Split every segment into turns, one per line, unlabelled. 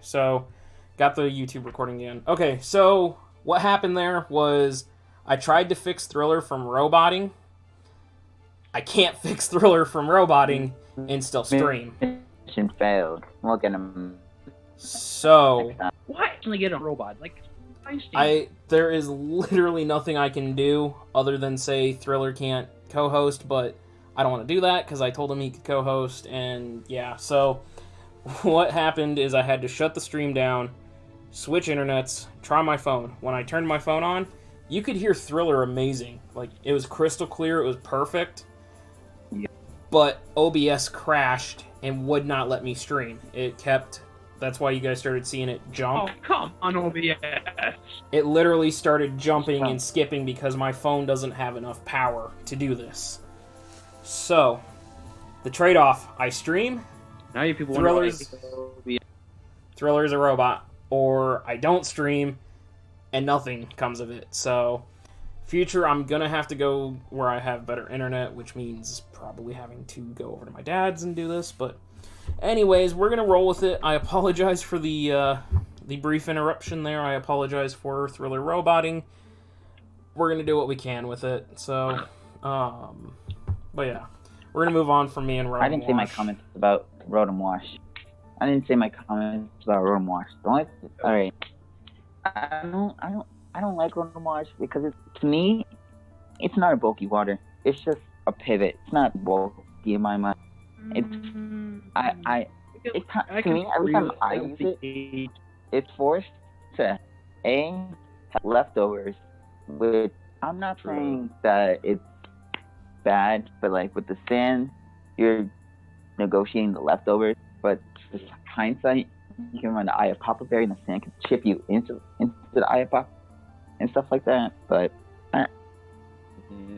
So, got the YouTube recording again. Okay, so what happened there was I tried to fix Thriller from roboting. I can't fix Thriller from roboting and still stream.
Mission failed. We'll get him.
So,
Why can I get a robot? Like,
there is literally nothing I can do other than say Thriller can't co-host, but I don't want to do that because I told him he could co-host, and yeah, so what happened is I had to shut the stream down, switch internets, try my phone. When I turned my phone on, you could hear Thriller amazing. Like, it was crystal clear, it was perfect, but OBS crashed and would not let me stream. It kept... That's why you guys started seeing it jump.
Oh, come on, OBS.
It literally started jumping and skipping because my phone doesn't have enough power to do this. So, the trade-off, I stream,
Now you people
Thriller's a robot, or I don't stream, and nothing comes of it. So, future, I'm going to have to go where I have better internet, which means probably having to go over to my dad's and do this, but... Anyways, we're going to roll with it. I apologize for the brief interruption there. I apologize for Thriller roboting. We're going to do what we can with it. So, but yeah. We're going to move on from me and Rotom
I didn't say my comments about Rotom Wash. I didn't say my comments about Rotom Wash. Alright. I don't like Rotom Wash because to me, it's not a bulky water. It's just a pivot. It's not bulky in my mind. To me, every time I use it, it's forced to have leftovers. Which I'm not saying that it's bad, but like with the sand, you're negotiating the leftovers. But just hindsight, you can run the Eye of Papa Berry and the sand can chip you into the Eye of Papa and stuff like that. But I'm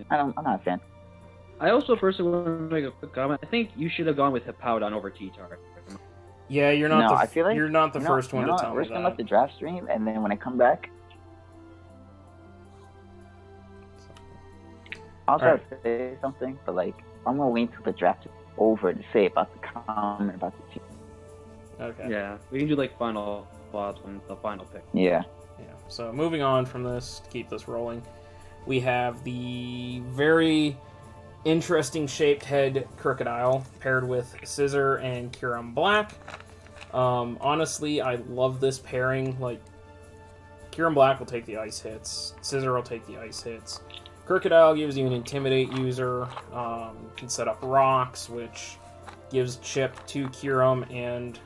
not a fan.
I also personally want to make a quick comment. I think you should have gone with Hippowdon over T-Tar.
Yeah, you're not
I feel like,
you're not the first one to tell me
we're just
that.
gonna let the draft stream, and then when I come back, I'll try to say something, but like I'm gonna wait till the draft is over to say about the comment about the team.
Okay.
Yeah, we can do like final thoughts when the final pick.
Yeah.
Yeah. So moving on from this to keep this rolling, we have the very interesting shaped head Crocodile paired with Scissor and Kyurem Black. Honestly, I love this pairing. Like, Kyurem Black will take the ice hits, Scissor will take the ice hits. Crocodile gives you an Intimidate user, can set up rocks, which gives chip to Kyurem and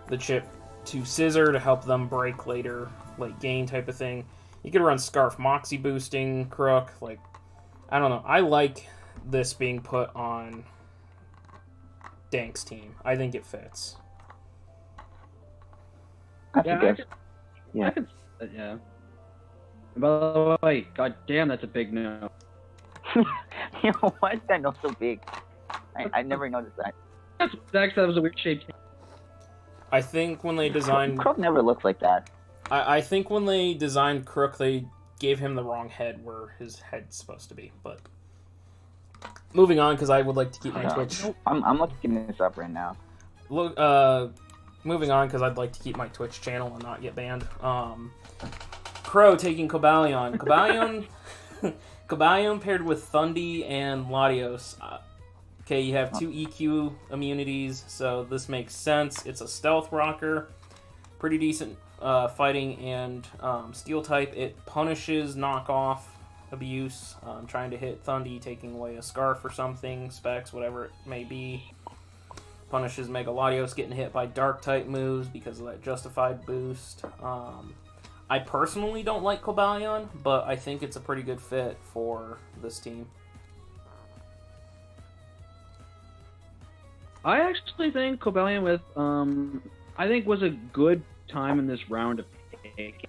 the chip to Scissor to help them break later, late game type of thing. You could run Scarf Moxie boosting Crook, like, I don't know. I like this being put on Dank's team. I think it fits.
Yeah. And by the way, god damn, that's a big no.
Yo, why is that not so big? I never noticed that.
Zach said it was a weird shape.
I think when they designed...
Crook never looks like that.
I think when they designed Crook, they gave him the wrong head where his head's supposed to be, but moving on because I would like to keep my Twitch.
I'm looking this up right now.
Look, moving on because I'd like to keep my Twitch channel and not get banned. Crow taking Cobalion. Cobalion paired with Thundy and Latios. Okay, you have 2 EQ immunities, so this makes sense. It's a stealth rocker, pretty decent. Fighting and steel type. It punishes knockoff abuse. Trying to hit Thundy, taking away a scarf or something, specs, whatever it may be. Punishes Mega Latios getting hit by dark type moves because of that justified boost. I personally don't like Cobalion, but I think it's a pretty good fit for this team.
I actually think Cobalion with I think was a good time in this round to pick.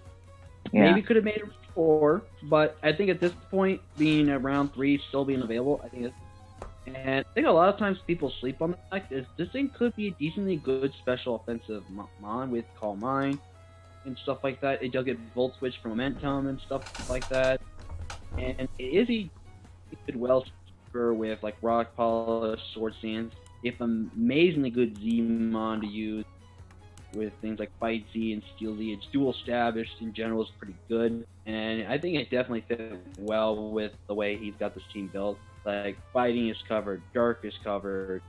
Yeah.
Maybe could have made it 4, but I think at this point, being at round 3, still being available, I think and I think a lot of times people sleep on the fact is this thing could be a decently good special offensive mon with Calm Mind and stuff like that. It does get Volt Switch for momentum and stuff like that, and it is a good well with like Rock Polish, Sword Stance. If amazingly good Z-Mon to use, with things like Fight Z and Steel Z. Its dual stab in general is pretty good, and I think it definitely fit well with the way he's got this team built. Like, fighting is covered, dark is covered,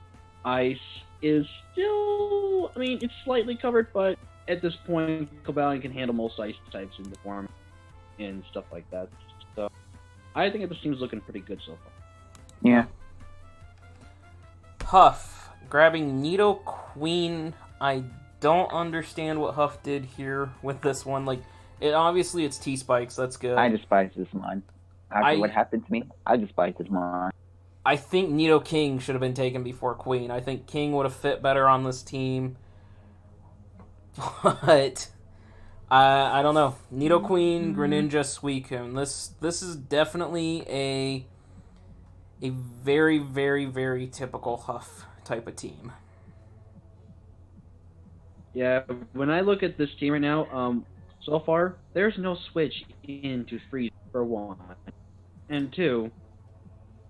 ice is still, I mean, it's slightly covered, but at this point, Cobalion can handle most ice types in the form and stuff like that. So I think this team's looking pretty good so far.
Yeah.
Huff grabbing Nidoqueen. I don't understand what Huff did here with this one. Like, obviously it's T-Spikes. That's good.
I despise this mon. After what happened to me, I despise this mon.
I think Nidoking should have been taken before Queen. I think King would have fit better on this team. But I don't know. Nidoqueen, Greninja, Suicune. This is definitely a very, very, very typical Huff type of team.
Yeah, when I look at this team right now, so far, there's no switch into Freeze, for one. And two,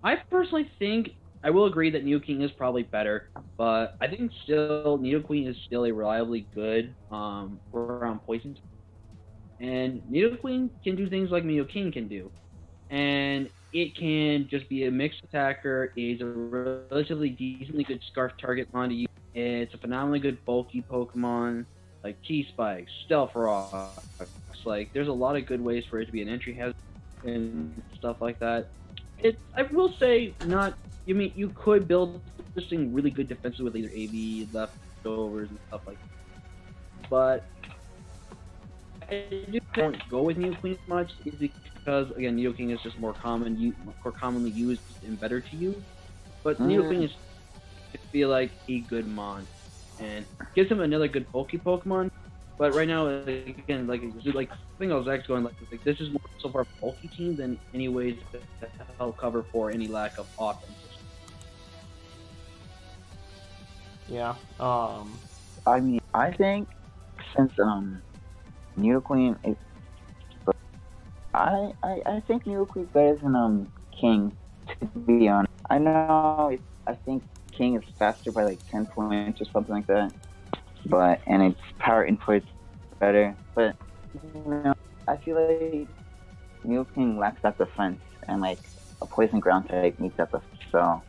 I personally think, I will agree that Nidoking is probably better, but I think still, Nidoqueen is still a reliably good around poison. And Nidoqueen can do things like Nidoking can do. And it can just be a mixed attacker. It's a relatively decently good Scarf target on to use. It's a phenomenally good bulky Pokemon, like T-Spikes, Stealth Rocks. Like, there's a lot of good ways for it to be an entry hazard and stuff like that. I will say, you could build this thing really good defensive with either AB, leftovers, and stuff like that. But I just don't go with Nidoqueen much, is because, again, Nidoking is just more commonly used and better to use. But Nidoqueen is, I feel like, a good mon, and gives him another good bulky Pokemon. But right now, again, I think I was actually going like this is more so far a bulky team than any ways to help cover for any lack of offense.
Yeah.
I mean, I think since Nidoqueen is, I think Nidoqueen is better than King. To be honest, I know I think King is faster by like 10 points or something like that. And its power input is better. But I feel like Nidoking lacks that defense, and like a poison ground type needs that defense. So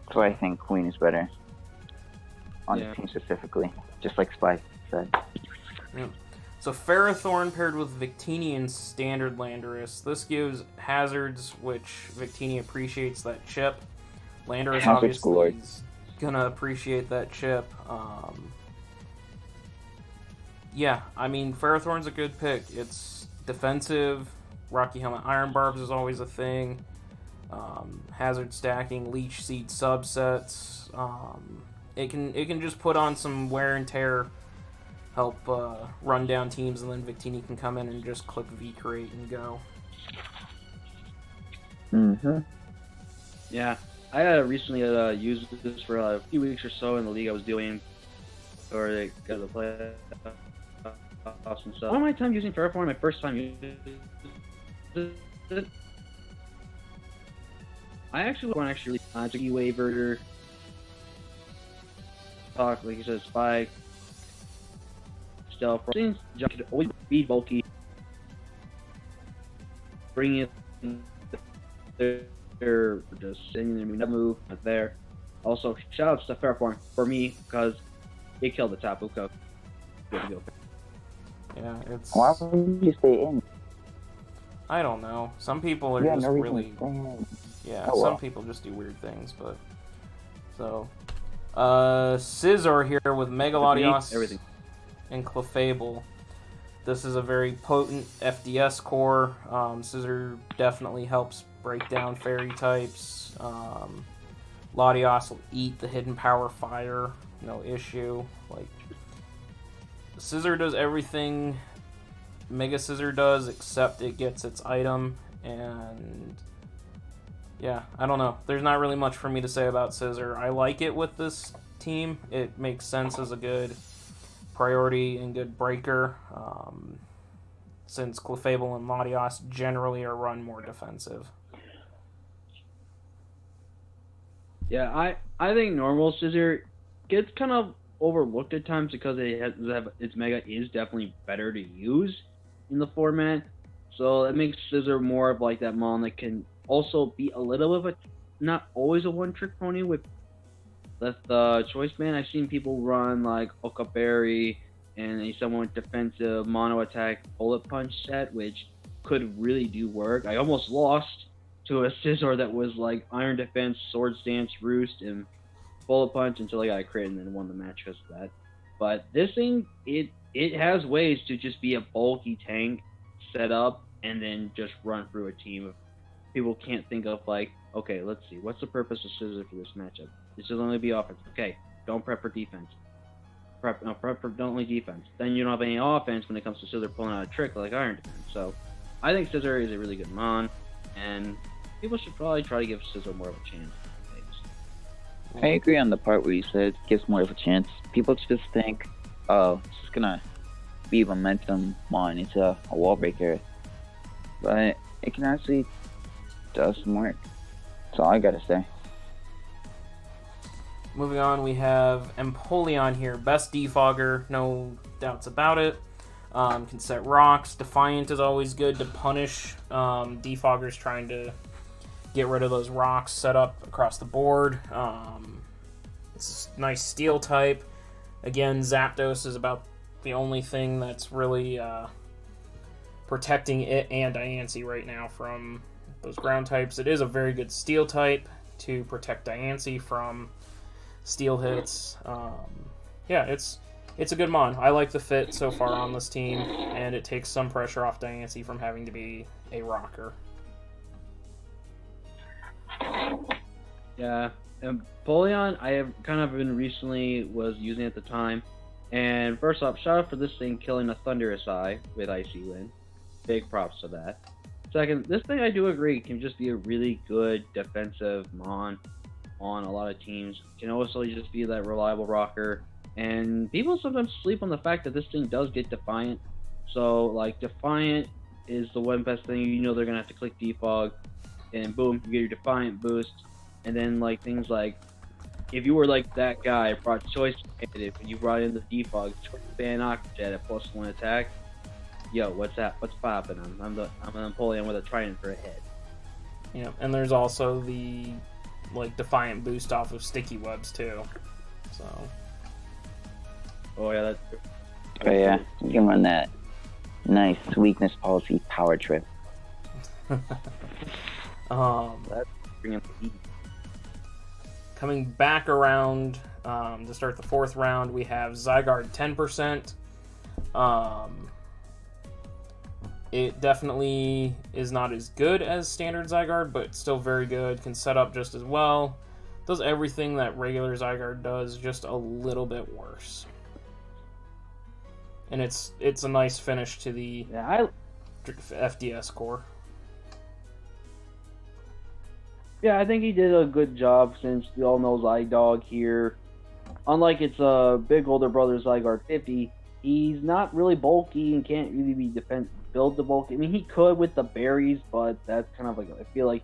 that's why I think Queen is better on the team specifically, just like Spies said.
Yeah. So Ferrothorn paired with Victini and Standard Landorus. This gives hazards, which Victini appreciates that chip. Landorus obviously is gonna appreciate that chip. Yeah, I mean, Ferrothorn's a good pick. It's defensive. Rocky Helmet Iron Barbs is always a thing. Hazard stacking, Leech Seed subsets. It can just put on some wear and tear, help run down teams, and then Victini can come in and just click V-Create and go.
Yeah, I recently used this for a few weeks or so in the league I was doing, or they got to play. Awesome stuff. One of my time using Ferrothorn, my first time using it, I actually want to it's a E-Waver, talk like you said, Spike, Stealth, things could always be bulky. Bring it there, just sending them a move there. Also, shout outs to Ferrothorn for me because it killed the Tapu Koko. Good to go.
Yeah, it's.
Why would you stay in?
I don't know. Some people are just really. Yeah,
oh, well.
Some people just do weird things, but. So. Scizor here with Mega Latios and Clefable. This is a very potent FDS core. Scizor definitely helps break down fairy types. Latios will eat the hidden power fire, no issue. Like, Scizor does everything Mega Scizor does, except it gets its item, and yeah, I don't know. There's not really much for me to say about Scizor. I like it with this team. It makes sense as a good priority and good breaker, since Clefable and Latios generally are run more defensive.
Yeah, I think normal Scizor gets kind of overlooked at times because its mega is definitely better to use in the format. So that makes Scissor more of like that mon that can also be a little bit of a, not always a one-trick pony with the choice man. I've seen people run like Okaberry and a somewhat defensive mono attack bullet punch set, which could really do work. I almost lost to a Scissor that was like Iron Defense, Sword Stance, Roost, and Bullet Punch until I got a crit and then won the match because of that. But this thing, it has ways to just be a bulky tank set up and then just run through a team. If people can't think of like, okay, let's see, what's the purpose of Scissor for this matchup? This is only be offense. Okay, don't prep for defense. Prep for only defense. Then you don't have any offense when it comes to Scissor pulling out a trick like Iron Defense. So I think Scissor is a really good mon, and people should probably try to give Scissor more of a chance.
I agree on the part where you said gives more of a chance. People just think, oh, it's just gonna be momentum mon, it's a wall breaker. But it can actually do some work. That's all I gotta say.
Moving on, we have Empoleon here. Best defogger, no doubts about it. Can set rocks. Defiant is always good to punish defoggers trying to get rid of those rocks set up across the board. It's a nice steel type. Again, Zapdos is about the only thing that's really protecting it and Diancie right now from those ground types. It is a very good steel type to protect Diancie from steel hits. Yeah, it's a good mon. I like the fit so far on this team, and it takes some pressure off Diancie from having to be a rocker.
Yeah, Empoleon, I have kind of been recently was using at the time. And first off, shout out for this thing killing a Thunderous Eye with Icy Wind. Big props to that. Second, this thing I do agree can just be a really good defensive mon on a lot of teams. Can also just be that reliable rocker. And people sometimes sleep on the fact that this thing does get Defiant. So, like, Defiant is the one best thing. You know they're going to have to click defog. And boom, you get your Defiant boost. And then, like, things like, if you were like that guy, brought Choice Bandit, and you brought in the defog, Choice Band Octojet at +1 attack, yo, what's that? What's poppin'? I'm an Empoleon with a trident for a head.
Yeah, and there's also the, like, Defiant boost off of Sticky Webs, too. So.
Oh, yeah, that's true.
Oh, yeah, you can run that nice weakness policy power trip.
That's bringing the heat.
Coming back around to start the fourth round, we have Zygarde 10%. It definitely is not as good as standard Zygarde, but still very good. Can set up just as well. Does everything that regular Zygarde does, just a little bit worse. And it's a nice finish to the FDS core.
Yeah, I think he did a good job since we all know Zydog here. Unlike its big older brother Zygarde 50, he's not really bulky and can't really be build the bulky. I mean, he could with the berries, but that's kind of like, I feel like,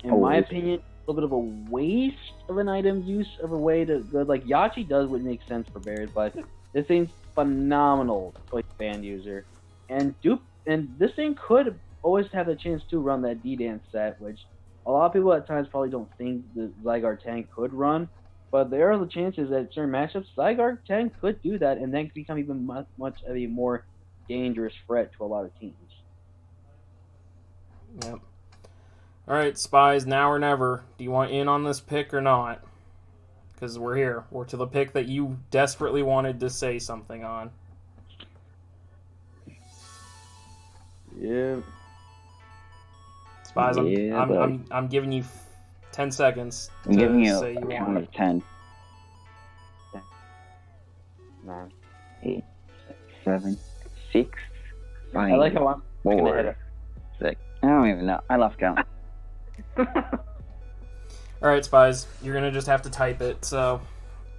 in my opinion, a little bit of a waste of an item use of a way to good. Like Yachi does would make sense for berries, but this thing's phenomenal like fan user, and this thing could always have the chance to run that D-Dance set, which a lot of people at times probably don't think the Zygarde tank could run, but there are the chances that certain matchups, Zygarde tank could do that, and then become even much of a more dangerous threat to a lot of teams.
Yep. All right, Spies, now or never. Do you want in on this pick or not? Because we're here. We're to the pick that you desperately wanted to say something on.
Yeah.
Spies,
Yeah,
I'm giving you 10 seconds to
I'm giving you
say you
a
want
count
it.
of 10.
9.
8, 7, 6, 5,
I like how I'm gonna hit
4,
it.
6. I don't even know. I lost count.
All right, Spies, you're going to just have to type it, so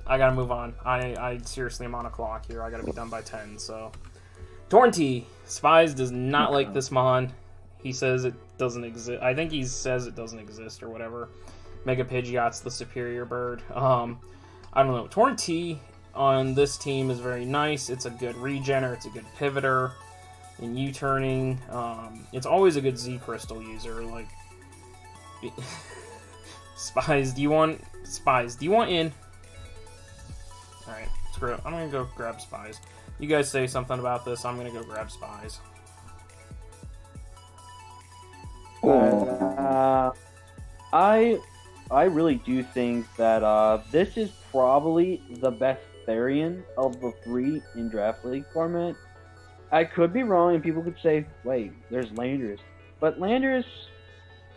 I got to move on. I seriously am on a clock here. I got to be done by 10, so. Tornty. Spies does not like this mon. He says it doesn't exist. I think he says it doesn't exist or whatever. Mega Pidgeot's the superior bird. I don't know. Tornty, on this team is very nice. It's a good regener. It's a good pivoter in U-turning. It's always a good Z crystal user. Like Spies, do you want in? All right, screw it. I'm gonna go grab Spies. You guys say something about this. I'm gonna go grab Spies.
I really do think that this is probably the best Therian of the 3 in Draft League format. I could be wrong, and people could say, wait, there's Landorus. But Landorus,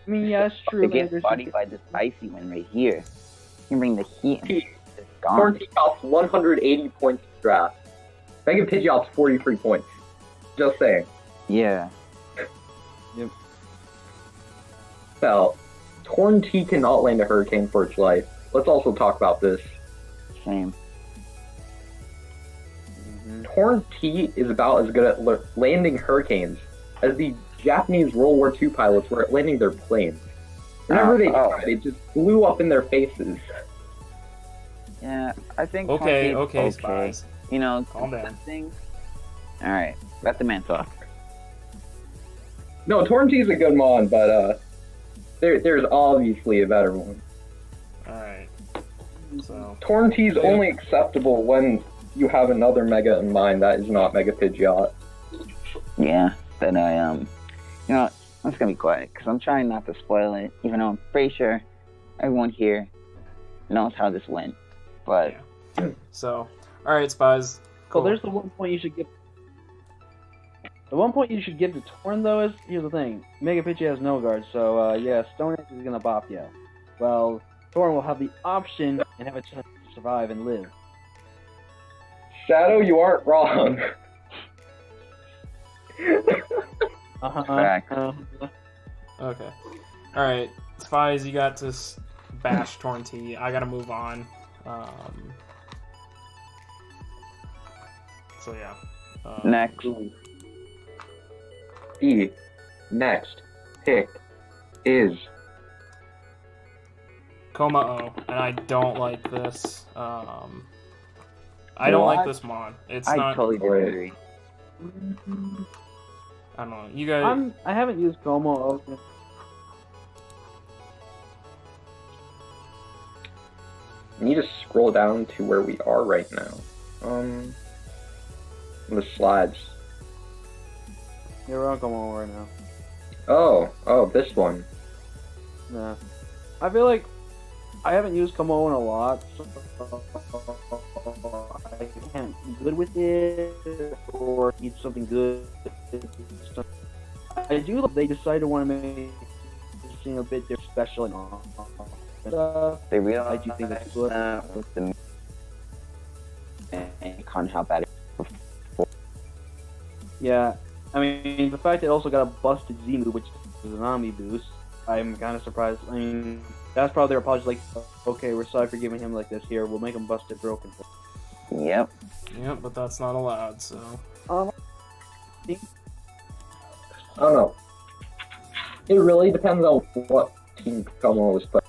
I mean, yeah, it's true.
To get bodied by this icy one right here. You can bring the heat. It's gone.
Torn costs 180 points to draft. Mega Pidgeot's 43 points. Just saying.
Yeah.
Yep.
Well, Torn T cannot land a Hurricane for its life. Let's also talk about this.
Same.
Torn T is about as good at landing Hurricanes as the Japanese World War II pilots were at landing their planes. Whenever they tried, it just blew up in their faces.
Yeah, I think.
Okay, Spies.
You know,
calm down.
Things. All right, let the man talk.
No, Torn T is a good mod, but there's obviously a better one.
All right. So
Torn T is only acceptable when you have another Mega in mind that is not Mega Pidgeot.
Yeah, but you know, I'm just gonna be quiet because I'm trying not to spoil it, even though I'm pretty sure everyone here knows how this went. But
so, all right, Spies.
Cool. There's the one point you should give. The one point you should give to Torn, though, is here's the thing: Mega Pidgey has no guard, so yeah, Stone Edge is gonna bop you. Well, Torn will have the option and have a chance to survive and live.
Shadow, you aren't wrong.
Okay. All right, Spies. You got to bash Torn T. I gotta move on. So yeah.
next.
The next pick is
Como-O, and I don't like this. I don't like this mod. It's
I
not.
totally disagree.
I don't know. You guys.
I haven't used Como-O.
I need to scroll down to where we are right now. The slides.
Yeah, we're on Como-O right now.
Oh, this one.
Yeah. I feel like I haven't used Como-O in a lot, so I can't be good with it or need something good. I do love they decided to want to make this thing a bit different, special and stuff.
They realized
I do think that's good.
With the and can't help at it.
Yeah, I mean, the fact that it also got a busted Z move, which is an Omni boost, I'm kind of surprised. I mean, that's probably their apology, like, okay, we're sorry for giving him like this here, we'll make him busted broken.
Yep.
Yep, but that's not allowed, so.
I don't know. It really depends on what team Como was playing.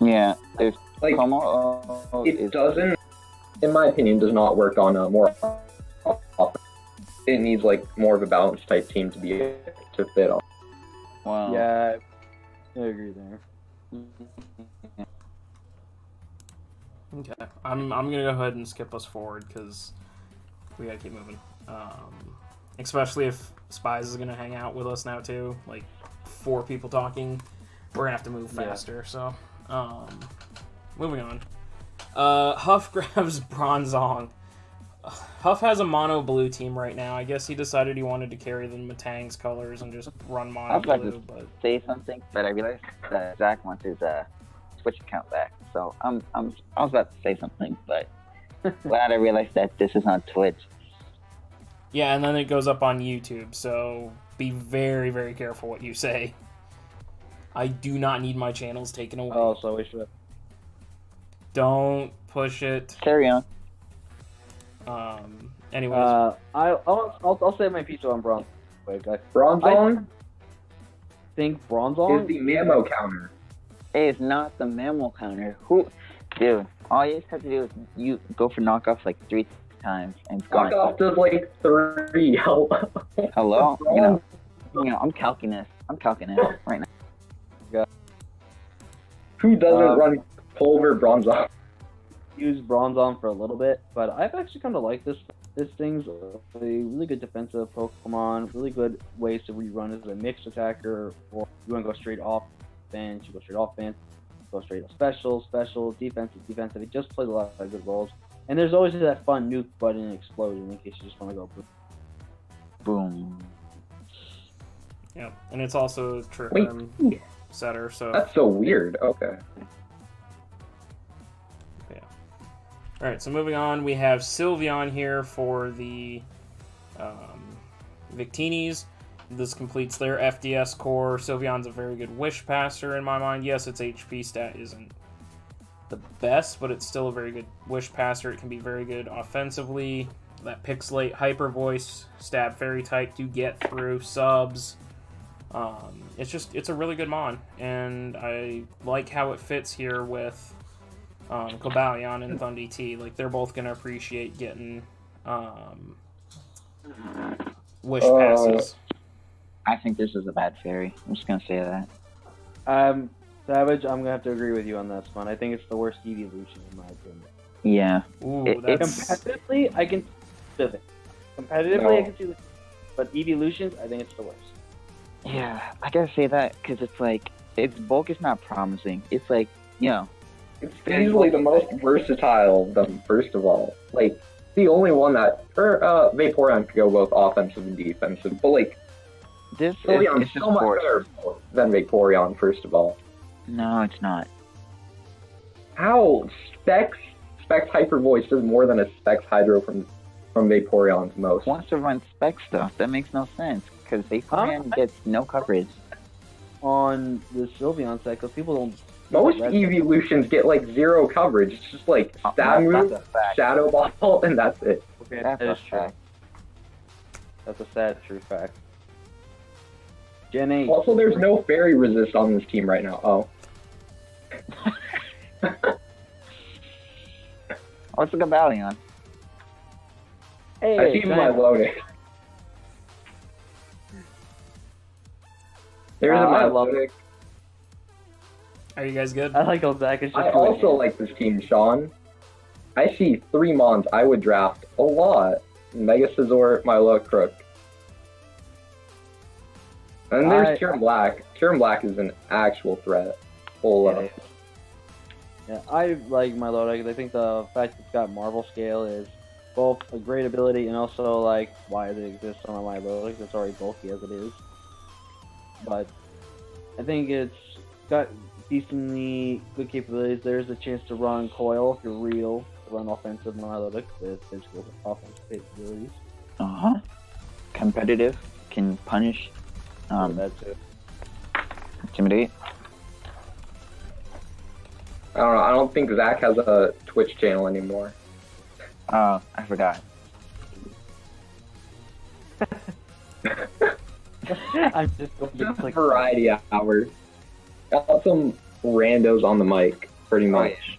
Yeah, there's
Like,
Como-O
it doesn't, in my opinion, does not work on a more offense. It needs like more of a balanced type team to be able to fit on.
Wow.
Yeah, I agree there.
Okay, I'm gonna go ahead and skip us forward because we gotta keep moving. Especially if Spies is gonna hang out with us now too. Like 4 people talking, we're gonna have to move faster. So, moving on. Huff grabs Bronzong. Huff has a mono blue team right now. I guess he decided he wanted to carry the Matang's colors and just run mono
I was about
blue.
to
But
say something, but I realized that Zach wants his Twitch account back. So I was about to say something, but glad I realized that this is on Twitch.
yeah, and then it goes up on YouTube. So be very, very careful what you say. I do not need my channels taken away.
Oh, so we should.
Don't push it.
Carry on.
Anyways.
I'll say my piece on Bronzong. Wait, guys.
Bronzong
Think Bronzong
is the Mamo counter.
It is not the mammal counter. Who, dude? All you just have to do is you go for knockoffs like 3 times and it's gone.
Knockoff does like 3.
Hello? You know, I'm calculating this. Right now.
Who doesn't run Pulver Bronzong?
Use Bronzong for a little bit, but I've actually kind of liked this. This thing's a really good defensive Pokemon, really good ways to rerun as a mixed attacker, or you want to go straight offense, you go straight offense, go straight special, defensive. It just plays a lot of good roles. And there's always that fun nuke button explosion in case you just want to go
boom.
Yeah, and it's also trick setter, so...
That's so weird. Okay.
Yeah. Alright, so moving on, we have Sylveon here for the Victinis. This completes their FDS core. Sylveon's a very good Wish Passer in my mind. Yes, its HP stat isn't the best, but it's still a very good Wish Passer. It can be very good offensively. That Pixelate Hyper Voice, Stab Fairy type to get through subs. It's a really good mon, and I like how it fits here with Cobalion and Thundee. Like, they're both gonna appreciate getting Wish passes.
I think this is a bad fairy. I'm just gonna say that.
Savage, I'm gonna have to agree with you on this one. I think it's the worst evolution in my opinion.
Yeah.
Ooh, that's...
Competitively, I can see it. I can see it. But evolutions, I think it's the worst.
Yeah, I gotta say that because it's like, its bulk is not promising. It's like,
it's easily the most versatile of them, first of all. Like, the only one that, Vaporeon could go both offensive and defensive, but like,
this
Sylveon is so much better than Vaporeon, first of all.
No, it's not.
How? Specs Hyper Voice does more than a Specs Hydro from Vaporeon's most.
Wants to run spec stuff. That makes no sense because Vaporeon gets no coverage.
On the Sylveon side, because people don't...
Most evolutions get like 0 coverage. It's just like stab move, shadow ball, and that's it.
Okay,
that's
that is true. That's a sad true fact. Gen 8.
Also, there's no fairy resist on this team right now. Oh.
What's a Cobalion?
Hey,
I see my loading. There's a
I love
Milotic.
Are you guys good?
I like how Zach is just
I also like this team, Sean. I see 3 mons I would draft a lot. Mega Scizor, Milo, Crook. And there's Kieran Black. Kieran Black is an actual threat.
Yeah, I like Milotic. I think the fact it's got Marvel Scale is both a great ability and also like why it exists on a Milotic. It's already bulky as it is. But I think it's got decently good capabilities. There's a chance to run Coil if you're real, to run offensive Milotic with physical offensive capabilities.
Competitive, can punish,
That's it.
intimidate.
I don't know. I don't think Zach has a Twitch channel anymore.
Oh, I forgot.
I'm just going to
Just
click
variety hours. Got some randos on the mic, pretty much.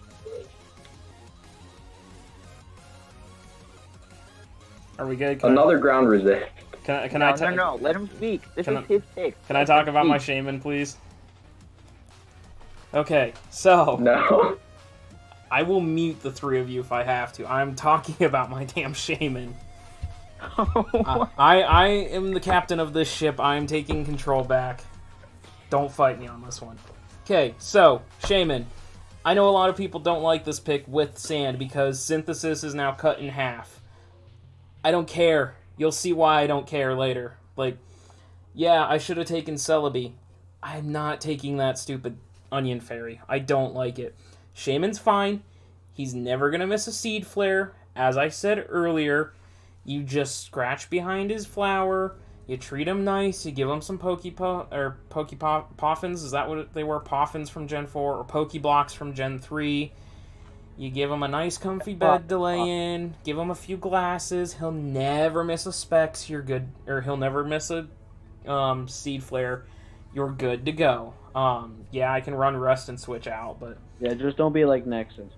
Are we good?
Another ground resist.
No, let him speak. This is his pick.
Can I talk about my Shaman, please? Okay, so...
No.
I will mute the 3 of you if I have to. I'm talking about my damn Shaman. I am the captain of this ship. I am taking control back. Don't fight me on this one. Okay, so, Shaman. I know a lot of people don't like this pick with Sand because Synthesis is now cut in half. I don't care. You'll see why I don't care later. Like, yeah, I should have taken Celebi. I'm not taking that stupid Onion Fairy. I don't like it. Shaman's fine. He's never going to miss a Seed Flare. As I said earlier, you just scratch behind his flower. You treat him nice. You give him some Poffins. Is that what they were? Poffins from Gen 4 or Pokeblocks from Gen 3. You give him a nice comfy bed to lay in. Give him a few glasses. He'll never miss a Specs. You're good. Or he'll never miss a Seed Flare. You're good to go. Yeah, I can run Rust and switch out, but...
Yeah, just don't be like Nexus.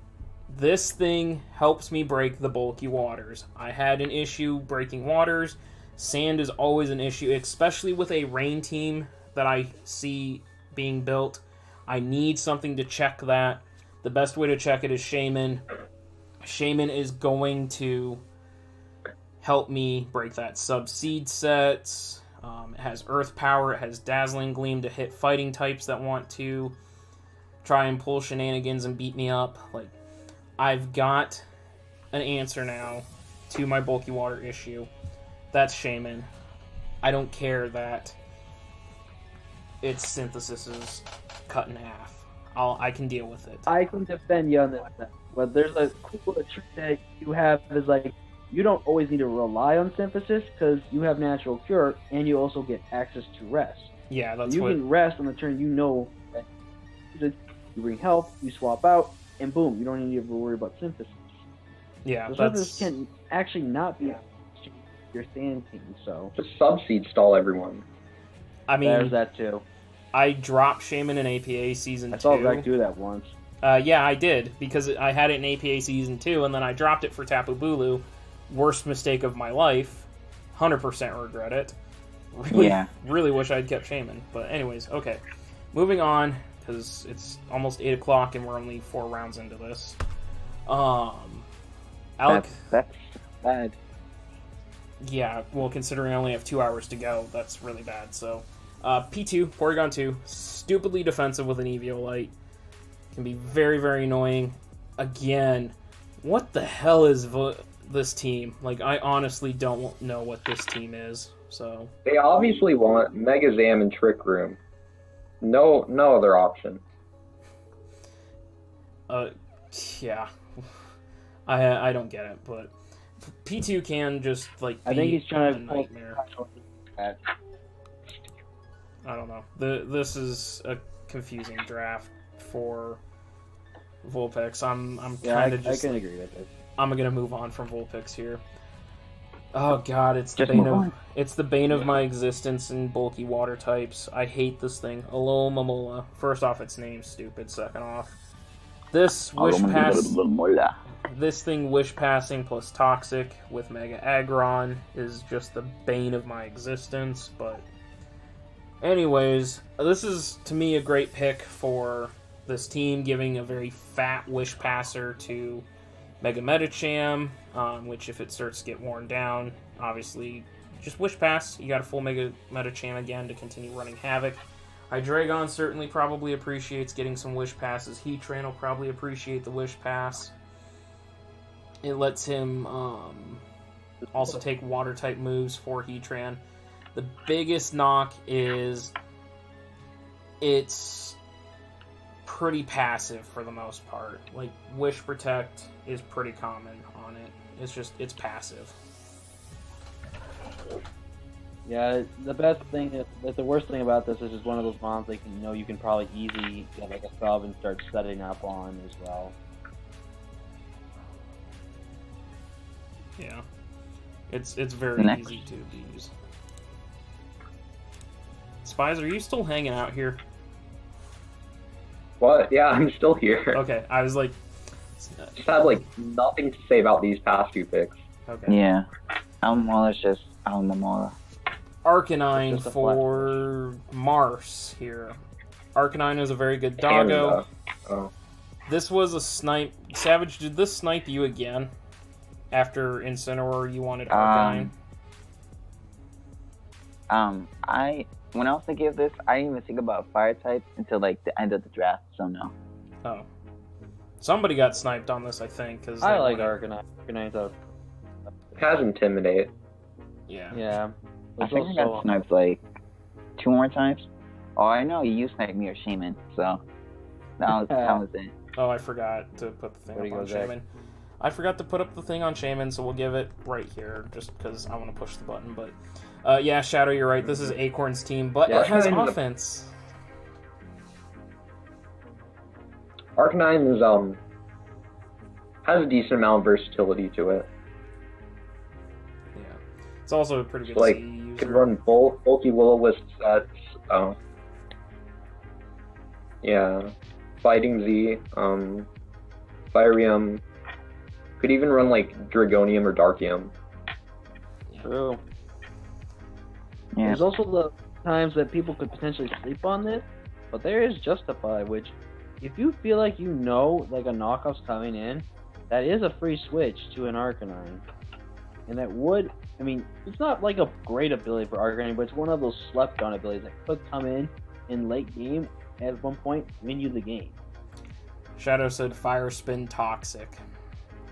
This thing helps me break the bulky waters. I had an issue breaking waters. Sand is always an issue, especially with a rain team that I see being built. I need something to check that. The best way to check it is Shaman. Shaman is going to help me break that. Sub-seed sets. It has earth power. It has dazzling gleam to hit fighting types that want to try and pull shenanigans and beat me up. Like, I've got an answer now to my bulky water issue. That's Shaman. I don't care that its synthesis is cut in half. I can deal with it.
I can defend you on this. But there's a cool trick that you have is like, you don't always need to rely on synthesis because you have natural cure and you also get access to rest.
Yeah, that's
you
what...
can rest on the turn you know that you bring health, you swap out, and boom, you don't need to worry about synthesis.
Yeah,
the
that's...
synthesis can actually not be your sand team, so...
Just sub-seed stall everyone.
I mean...
There's that too.
I dropped Shaman in APA Season 2.
I saw Zach do that once.
Yeah, I did, because I had it in APA Season 2, and then I dropped it for Tapu Bulu. Worst mistake of my life. 100% regret it. Really wish I'd kept Shaman. But anyways, okay. Moving on, because it's almost 8 o'clock and we're only 4 rounds into this. Alec...
That's bad.
Yeah, well, considering I only have 2 hours to go, that's really bad, so... P2, Porygon 2, stupidly defensive with an Eviolite. Can be very, very annoying. Again, what the hell is this team? Like, I honestly don't know what this team is, so...
They obviously want Mega Zam and Trick Room. No other option.
Yeah. I don't get it, but... P2 can just, like,
I think he's trying to
nightmare. I don't know. This is a confusing draft for Vulpix. I'm kind of just...
I can agree with this.
I'm gonna move on from Vulpix here. Oh god, it's the bane of my existence in bulky water types. I hate this thing. Alomomola. First off, its name's stupid. Second off, this thing wish passing plus toxic with Mega Aggron is just the bane of my existence. But anyways, this is to me a great pick for this team, giving a very fat wish passer to Mega Medicham, which if it starts to get worn down, obviously just wish pass. You got a full Mega Medicham again to continue running havoc. Hydreigon certainly probably appreciates getting some wish passes. Heatran will probably appreciate the wish pass. It lets him also take water type moves for Heatran. The biggest knock is it's pretty passive for the most part. Like, Wish Protect is pretty common on it. It's passive.
Yeah, the best thing is, the worst thing about this is just one of those mons that you can probably easily get like a sub and start setting up on as well.
Yeah. It's very easy to abuse. Spies, are you still hanging out here?
What? Yeah, I'm still here.
Okay, I was like...
Just have, like, nothing to say about these past 2 picks.
Okay.
Yeah. Almamola's just Almamola.
Arcanine for Mars here. Arcanine is a very good doggo.
Oh.
This was a snipe. Savage, did this snipe you again? After Incineroar, you wanted Arcanine?
When I was thinking of this, I didn't even think about fire types until like the end of the draft, so no.
Oh. Somebody got sniped on this, I think. Cause
I like Arcanine. Arcanine's a...
It has Intimidate.
Yeah.
Yeah.
I think I got sniped like 2 more times. Oh, I know you sniped me or Shaman, so that was it.
Oh, I forgot to put the thing up on Shaman. I forgot to put up the thing on Shaman, so we'll give it right here, just because I want to push the button. But yeah, Shadow, you're right. This is Acorn's team, but it has offense.
Arcanine is has a decent amount of versatility to it.
Yeah, it's also a pretty good
like
CE user.
can run bulky Will-O-Wisp sets. Yeah, Fighting Z. Firium. Could even run like Dragonium or Darkium.
True.
Yeah.
There's also the times that people could potentially sleep on this, but there is Justify, which, if you feel like you know, like a knockoff's coming in, that is a free switch to an Arcanine. And that would, I mean, it's not like a great ability for Arcanine, but it's one of those slept-on abilities that could come in late game, at one point, win you the game.
Shadow said Fire Spin toxic.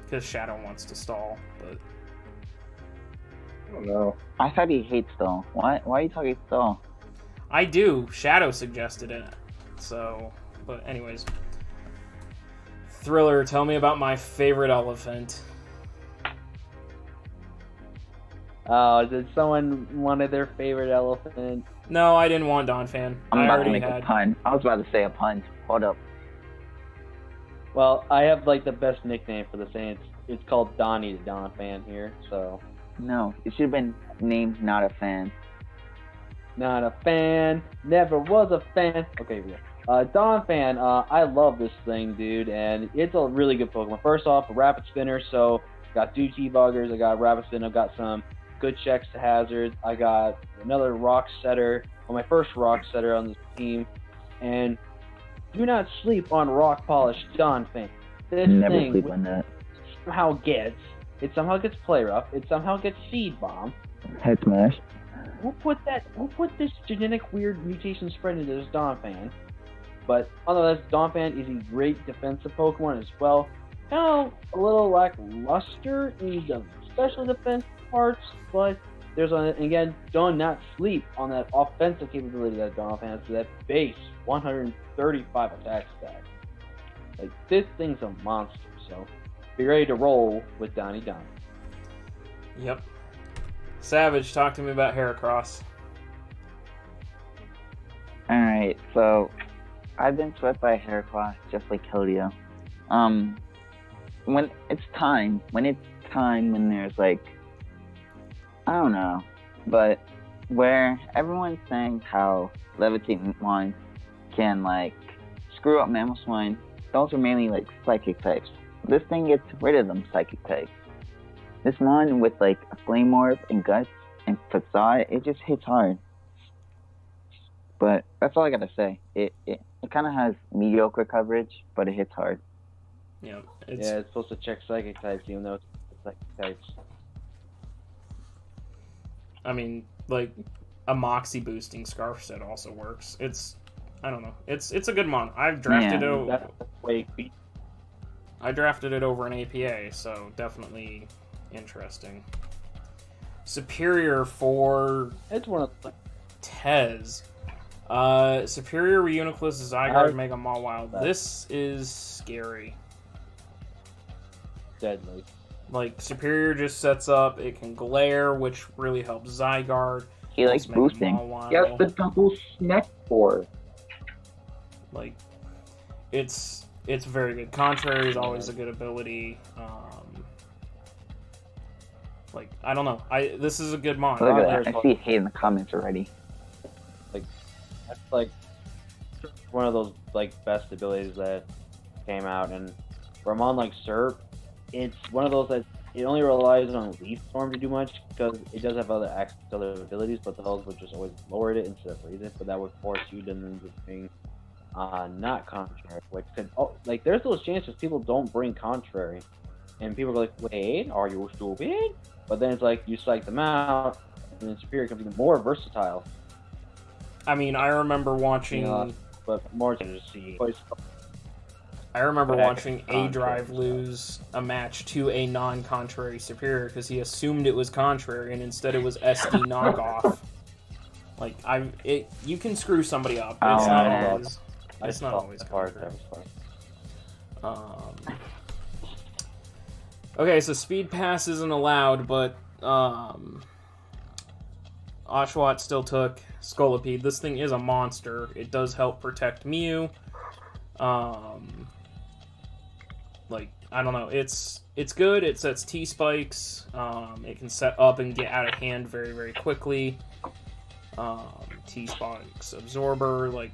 Because Shadow wants to stall, but...
I don't know.
I thought he hates stall. Why are you talking stall?
I do. Shadow suggested it. So, but anyways. Thriller, tell me about my favorite elephant.
Oh, did someone wanted their favorite elephant?
No, I didn't want Donphan.
I'm
I
about to
already
make
had.
a pun. I was about to say a pun. Hold up.
Well, I have like the best nickname for the Saints. It's called Donnie the Donphan here, so...
No, it should have been named Not a Fan.
Not a fan, never was a fan. Okay, yeah. Donphan, I love this thing, dude, and it's a really good Pokemon. First off, a Rapid Spinner, so got 2 T-Buggers, I got Rapid Spinner, I've got some good checks to hazards, I got another Rock Setter, my first Rock Setter on this team, and do not sleep on Rock Polish Donphan. This
Never
thing
sleep on that.
it somehow gets Play Rough, it somehow gets Seed Bomb.
Head Smash.
Who put this genetic weird mutation spread into this Donphan? But nonetheless, Donphan is a great defensive Pokemon as well. Kind of a little lackluster in the special defense parts, but there's again, do not sleep on that offensive capability that Donphan has to that base 135 attack stat. Like, this thing's a monster, so be ready to roll with Donnie Don.
Yep. Savage, talk to me about Heracross.
Alright, so I've been swept by Heracross just like Keldeo. When there's like, I don't know, but where everyone's saying how Levitating Mon can like screw up Mamoswine, those are mainly like psychic types. This thing gets rid of them psychic types. This Mon with like a Flame Orb and Guts and Facade, it just hits hard. But that's all I gotta say. It kind of has mediocre coverage, but it hits hard.
Yeah,
It's supposed to check psychic types, even though it's psychic types.
I mean, like, a Moxie boosting Scarf set also works. I don't know. It's a good mon. I've drafted it.
That's way
I drafted it over an APA, so definitely interesting. Superior for
It's one of the
Tez. Superior Reuniclus, Zygarde, Mega Mawile. This is scary.
deadly.
Like, Superior just sets up, it can glare, which really helps Zygarde.
He likes
Mega
boosting.
Mawile.
He has the double snack for.
Like, it's very good. Contrary is always a good ability. Like, I don't know. This is a good mon.
Look at that. I see hate in the comments already.
That's like one of those like best abilities that came out, and for a mon like Serp, it's one of those that it only relies on Leaf Storm to do much because it does have other abilities, but those would just always lower it instead of raise it. But that would force you to then just being not contrary, which could like there's those chances people don't bring contrary, and people are like, wait, are you stupid? But then it's like you psych them out, and then Superior becomes even more versatile.
I mean, I remember watching.
But more to see.
I remember watching
Contrary
A-Drive lose a match to a non-contrary Superior because he assumed it was contrary and instead it was SD knockoff. Like, you can screw somebody up. It's not always contrary. Okay, so Speed Pass isn't allowed, but Oshawott still took Scolipede. This thing is a monster. It does help protect Mew. Like, I don't know. It's good. It sets T-Spikes. It can set up and get out of hand very, very quickly. T-Spikes Absorber. Like,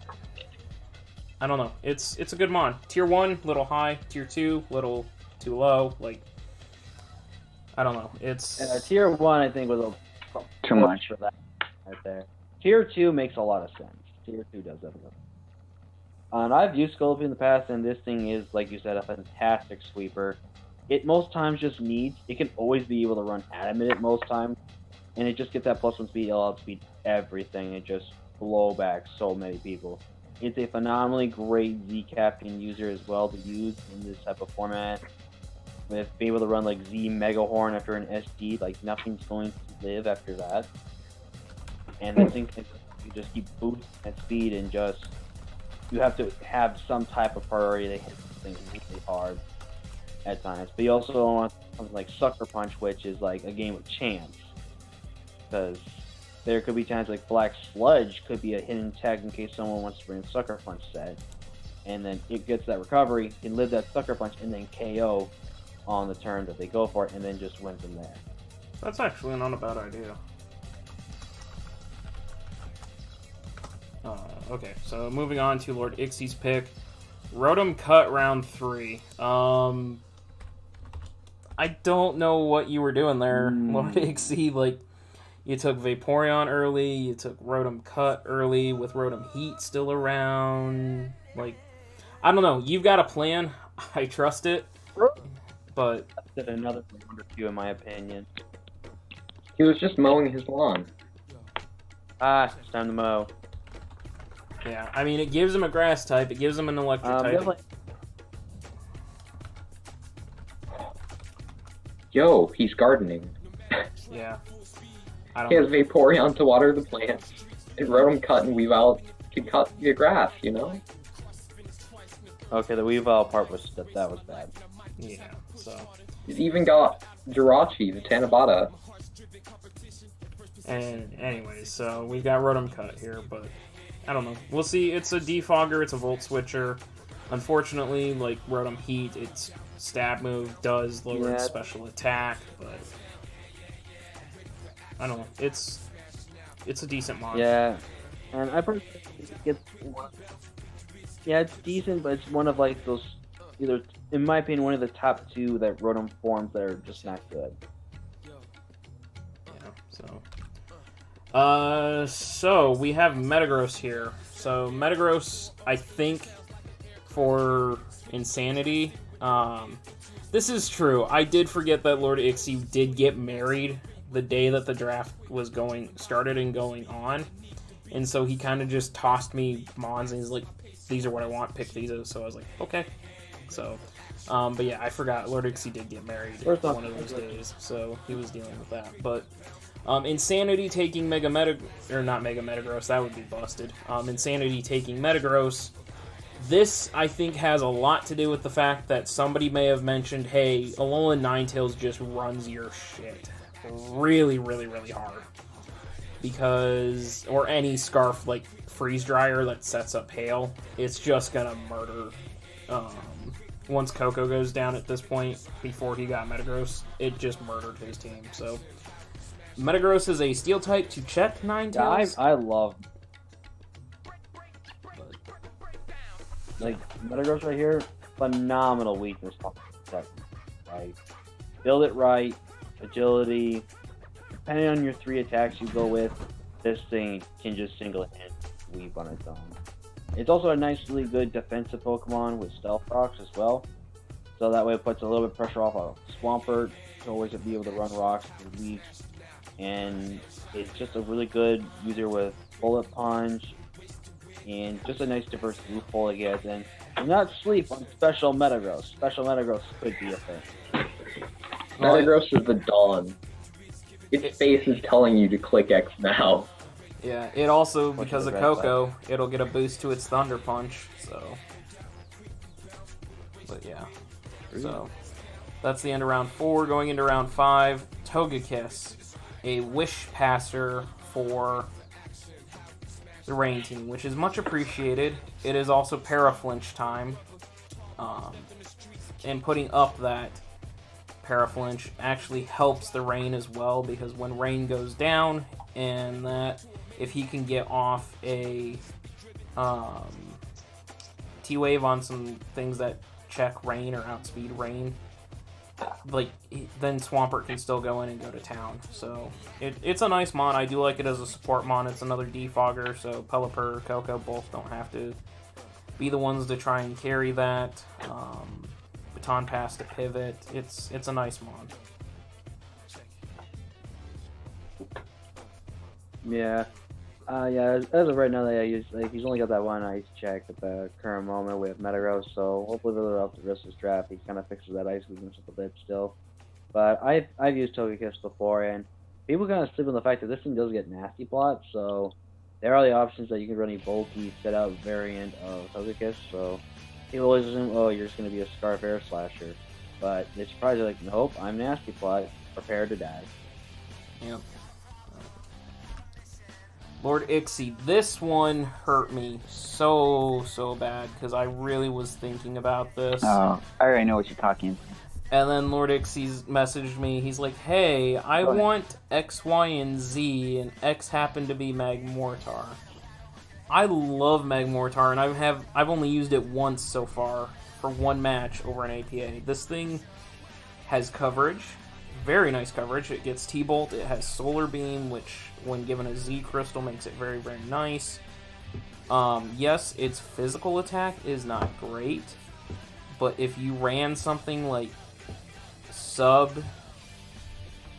I don't know. It's a good mon. Tier 1, little high. Tier 2, little too low. Like, I don't know. It's
Tier 1, I think, was
Too much.
for that right there. Tier 2 makes a lot of sense. Tier 2 does that. And I've used Sculpey in the past, and this thing is, like you said, a fantastic sweeper. It most times just needs, it can always be able to run at a minute most times, and it just gets that +1 speed, it'll outspeed everything, and just blow back so many people. It's a phenomenally great Z-Captain user as well to use in this type of format. With being able to run like Z Megahorn after an SD, like nothing's going to live after that. And I think you just keep boosting that speed and just, you have to have some type of priority to hit this thing really hard at times. But you also want something like Sucker Punch, which is like a game of chance. Because there could be times like Black Sludge could be a hidden tag in case someone wants to bring Sucker Punch set. And then it gets that recovery, can live that Sucker Punch, and then KO on the turn that they go for it, and then just win from there.
That's actually not a bad idea. Okay, so moving on to Lord Ixie's pick. Rotom Cut round 3. I don't know what you were doing there, Lord Ixie. Like, you took Vaporeon early, you took Rotom Cut early with Rotom Heat still around. Like, I don't know. You've got a plan. I trust it. But
that's another round or two, in my opinion.
He was just mowing his lawn.
It's time to mow.
yeah, I mean, it gives him a grass type, it gives him an electric type.
Definitely.
Yo, he's gardening.
Yeah.
He has Vaporeon to water the plants. And Rotom Cut and Weavile can cut the grass, you know?
Okay, the Weavile part was that was bad.
Yeah, so.
He's even got Jirachi, the Tanabata.
And anyways, so we got Rotom Cut here, but I don't know. We'll see. It's a defogger, it's a Volt Switcher. Unfortunately, like Rotom Heat, its stab move does lower its special attack, but I don't know. It's a decent mod.
Yeah, and I personally think it's it's decent, but it's one of like those, either, in my opinion, one of the top 2 that Rotom forms that are just not good.
Yeah, so we have Metagross here. So Metagross, I think, for Insanity, this is true. I did forget that Lord Ixie did get married the day that the draft was started and going on, and so he kind of just tossed me Mons, and he's like, these are what I want, pick these. So I was like, okay. So, but yeah, I forgot Lord Ixie did get married one of those days, so he was dealing with that. But Insanity taking not Mega Metagross, that would be busted. Insanity taking Metagross. This, I think, has a lot to do with the fact that somebody may have mentioned, hey, Alolan Ninetales just runs your shit really, really, really hard. Because, or any Scarf, like, Freeze Dryer that sets up Hail, it's just gonna murder. Once Coco goes down at this point, before he got Metagross, it just murdered his team. So, Metagross is a Steel type to check Ninetales.
Yeah, I love, like, Metagross right here, phenomenal weakness. Like, build it right, agility, depending on your 3 attacks you go with, this thing can just single-handedly sweep on its own. It's also a nicely good defensive Pokemon with Stealth Rocks as well, so that way it puts a little bit of pressure off a Swampert to always be able to run rocks and weeks. And it's just a really good user with Bullet Punch, and just a nice diverse loophole it gets in. Do not sleep on Special Metagross. Special Metagross could be a thing.
Metagross is the dawn. Its face is telling you to click X now.
Yeah, it also, because of Coco, it'll get a boost to its Thunder Punch, so. But yeah. So, that's the end of round 4. Going into round 5, Togekiss, a Wish Passer for the Rain team, which is much appreciated. It is also Paraflinch time. And putting up that Paraflinch actually helps the Rain as well, because when Rain goes down, and that if he can get off a T-Wave on some things that check rain or outspeed rain, like, then Swampert can still go in and go to town. So it's a nice mon. I do like it as a support mon. It's another defogger, so Pelipper, Coco both don't have to be the ones to try and carry that. Baton pass to pivot. It's a nice mon.
Yeah. Yeah, as of right now, he's only got that one ice check at the current moment with Metagross, so hopefully throughout the rest of this draft, he kind of fixes that ice weakness a bit still. But I've used Togekiss before, and people kind of sleep on the fact that this thing does get nasty plot, so there are the options that you can run a bulky set-out variant of Togekiss, so people always assume, oh, you're just going to be a Scarf Air Slasher. But they surprise you like, nope, I'm nasty plot, prepare to die.
Yep. Lord Ixie, this one hurt me so bad because I really was thinking about this.
Oh, I already know what you're talking.
And then Lord Ixie's messaged me. He's like, "Hey, I want X, Y, and Z, and X happened to be Magmortar." I love Magmortar, and I've only used it once so far for one match over an APA. This thing has coverage. Very nice coverage. It gets T-Bolt. It has Solar Beam, which, when given a Z Crystal, makes it very, very nice. Yes, its physical attack is not great, but if you ran something like sub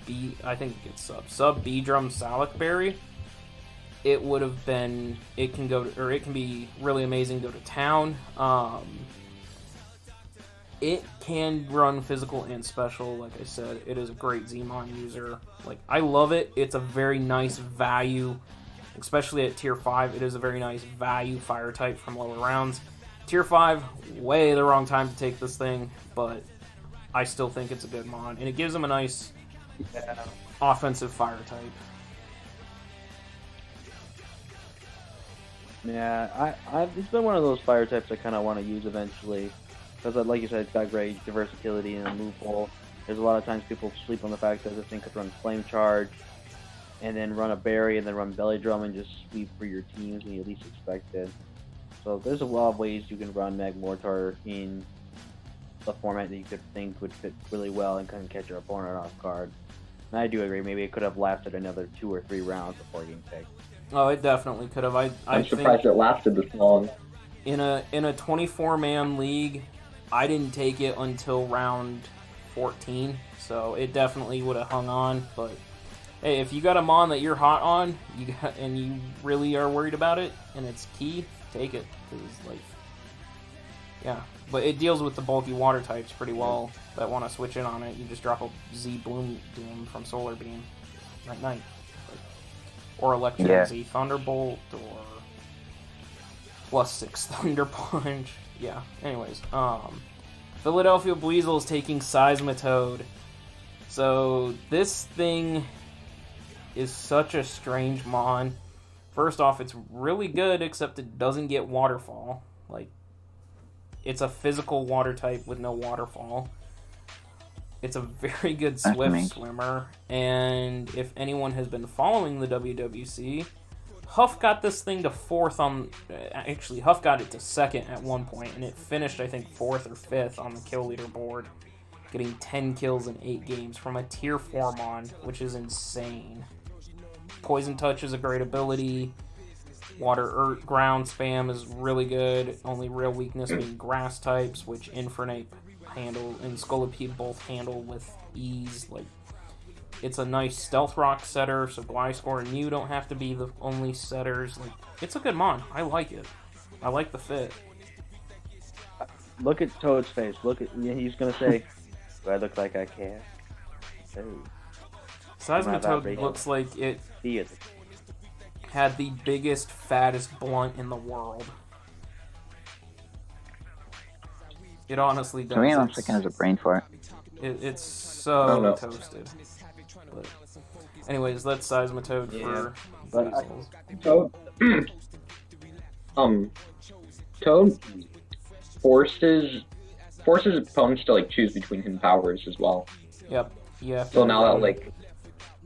B Drum Salac Berry, it would have been. It can be really amazing. Go to town. It can run physical and special, like I said. It is a great Zmon user. Like, I love it. It's a very nice value, especially at Tier 5. It is a very nice value fire type from lower rounds. Tier 5, way the wrong time to take this thing, but I still think it's a good mon. And it gives him a nice offensive fire type.
Yeah, it's been one of those fire types I kind of want to use eventually. Because, like you said, it's got great versatility and a move pool. There's a lot of times people sleep on the fact that this thing could run Flame Charge, and then run a Berry, and then run Belly Drum, and just sweep for your teams when you least expect it. So there's a lot of ways you can run Magmortar in a format that you could think would fit really well and kind of catch your opponent off guard. And I do agree, maybe it could have lasted another 2 or 3 rounds before getting picked.
Oh, it definitely could have.
I'm surprised it lasted this long.
In a 24-man league, I didn't take it until round 14, so it definitely would have hung on. But hey, if you got a mon that you're hot on, and you really are worried about it, and it's key, take it. Yeah. But it deals with the bulky water types pretty well that want to switch in on it. You just drop a Z Bloom Doom from Solar Beam at night, or Electric Z Thunderbolt, or +6 Thunder Punch. Yeah, anyways, Philadelphia Buizel is taking Seismitoad. So, this thing is such a strange mon. First off, it's really good, except it doesn't get Waterfall. Like, it's a physical water type with no Waterfall. It's a very good Swift swimmer, and if anyone has been following the WWC, Huff got this thing to 4th on... Actually, Huff got it to 2nd at one point, and it finished, I think, 4th or 5th on the kill leader board, getting 10 kills in 8 games from a Tier 4 mon, which is insane. Poison Touch is a great ability. Water, Earth, Ground spam is really good. Only real weakness being Grass types, which Infernape handle and Scolipede both handle with ease. Like, it's a nice Stealth Rock setter, so Gliscor and Mew don't have to be the only setters. Like, it's a good mon. I like it. I like the fit.
Look at Toad's face. He's gonna say, "Do I look like I care?" Oh.
Seismitoad looks like it had the biggest, fattest blunt in the world. It honestly does.
To me, it looks like it has a brain for it.
It's so toasted. But anyways, that's Seismitoad for
Toad. Toad forces opponents to like choose between hidden powers as well.
Yep. Yeah.
So now that like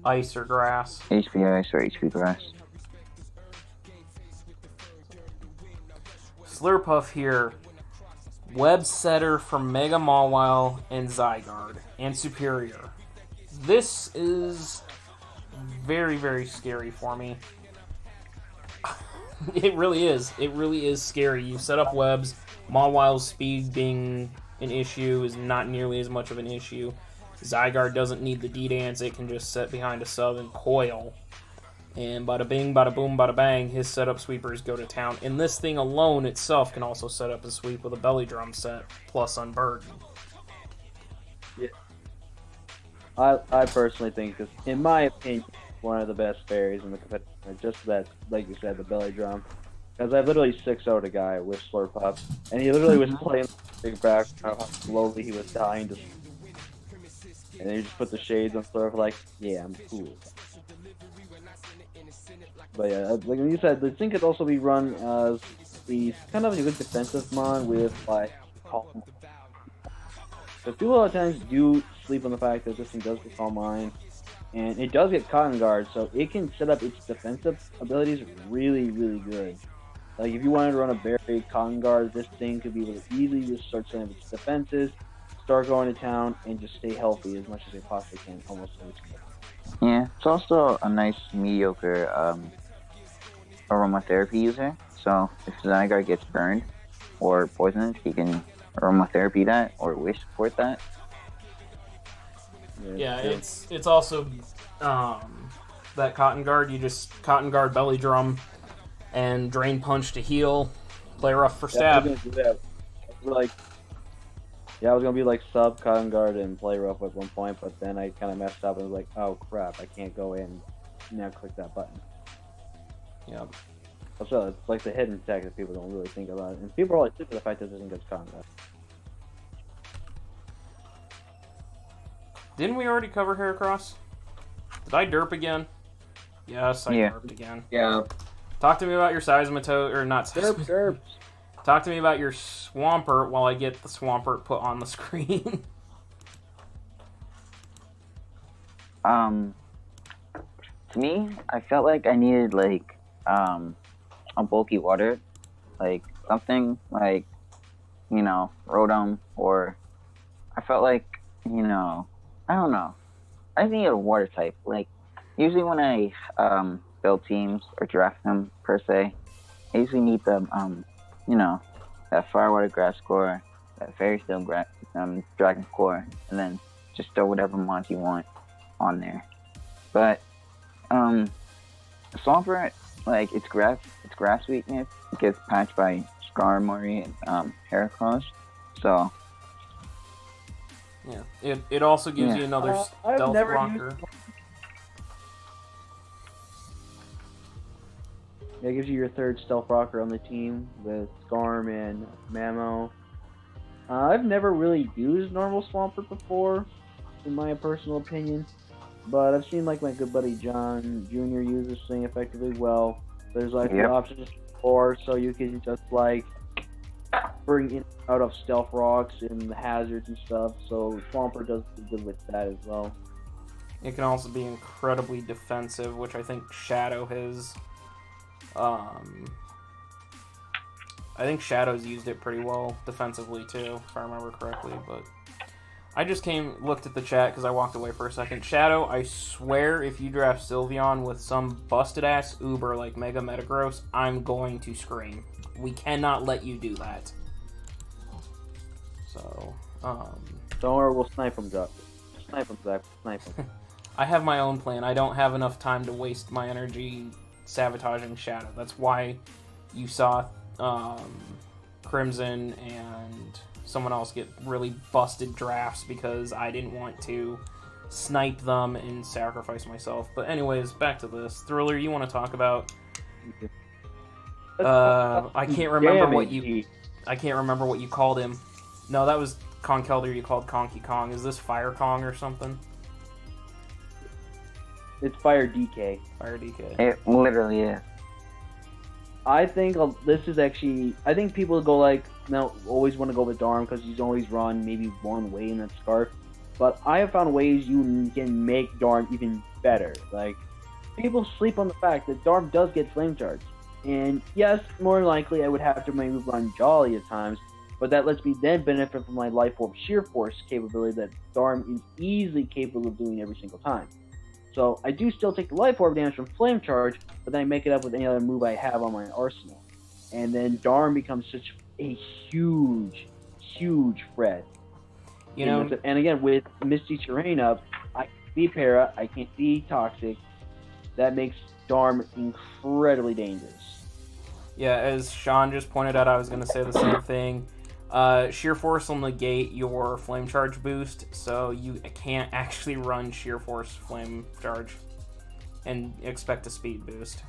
ice or grass.
HP ice or HP grass.
Slurpuff here. Web Setter from Mega Mawile and Zygarde and Superior. This is very, very scary for me. It really is. It really is scary. You set up webs. Mawile's speed being an issue is not nearly as much of an issue. Zygarde doesn't need the D-Dance. It can just set behind a sub and coil. And bada bing, bada boom, bada bang, his setup sweepers go to town. And this thing alone itself can also set up a sweep with a belly drum set, plus Unburden.
Yeah. I personally think this, in my opinion, one of the best fairies in the competitive. Just that, like you said, the belly drum. Because I literally 6-0'd a guy with Slurp Up, and he literally was playing big back, how slowly he was dying to. And then you just put the shades on Slurp, like, yeah, I'm cool. But yeah, like you said, the thing could also be run as the kind of a good defensive mon with like calm. Because people a lot of times do sleep on the fact that this thing does get Calm Mind, and it does get Cotton Guard, so it can set up its defensive abilities really, really good. Like if you wanted to run a very Cotton Guard, this thing could be able to easily just start setting up its defenses, start going to town, and just stay healthy as much as it possibly can, almost always.
Yeah, it's also a nice mediocre aromatherapy user. So if Zygarde gets burned or poisoned, he can aromatherapy that or wish support that.
Yeah, it's also that Cotton Guard. You just Cotton Guard belly drum and Drain Punch to heal. Play rough for stab.
I was gonna do that. I was gonna be like sub Cotton Guard and play rough at one point, but then I kind of messed up and was like, oh crap, I can't go in. Now click that button.
Yeah.
So it's like the hidden tech that people don't really think about, and people are always sick of the fact that this isn't good content.
Didn't we already cover Heracross? Did I derp again? Yes, I derped again.
Yeah.
Talk to me about your Seismitoad, or not Seismitoad.
Derp.
Talk to me about your Swampert while I get the Swampert put on the screen.
To me, I felt like I needed like a bulky water, like something like, you know, Rotom, or I felt like, you know, I don't know. I need a water type. Like usually when I build teams or draft them per se, I usually need them you know, that Firewater Grass core, that Fairy Steel Dragon core, and then just throw whatever mons you want on there. But Swampert, like its grass weakness gets patched by Skarmory and Heracross. So
yeah, it also gives you another stealth rocker.
Yeah, it gives you your third stealth rocker on the team with Skarm and Mamo. I've never really used normal Swampert before, in my personal opinion, but I've seen like my good buddy John Jr. use this thing effectively well. There's like the options for, so you can just like bring in out of stealth rocks and the hazards and stuff. So Swampert does good with that as well.
It can also be incredibly defensive, which I think Shadow has. I think Shadow's used it pretty well defensively too, if I remember correctly, but I just looked at the chat because I walked away for a second. Shadow, I swear if you draft Sylveon with some busted ass Uber like Mega Metagross, I'm going to scream. We cannot let you do that. So,
don't worry, we'll snipe him, Zach. Snipe him.
I have my own plan. I don't have enough time to waste my energy sabotaging Shadow. That's why you saw Crimson and someone else get really busted drafts, because I didn't want to snipe them and sacrifice myself. But anyways, back to this. Thriller, you want to talk about? I can't remember what you called him. No, that was Conkeldurr. You called Conky Kong. Is this Fire Kong or something?
It's Fire DK.
Fire DK.
It literally is.
I think this is actually. I think people go like, now always want to go with Darm because he's always run maybe one way in that Scarf. But I have found ways you can make Darm even better. Like, people sleep on the fact that Darm does get Flame Charge. And yes, more likely I would have to maybe run Jolly at times. but that lets me then benefit from my Life Orb Sheer Force capability that Darm is easily capable of doing every single time. So I do still take the Life Orb damage from Flame Charge, but then I make it up with any other move I have on my arsenal. And then Darm becomes such a huge threat.
You know,
And again, with Misty Terrain up, I can't be Para, I can't be Toxic. That makes Darm incredibly dangerous.
yeah, as Sean just pointed out, I was going to say the same thing. Sheer Force will negate your Flame Charge boost, so you can't actually run Sheer Force Flame Charge and expect a speed boost.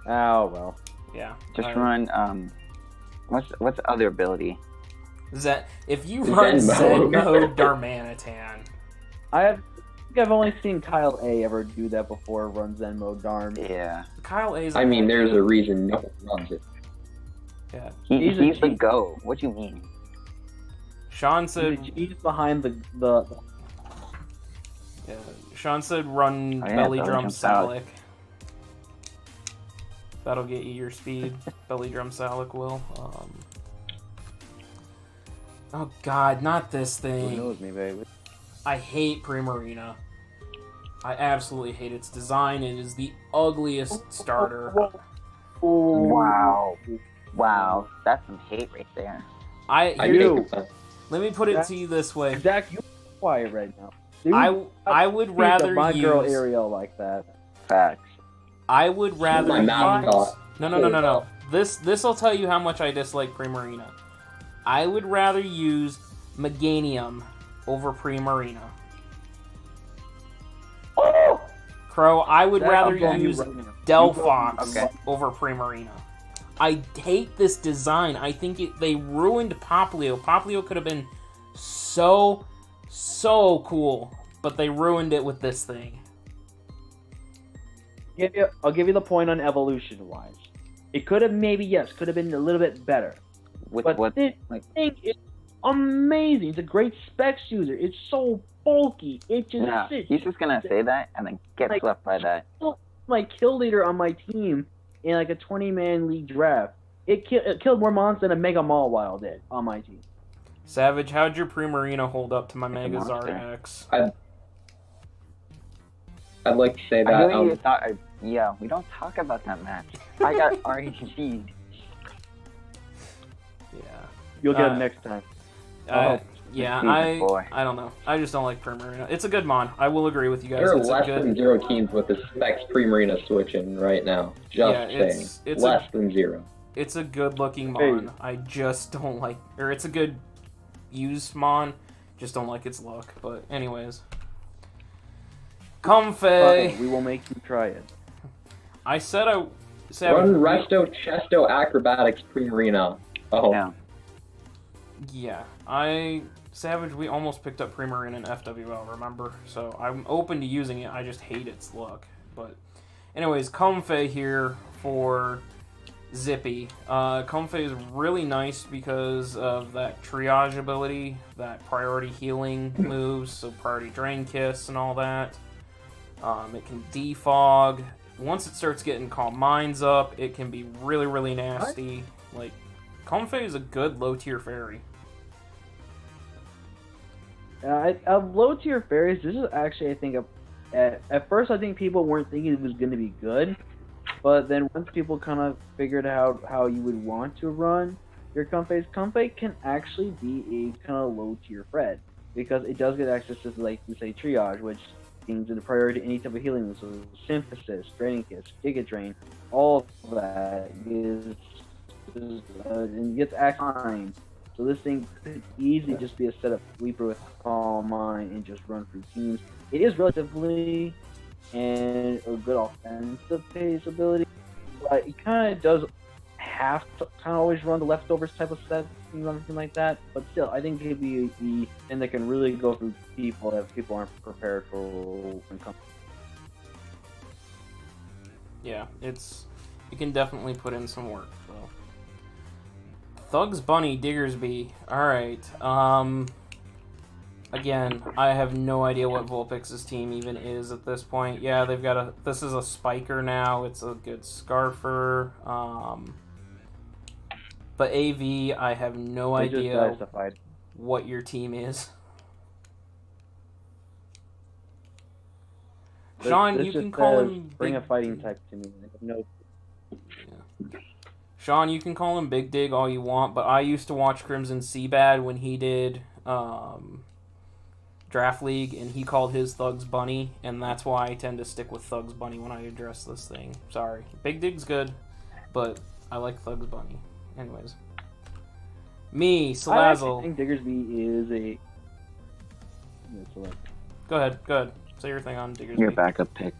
Oh, well.
Yeah.
Just run, what's the other ability?
If you run Zen mode Darmanitan.
I think I've only seen Kyle A ever do that before, run Zen mode Darm.
Yeah.
Kyle A's.
I mean, there's a reason no one runs it.
Yeah.
He's the go. What do you mean?
Sean said.
He's behind the
Yeah. Sean said run
Oh, yeah,
Belly
Belly
Drum
Drum Salic.
Salic. That'll get you your speed. Belly Drum Salic will. Oh god, not this
Who
thing.
knows me, baby.
I hate Primarina. I absolutely hate its design. It is the ugliest starter.
Wow. Wow. That's some hate right there.
I
do.
think
Let me put it to you this way.
Zach, you're quiet right now. Dude,
I would rather
my
use.
girl Ariel like that.
Facts.
I would rather
my
use.
mascot.
No. This will tell you how much I dislike Primarina. I would rather use Meganium over Primarina.
Oh!
Crow, I would
Zach,
rather
I'm going
use
right now.
Delphox
Okay.
over Primarina. I hate this design. I think they ruined Poplio. Poplio could have been so cool, but they ruined it with this thing.
I'll give you the point on evolution-wise. It could have could have been a little bit better.
With
But
what?
this
like-
thing is amazing. It's a great specs user. It's so bulky. It just
No,
sits.
he's just gonna say that and then get
Like-
swept by that.
My kill leader on my team in like a 20-man league draft. It killed more monsters than a Mega Mawile did on my team.
Savage, how'd your Primarina hold up to my
It's a
Megazord
monster.
X?
I'd like to say
I
that.
know you thought. Yeah, we don't talk about that match. I got RNG'd.
Yeah.
You'll get
Uh,
it next time.
Yeah,
Jesus, boy.
I don't know. I just don't like Primarina. It's a good mon. I will agree with you guys.
There are
It's a
less
good.
than 0 teams with the specs Primarina switching right now. Just
Yeah,
saying.
it's
Less than 0.
It's a good looking
Hey.
mon. I just don't like, or it's a good used mon. Just don't like its look. But anyways, Comfey.
Fine, we will make you try it.
I said I.
Run
Savage,
Resto, Chesto, Acrobatics, Primarina. Oh.
Yeah.
Yeah, Savage, we almost picked up Primarina in FWL, remember? So I'm open to using it, I just hate its look. But anyways, Comfey here for Zippy. Comfey is really nice because of that triage ability, that priority healing moves, so priority Drain Kiss and all that. It can defog. Once it starts getting Calm Minds up, it can be really, really nasty. Like, Comfey is a good low-tier fairy.
Of low tier fairies, this is actually, I think, at first I think people weren't thinking it was going to be good, but then once people kind of figured out how you would want to run your Comfey can actually be a kind of low tier threat because it does get access to, like you say, triage, which means in the priority to any type of healing, so Synthesis, Draining Kiss, Giga Drain, all of that is and gets access. So this thing could easily just be a setup sweeper with Calm Mind and just run through teams. It is relatively and a good offensive pace ability, but it kind of does have to kind of always run the leftovers type of set and everything like that. But still, I think it could be the thing that can really go through people if people aren't prepared for when it comes.
Yeah, it can definitely put in some work. So. Thugs Bunny Diggersby. Alright. Again, I have no idea what Vulpix's team even is at this point. Yeah, they've got this is a Spiker now. It's a good Scarfer. But AV, I have no
They just
idea
justified.
what your team is. Sean,
This
you
just
can call
says,
him
bring
Big
a fighting
Dig.
type to me. I have no.
Sean, you can call him Big Dig all you want, but I used to watch Crimson Seabad when he did Draft League, and he called his Thugs Bunny, and that's why I tend to stick with Thugs Bunny when I address this thing. Sorry. Big Dig's good, but I like Thugs Bunny. Anyways. Me,
I actually
Salazzle.
think Diggersby is a.
Go ahead. Say your thing on Diggersby.
Your backup pick.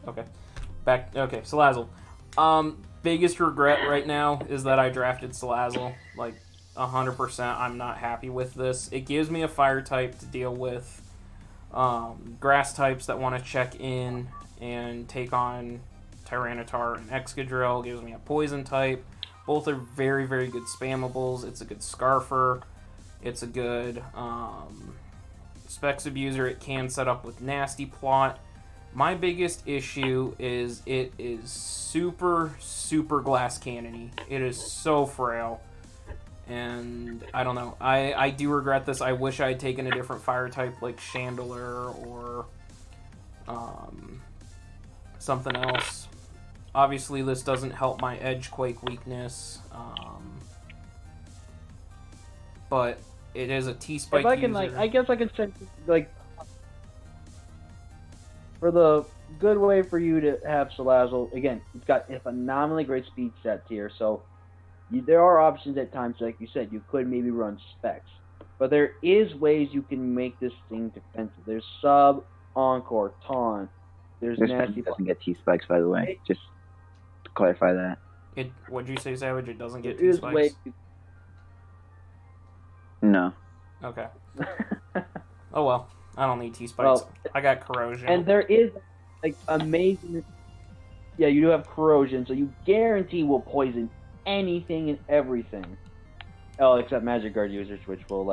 Okay. Salazzle. Biggest regret right now is that I drafted Salazzle. Like, 100%, I'm not happy with this. It gives me a fire type to deal with grass types that want to check in and take on Tyranitar and Excadrill. Gives me a poison type. Both are very, very good spammables. It's a good Scarfer. It's a good Specs Abuser. It can set up with Nasty Plot. My biggest issue is it is super, super glass cannony. It is so frail. And I don't know. I do regret this. I wish I had taken a different fire type like Chandelure or something else. Obviously, this doesn't help my Edgequake weakness. But it is a T-Spike
If I can,
user.
I guess I can say, for the good way for you to have Salazzle, again, it's got a phenomenally great speed set here, so there are options at times, like you said, you could maybe run Specs. But there is ways you can make this thing defensive. There's Sub, Encore, Taunt, there's
This
Nasty...
doesn't get T-Spikes, by the way. Just to clarify that.
What'd you say, Savage? It doesn't get
There is
T-Spikes?
ways
No.
Okay. Oh well. I don't need T-Spikes.
Well,
I got Corrosion.
And there is, amazing... Yeah, you do have Corrosion, so you guarantee will poison anything and everything. Oh, except Magic Guard users, which will,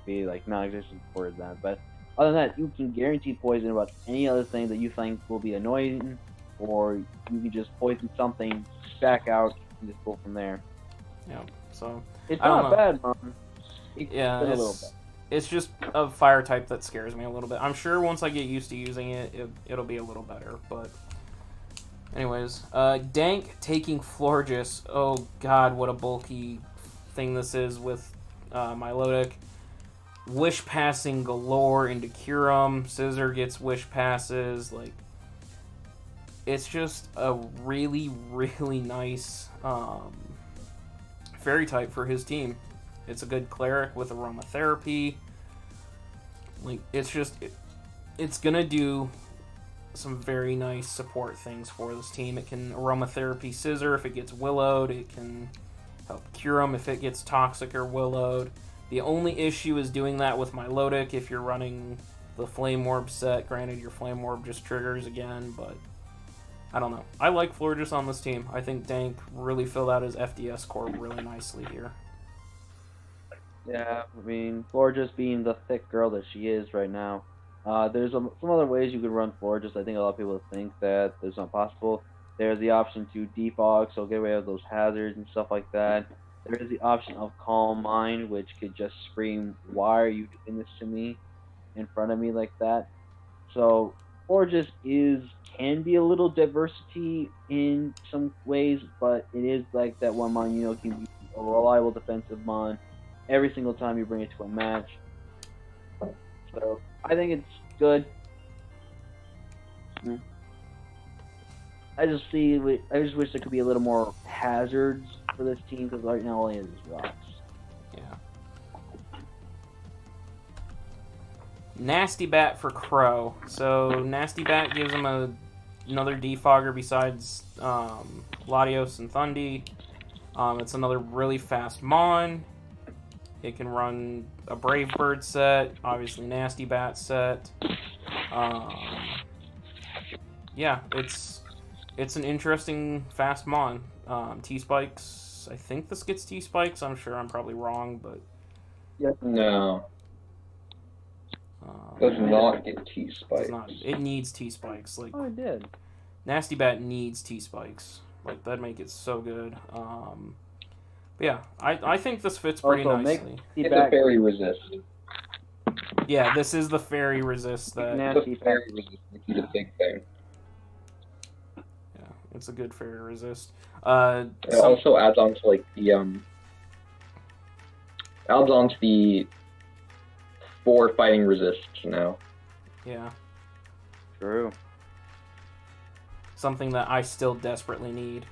be, non-existent for that. But other than that, you can guarantee poison about any other thing that you think will be annoying, or you can just poison something, back out, and just go from there.
Yeah, so...
It's
I don't
not
know.
bad, Mom.
Yeah,
a little bit.
it's just a fire type that scares me a little bit. I'm sure once I get used to using it, it'll be a little better, but... Anyways, Dank taking Florges. Oh god, what a bulky thing this is with Milotic. Wish passing galore into Kyurem. Scissor gets wish passes. It's just a really, really nice fairy type for his team. It's a good cleric with aromatherapy. It's gonna do some very nice support things for this team. It can aromatherapy Scissor if it gets Willowed. It can help Kyurem if it gets Toxic or Willowed. The only issue is doing that with Milotic if you're running the Flame Orb set. Granted, your Flame Orb just triggers again, but I don't know. I like Florges on this team. I think Dank really filled out his FDS core really nicely here.
Yeah, Florges being the thick girl that she is right now. There's some other ways you could run Florges. I think a lot of people think that it's not possible. There's the option to defog, so get rid of those hazards and stuff like that. There is the option of Calm Mind, which could just scream, "Why are you doing this to me?" in front of me like that. So Florges can be a little diversity in some ways, but it is like that one mon, can be a reliable defensive mon every single time you bring it to a match. So I think it's good. I just wish there could be a little more hazards for this team, because right now all he has is rocks.
Yeah. Nasty Bat for Crow. So Nasty Bat gives him another defogger besides Latios and Thundy. It's another really fast mon. It can run a Brave Bird set, obviously Nasty Bat set. Yeah, it's an interesting fast mon. T-Spikes, I think this gets T-Spikes. I'm sure I'm probably wrong, but...
No. Does not get T-Spikes.
It needs T-Spikes.
Oh, it did.
Nasty Bat needs T-Spikes. Like, that'd make it so good. But yeah, I think this fits pretty
Also, make
nicely.
It's a fairy resist.
Yeah, this is the fairy resist that...
Nasty
It's a fairy resist, which is a big thing.
Yeah, it's a good fairy resist.
It also adds on to like the adds on to the 4 fighting resists now.
Yeah,
True.
something that I still desperately need.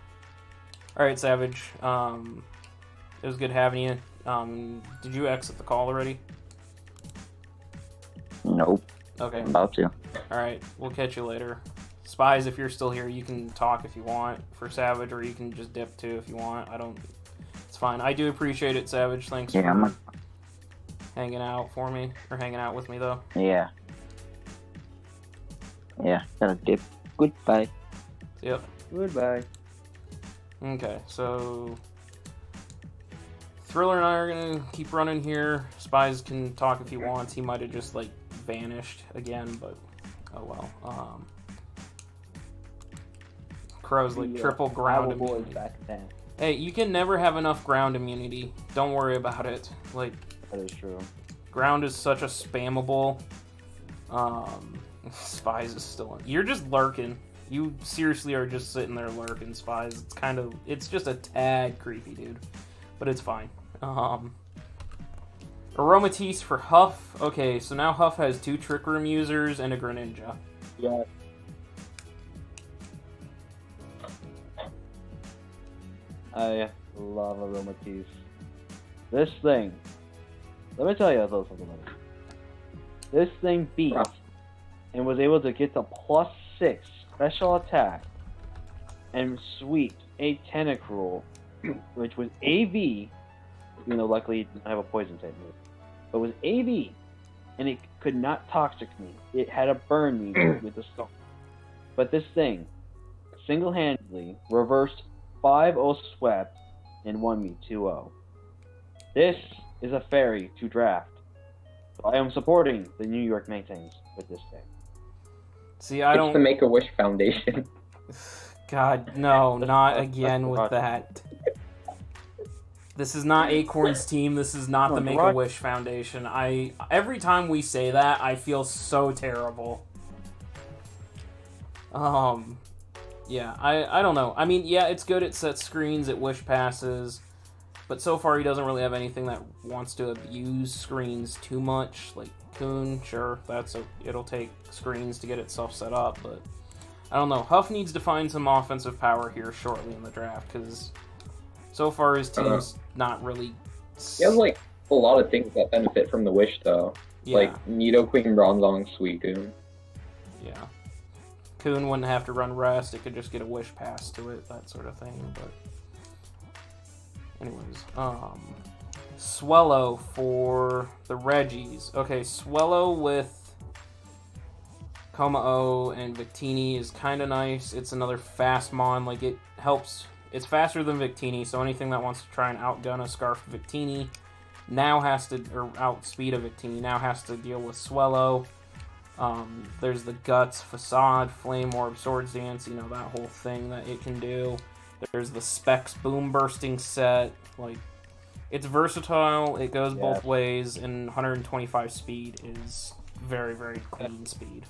Alright, Savage. It was good having you. Did you exit the call already?
Nope.
Okay.
I'm about to.
Alright, we'll catch you later. Spies, if you're still here, you can talk if you want for Savage, or you can just dip too if you want. It's fine. I do appreciate it, Savage. Thanks for hanging out for me, or hanging out with me, though.
Yeah. Yeah, gotta dip. Goodbye.
Yep.
Goodbye.
Okay, so... Thriller and I are gonna keep running here. Spies can talk if he wants. He might have just, like, vanished again, but... Oh, well. Crow's, like, triple ground immunity. Hey, you can never have enough ground immunity. Don't worry about it. Like...
That is true.
Ground is such a spammable. Spies is still in. You're just lurking. You seriously are just sitting there lurking, Spies. It's just a tad creepy, dude. But it's fine. Aromatisse for Huff. Okay, so now Huff has 2 Trick Room users and a Greninja.
Yeah. I love Aromatisse. This thing. Let me tell you a little something about it. This thing beat and was able to get the +6 special attack and sweep a Tentacruel, which was AV, even though luckily it didn't have a poison type move, but was AV, and it could not toxic me. It had a burn me with the stone. But this thing single-handedly reversed 5-0 swept and won me 2-0. This is a fairy to draft. So I am supporting the New York Maytangs with this thing.
See, I
It's
don't...
the Make-A-Wish Foundation.
God, no, not again with that. This is not Acorn's team. This is not the Make-A-Wish Foundation. Every time we say that, I feel so terrible. Yeah, I don't know. I mean, yeah, it's good at set screens, at wish passes, but so far he doesn't really have anything that wants to abuse screens too much. Like Coon, sure, it'll take screens to get itself set up, but I don't know. Huff needs to find some offensive power here shortly in the draft, because so far his team's not really...
He has, like, a lot of things that benefit from the Wish, though.
Yeah.
Like, Nidoqueen, Bronzong, Suicune.
Yeah. Coon wouldn't have to run rest, it could just get a wish pass to it, that sort of thing, but... Anyways, Swellow for the Reggies. Okay, Swellow with Komao and Victini is kind of nice. It's another fast mon, like it helps. It's faster than Victini, so anything that wants to try and outgun a Scarf Victini now has to, or outspeed a Victini, now has to deal with Swellow. There's the Guts, Facade, Flame Orb, Swords Dance, you know, that whole thing that it can do. There's the Specs Boom Bursting set. Like, it's versatile, it goes both ways, and 125 speed is very, very clean speed.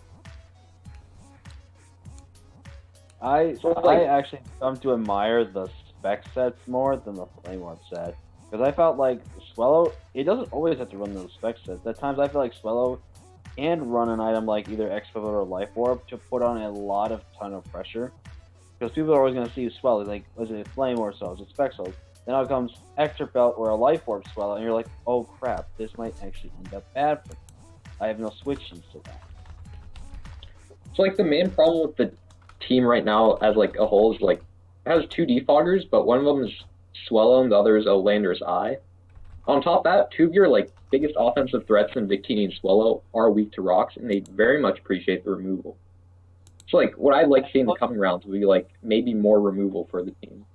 I actually come to admire the spec sets more than the Flame Orb set. Because I felt like Swellow, it doesn't always have to run those spec sets. At times I feel like Swellow can run an item like either X-Pivot or Life Orb to put on a ton of pressure. Because people are always going to see Swellow, like, was it Flame Orb Swellow, was it Spec Swellow? Then out comes Extra Belt or a Life Orb Swellow, and you're like, oh crap, this might actually end up bad for me. I have no switches to that.
So, like, the main problem with the team right now as, like, a whole is, like, it has 2 Defoggers, but one of them is Swellow and the other is a Landorus Eye. On top of that, 2 of your, like, biggest offensive threats in Victini and Swellow are weak to rocks, and they very much appreciate the removal. So, like, what I'd like to see in the coming rounds would be, like, maybe more removal for the team.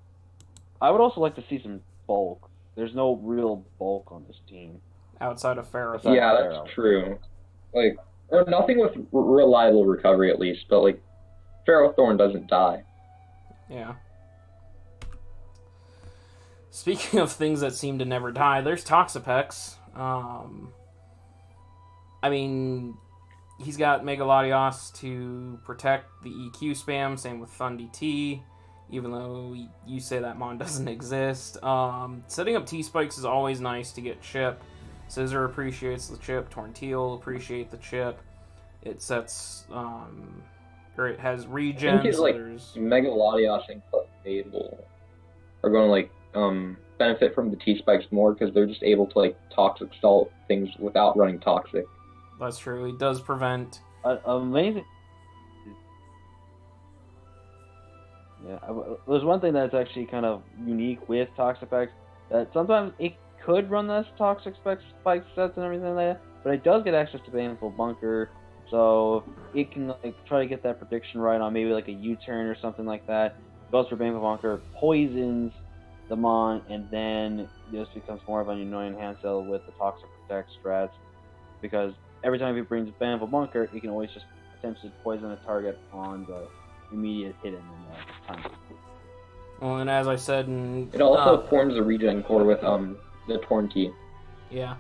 I would also like to see some bulk. There's no real bulk on this team.
Outside of Pharaoh.
Yeah, that's true. Like, or nothing with reliable recovery, at least, but, like, Ferrothorn doesn't die.
Yeah. Speaking of things that seem to never die, there's Toxapex. I mean, he's got Megalodios to protect the EQ spam, same with Thundi T, even though you say that mon doesn't exist. Setting up T-Spikes is always nice to get chip. Scissor appreciates the chip, Tornteal appreciate the chip. It sets, or it has regen.
I think he's
so
like
there's...
Megalodios and Clefable are going to like benefit from the T-Spikes more because they're just able to like toxic salt things without running toxic.
That's true. He does prevent.
Amazing. Yeah, there's one thing that's actually kind of unique with Toxapex, that sometimes it could run this toxic spike sets and everything like that, but it does get access to Baneful Bunker, so it can like try to get that prediction right on maybe like a U-turn or something like that. Goes for Baneful Bunker, poisons the mon, and then this becomes more of an annoying hand cell with the Toxic Protect strats, because every time he brings Baneful Bunker, he can always just potentially poison a target on the immediate hit in the time.
Well, and as I said,
It also forms a regen core with the Torn Key.
Yeah.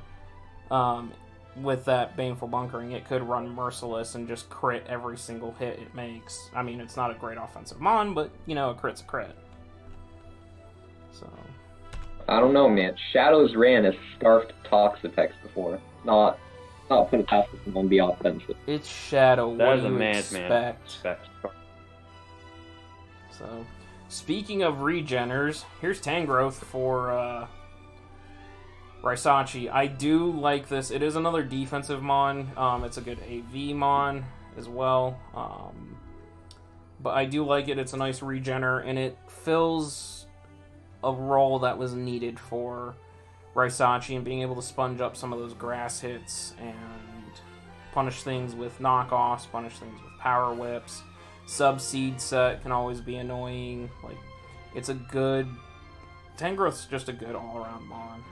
With that Baneful Bunkering, it could run Merciless and just crit every single hit it makes. I mean, it's not a great offensive mon, but, you know, a crit's a crit. So...
I don't know, man. Shadows ran as Scarfed Toxapex before. Not put it past this and be offensive.
It's Shadow. What
That is
do
a
you
madman.
expect? So, speaking of regeners, here's Tangrowth for Raisachi. I do like this. It is another defensive mon. It's a good AV mon as well. But I do like it. It's a nice regener, and it fills a role that was needed for Raisachi and being able to sponge up some of those grass hits and punish things with knockoffs, punish things with power whips. Sub-seed set can always be annoying. Like, it's a good... Tangrowth's just a good all-around mon.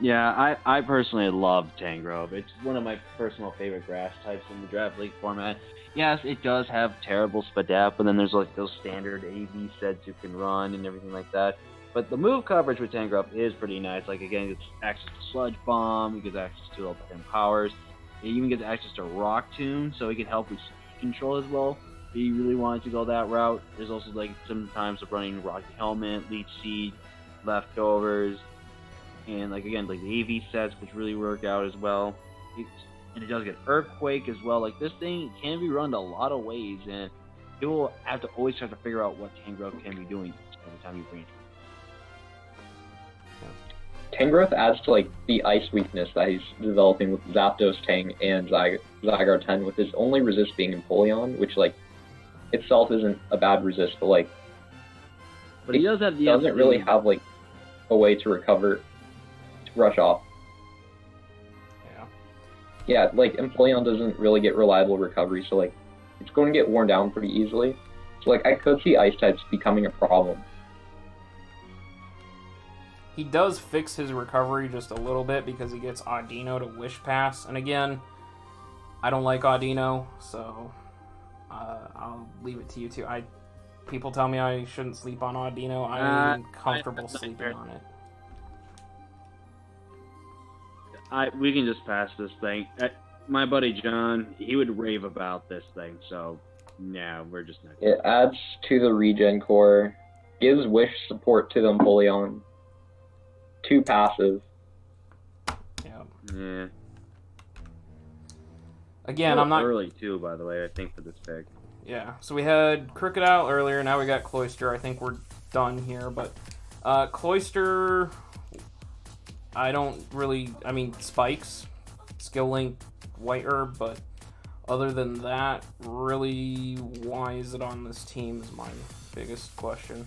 Yeah, I personally love Tangrowth. It's one of my personal favorite grass types in the Draft League format. Yes, it does have terrible Spadaf, but then there's like those standard AV sets you can run and everything like that. But the move coverage with Tangrowth is pretty nice. Like, again, it gets access to Sludge Bomb, it gets access to level 10 powers. It even gets access to Rock Tomb, so it can help with speed control as well. If you really wanted to go that route, there's also like sometimes of running Rocky Helmet, Leech Seed, Leftovers, and like again, like the AV sets, which really work out as well. And it does get Earthquake as well. Like, this thing can be run a lot of ways, and you will have to always try to figure out what Tangrowth can be doing every time you bring it.
Tangrowth adds to like the ice weakness that he's developing with Zapdos Tang and Zygarde 10, with his only resist being Empoleon, which like itself isn't a bad resist, but like
But he does have the
doesn't really have like a way to recover, to rush off. Yeah, like Empoleon doesn't really get reliable recovery, so like it's going to get worn down pretty easily. So like I could see ice types becoming a problem.
He does fix his recovery just a little bit because he gets Audino to Wish Pass. And again, I don't like Audino, so I'll leave it to you two. People tell me I shouldn't sleep on Audino. I'm comfortable sleeping on it.
We can just pass this thing. My buddy John, he would rave about this thing, so no, we're just not.
It adds to the regen core, gives wish support to the Empoleon. 2 passive.
Yeah.
Again, I'm not
early too, by the way. I think for this pick.
Yeah. So we had Crocodile earlier. Now we got Cloyster. I think we're done here, but Cloyster. I don't really. I mean, Spikes, Skill Link, White Herb, but other than that, really, why is it on this team is my biggest question.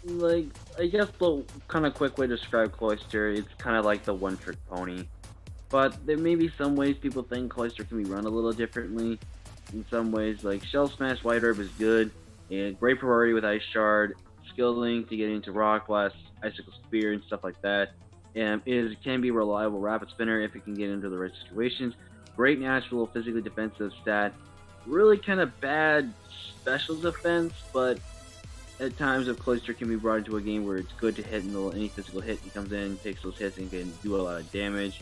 Like, I guess the kind of quick way to describe Cloyster, it's kind of like the one-trick pony. But there may be some ways people think Cloyster can be run a little differently. In some ways, like Shell Smash White Herb is good, and great priority with Ice Shard, Skill Link to get into Rock Blast, Icicle Spear, and stuff like that. And it can be a reliable Rapid Spinner if it can get into the right situations. great natural, physically defensive stat. Really kind of bad special defense, but at times if Cloister can be brought into a game where it's good to hit any physical hit, he comes in, takes those hits, and can do a lot of damage.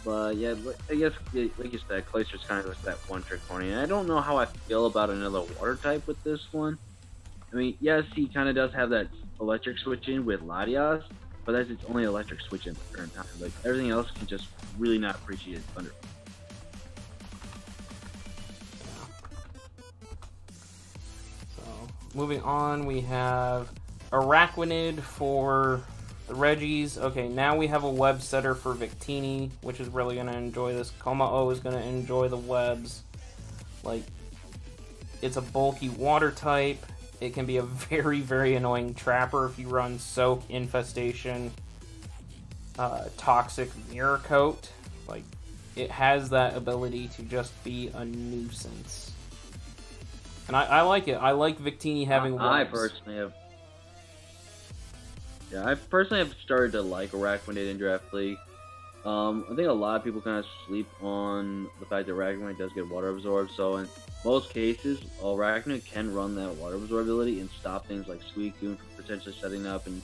But yeah, I guess, like you said, Cloister's kind of goes to that one-trick pony. And I don't know how I feel about another water type with this one. I mean, yes, he kind of does have that electric switch in with Latias, but that's its only electric switch in at the current time. Like, everything else can just really not appreciate Thunder.
So, moving on, we have Araquanid for the Reggies. Okay, now we have a web setter for Victini, which is really going to enjoy this. Komao is going to enjoy the webs. Like, it's a bulky water type. It can be a very, very annoying trapper if you run Soak, Infestation, Toxic, Mirror Coat. Like, it has that ability to just be a nuisance. And I like it. I like Victini having webs. I personally have started to like Araquanid in Draft League. I think a lot of people kind of sleep on the fact that Araquanid does get water absorbed, so in most cases, Araquanid can run that water absorbability and stop things like Suicune from potentially setting up and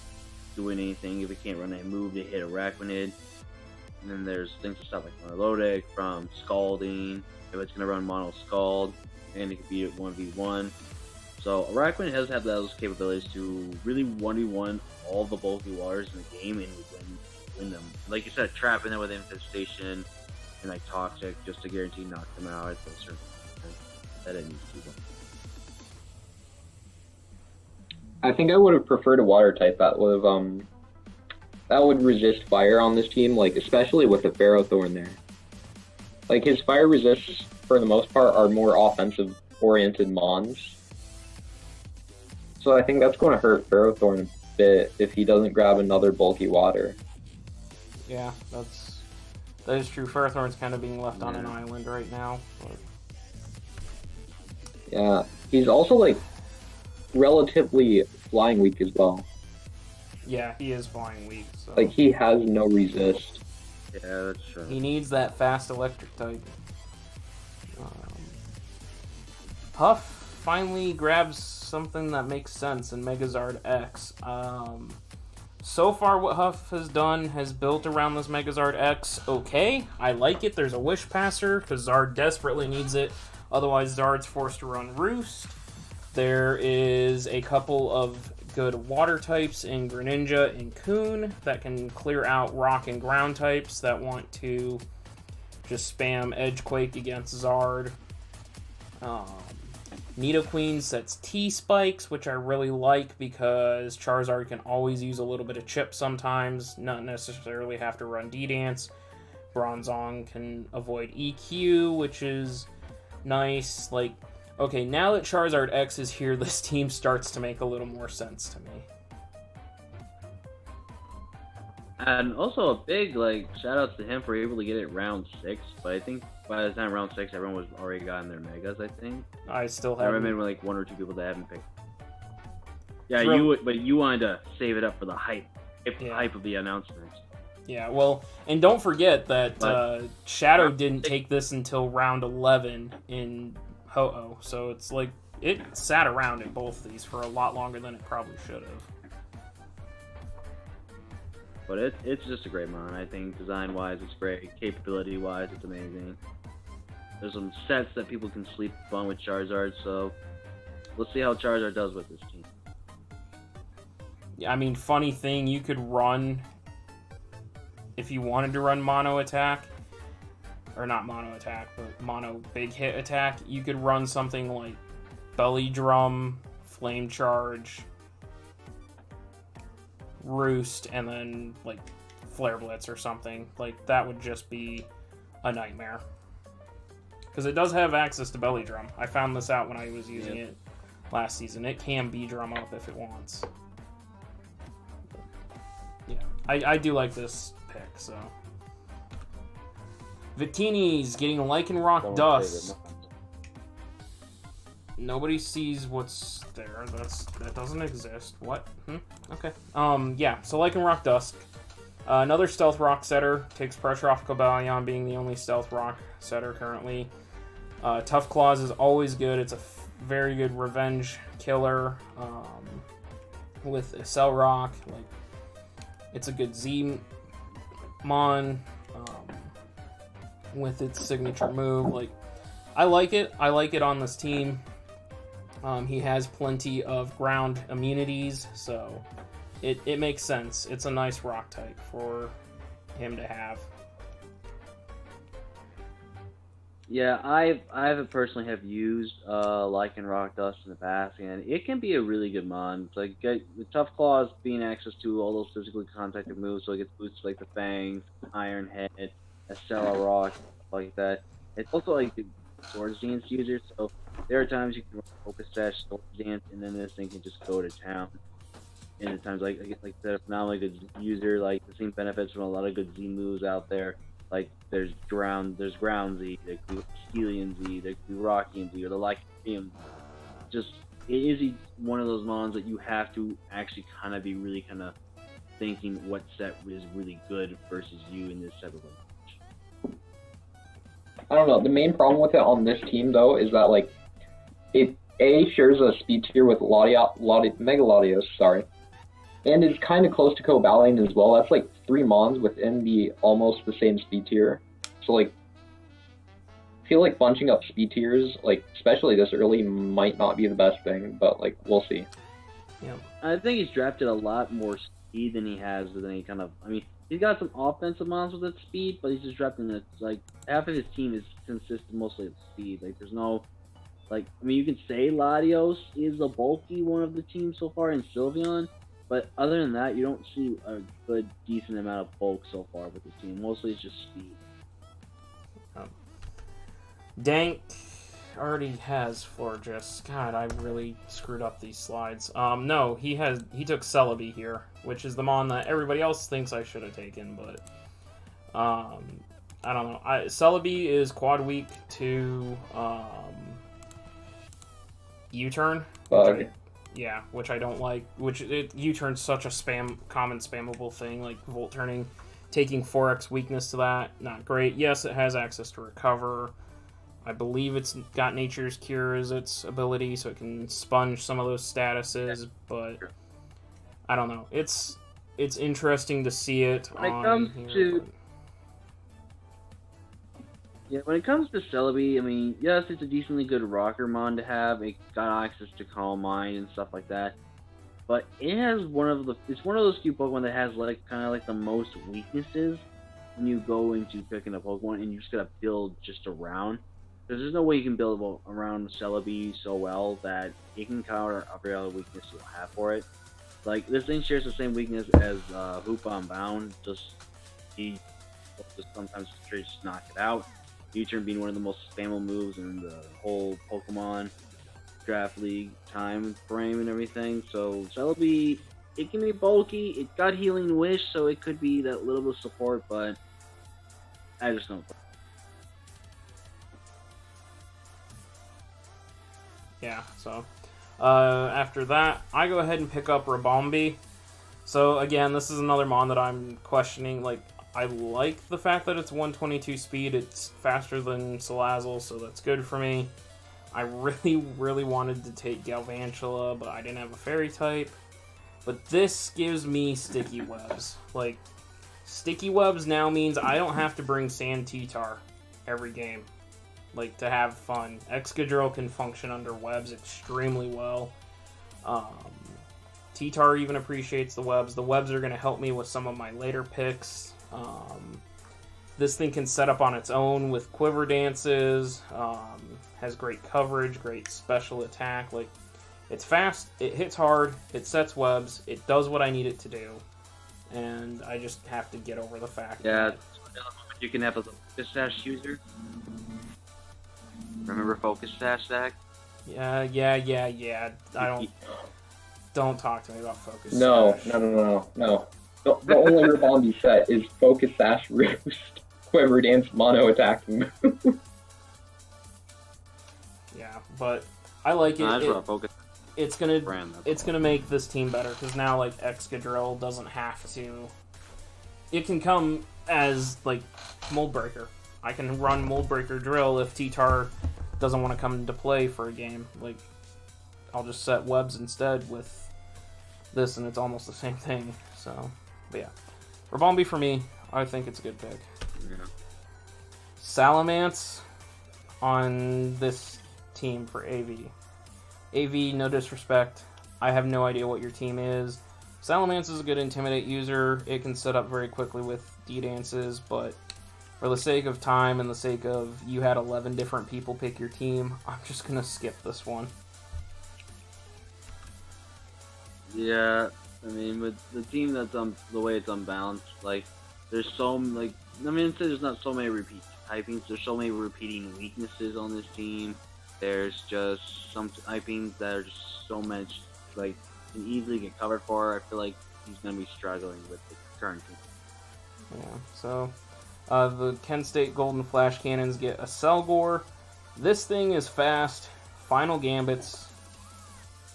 doing anything if it can't run a move to hit Araquanid. And then there's things to stop like Monolodic from Scalding, if it's going to run Mono Scald, and it can beat it 1v1. So Araquanid has had those capabilities to really 1v1 all the bulky waters in the game and win them. Like you said, trapping them with Infestation and like Toxic just to guarantee knock them out at a certain point that it needs to.
I think I would have preferred a water type that would resist fire on this team, like especially with the Ferrothorn there. Like his fire resists for the most part are more offensive oriented Mons. So I think that's going to hurt Ferrothorn a bit if he doesn't grab another bulky water.
Yeah, that is true. Ferrothorn's kind of being left on an island right now. But...
yeah, he's also like relatively flying weak as well.
Yeah, he is flying weak. So.
Like he has no resist.
Yeah, that's true.
He needs that fast electric type. Huff finally grabs something that makes sense in Megazard X. So far what Huff has done has built around this Megazard X okay. I like it. There's a Wish Passer because Zard desperately needs it. Otherwise Zard's forced to run Roost. There is a couple of good water types in Greninja and Coon that can clear out rock and ground types that want to just spam Edgequake against Zard. Nidoqueen sets T-Spikes, which I really like because Charizard can always use a little bit of chip sometimes, not necessarily have to run D-Dance. Bronzong can avoid EQ, which is nice. Like, okay, now that Charizard X is here, this team starts to make a little more sense to me.
And also a big shout outs to him for able to get it round 6, but I think by the time round 6 everyone was already gotten their megas, I think.
I still
I
haven't.
remember one or two people that haven't picked. Yeah, you wanted to save it up for the hype of the announcement.
Yeah, well, and don't forget that Shadow didn't take this until round 11 in Ho-Oh, so it's like it sat around in both of these for a lot longer than it probably should have.
But it's just a great mon. I think design-wise it's great. Capability-wise it's amazing. There's some sets that people can sleep on with Charizard, so let's see how Charizard does with this team.
Yeah, I mean, funny thing, you could run, if you wanted to run mono attack, or not mono attack, but mono big hit attack, you could run something like Belly Drum, Flame Charge, Roost, and then Flare Blitz or something. That would just be a nightmare. Because it does have access to Belly Drum. I found this out when I was using it last season. It can B-Drum up if it wants. Yeah, I do like this pick, so. Victini's getting Lycanroc Dust. Nobody sees what's there. That doesn't exist. What? Okay. Yeah, so Lycanroc Dusk. Another stealth rock setter, takes pressure off Cobalion, being the only stealth rock setter currently. Tough Claws is always good. It's a very good revenge killer with a Cell Rock. Like, it's a good Z mon with its signature move. Like, I like it. I like it on this team. He has plenty of ground immunities, so it makes sense. It's a nice rock type for him to have.
Yeah, I personally have used Lycan Rock Dust in the past, and it can be a really good mon. It's like with Tough Claws being access to all those physically contacted moves, so it gets boosted like the Fangs, Iron Head, Acela Rock, stuff like that. It's also like the Swords Dance user, so there are times you can run Focus Sash, Swords Dance, and then this thing can just go to town. And at times like the phenomenally good user, like the same benefits from a lot of good Z moves out there. Like there's Ground Z, there could be Helium Z, there could be Rockian Z, or the Lycan. Just it is one of those mons that you have to actually kind of be really kind of thinking what set is really good versus you in this type of match.
I don't know. The main problem with it on this team though is that like it shares a speed tier with Mega Latios, sorry. And it's kind of close to Cobalion as well. That's like 3 mons within the almost the same speed tier. So like, I feel like bunching up speed tiers, like especially this early, might not be the best thing. But like, we'll see.
Yeah, I think he's drafted a lot more speed than he has with any kind of. I mean, he's got some offensive mons with its speed, but he's just drafting it. Like half of his team is consistent mostly of speed. Like there's no. Like, I mean, you can say Latios is the bulky one of the team so far, and Sylveon. But other than that, you don't see a good, decent amount of bulk so far with this team. Mostly it's just speed.
Dank already has Florges. God, I really screwed up these slides. No, he took Celebi here, which is the mon that everybody else thinks I should have taken, but I don't know. Celebi is quad weak to U-turn. Yeah, which I don't like. U-turn's such a common spammable thing, like Volt turning, taking 4x weakness to that, not great. Yes, it has access to recover. I believe it's got Nature's Cure as its ability, so it can sponge some of those statuses, but I don't know. It's interesting to see it
when it comes to... Yeah, when it comes to Celebi, I mean, yes, it's a decently good rocker mon to have. It got access to Calm Mind and stuff like that. But it has it's one of those few Pokemon that has like kind of like the most weaknesses when you go into picking a Pokemon, and you just gotta build just around. Because there's no way you can build around Celebi so well that it can counter every other weakness you'll have for it. Like this thing shares the same weakness as Hoop Unbound. He just sometimes just knock it out. U-turn being one of the most spammable moves in the whole Pokemon draft league time frame and everything. So Celebi, it can be bulky. It got Healing Wish, so it could be that little bit of support, but I just don't.
Yeah, so after that, I go ahead and pick up Ribombee. So again, this is another mon that I'm questioning. Like, I like the fact that it's 122 speed. It's faster than Salazzle, so that's good for me. I really, really wanted to take Galvantula, but I didn't have a fairy type. But this gives me Sticky Webs. Like, Sticky Webs now means I don't have to bring Sand T-Tar every game, like, to have fun. Excadrill can function under webs extremely well. T-Tar even appreciates the webs. The webs are going to help me with some of my later picks. This thing can set up on its own with Quiver Dances. Has great coverage, great special attack. Like, it's fast, it hits hard, it sets webs, it does what I need it to do. And I just have to get over the fact that
you can have a Focus Sash user. Remember Focus Sash, Zach?
Yeah. Don't talk to me about Focus Sash.
No. The only Ribombee set is Focus Sash, Roost, Quiver Dance, Mono attacking move.
Yeah, but I like it. It's gonna make this team better because now like Excadrill doesn't have to it can come as like mold breaker. I can run mold breaker drill if T-Tar doesn't want to come into play for a game. Like, I'll just set webs instead with this, and it's almost the same thing. So, but yeah, Rabombi for me, I think it's a good pick.
Yeah.
Salamence on this team for AV. AV, no disrespect. I have no idea what your team is. Salamence is a good Intimidate user. It can set up very quickly with D-Dances, but for the sake of time and the sake of you had 11 different people pick your team, I'm just going to skip this one.
Yeah, I mean, with the team that's the way it's unbalanced, like, there's so, like, I mean, there's not so many repeat typings, there's so many repeating weaknesses on this team. There's just some typings that are just so much, like, can easily get covered for. I feel like he's going to be struggling with the current team.
Yeah, so the Kent State Golden Flash Cannons get a Selgor. This thing is fast, final gambits,